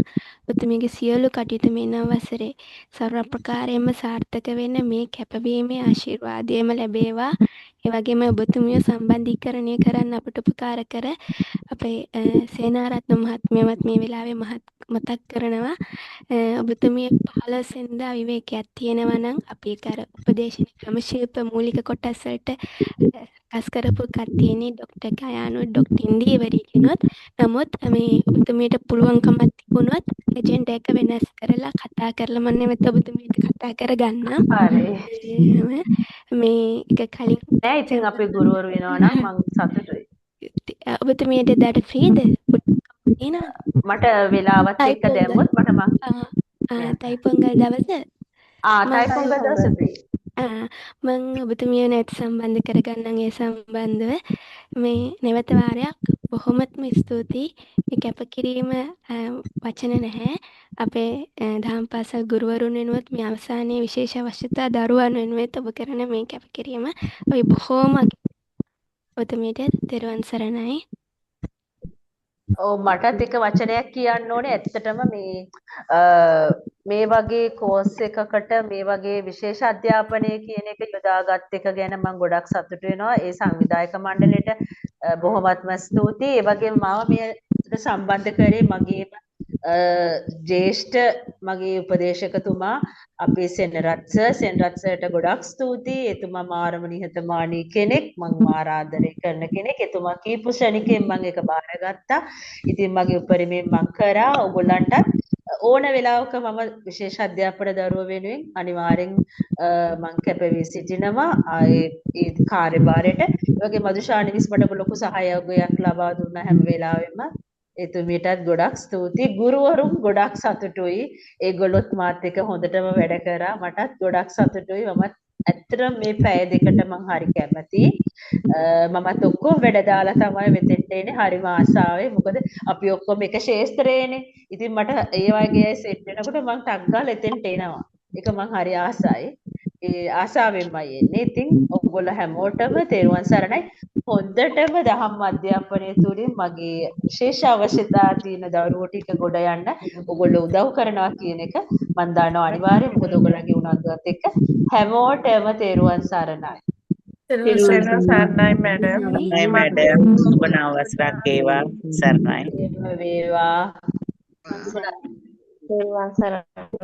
ඔබතුමියගේ සියලු කටයුතු මේ නව වසරේ සර්ව ප්‍රකාරයෙන්ම සාර්ථක වෙන්න මේ කැපවීමේ ආශිර්වාදයම ලැබේවා. ඒ වගේම ඔබතුමිය සම්බන්ධීකරණය කරන්න අපට උපකාර කර අපේ සේනාරත්න මහත්මියවත් මේ වෙලාවේ මතක් කරනවා. ඔබතුමිය 15 වෙනිදා විවේකයක් තියෙනවා නම් අපි ඒක අර උපදේශන ක්‍රමශිල්ප මූලික කොටස් වලට රැස් කරපු එකක් තියෙන්නේ ડોક્ટર ගයානු ડોક્ટર ඉන්දීවරි කියනොත්. නමුත් මේ ඔබතුමියට පුළුවන්කමක් තිබුණොත් එජෙන්ඩා එක වෙනස් කරලා කතා කරලා මම නැවත ඔබතුමියට කතා කරගන්නම්. හරි. මේ එක කලින් නෑ ඉතින් අපේ ගුරුවරු වෙනවා නම් මං සතුටුයි. ඔබතුමියට එදාට ෆ්‍රීද? මට වෙලාවත් එක්ක දැම්මොත් මට තයිපොංගල් දවස තයිපොංගල් දවස ෆ්‍රී. මම ඔබතුමිය නැවත සම්බන්ධ කරගන්නම්. ඒ සම්බන්ධව මේ නැවත වාරයක් බොහොමත්ම ස්තුතියි. මේ කැපකිරීම වචන නැහැ. අපේ දහම් පාසල් ගුරුවරුන් වෙනුවත් මේ අවසානයේ විශේෂ අවශ්‍යතා දරුවන් වෙනුවෙන් ඔබ කරන මේ කැපකිරීම අපි බොහොම ඔබතුමියට තෙරුවන් සරණයි. ඔව් මටත් එක වචනයක් කියන්න ඕනේ. ඇත්තටම මේ වගේ කෝස් එකකට මේ වගේ විශේෂ අධ්‍යාපනය කියන එක යොදාගත් එක ගැන මම ගොඩක් සතුටු වෙනවා. ඒ සංවිධායක මණ්ඩලයට බොහොමත්ම ස්තුතියි. ඒ වගේම මාව මේකට සම්බන්ධ කරේ මගේ ජ්‍යෙෂ්ඨ මගේ උපදේශකතුමා අපේ සෙනරත් සර්ට ගොඩක් ස්තුතියි. එතුමා මාරම නිහතමානී කෙනෙක්. මම ආරාධනය කරන කෙනෙක්. එතුමා කීපු ශනිකෙන් මම ඒක බාරගත්තා. ඉතින් මගේ උපරිමයෙන් මම කරා. ඔයගොල්ලන්ට ඕන වෙලාවක මම විශේෂ අධ්‍යාපන දරුවෝ වෙනුවෙන් අනිවාර්යෙන් මම කැපවී සිටිනවා. ඒ කාර්යභාරයට. ඒ වගේ මදුෂානි මිස් මට ලොකු සහයෝගයක් ලබා දුන්න හැම වෙලාවෙම එතුමියටත් ගොඩක් ස්තුතියි. ගුරුවරුන් ගොඩක් සතුටුයි. ඒගොල්ලොත් මාත් එක්ක හොඳටම වැඩ කරා. මටත් ගොඩක් සතුටුයි. මමත් ඇත්තටම මේ පැය දෙකට මම හරි කැමතියි. මමත් ඔක්කොම වැඩ දාලා තමයි මෙතෙන්ට එන්නේ. හරිම ආසාවෙන්. මොකද අපි ඔක්කොම එක ශේස්ත්‍රයේනේ. ඉතින් මට ඒ වගේ සෙට් වෙනකොට මම ටක් ගාලා එතෙන්ට එනවා. ඒක මම හරි ආසයි. ඒ ආසාවෙන්මයි එන්නේ. ඉතින් ඔයගොල්ලෝ හැමෝටම තෙරුවන් සරණයි. හොඳටම දහම් අධ්‍යාපනය තුළින් මගේ විශේෂ අවශ්‍යතා තියෙන දරුවෝ ටික ගොඩ යන්න ඔයගොල්ලෝ උදව් කරනවා කියන එක මම දන්නවා අනිවාර්යෙන්. මොකද ඔයගොල්ලන්ගේ උනන්දුවත් එක්ක හැමෝටම තෙරුවන් සරණයි. තෙරුවන් සරණයි මැඩම්. මැඩම් සුබ නව වසරක් වේවා. සරණයි. වේවා. තෙරුවන් සරණයි.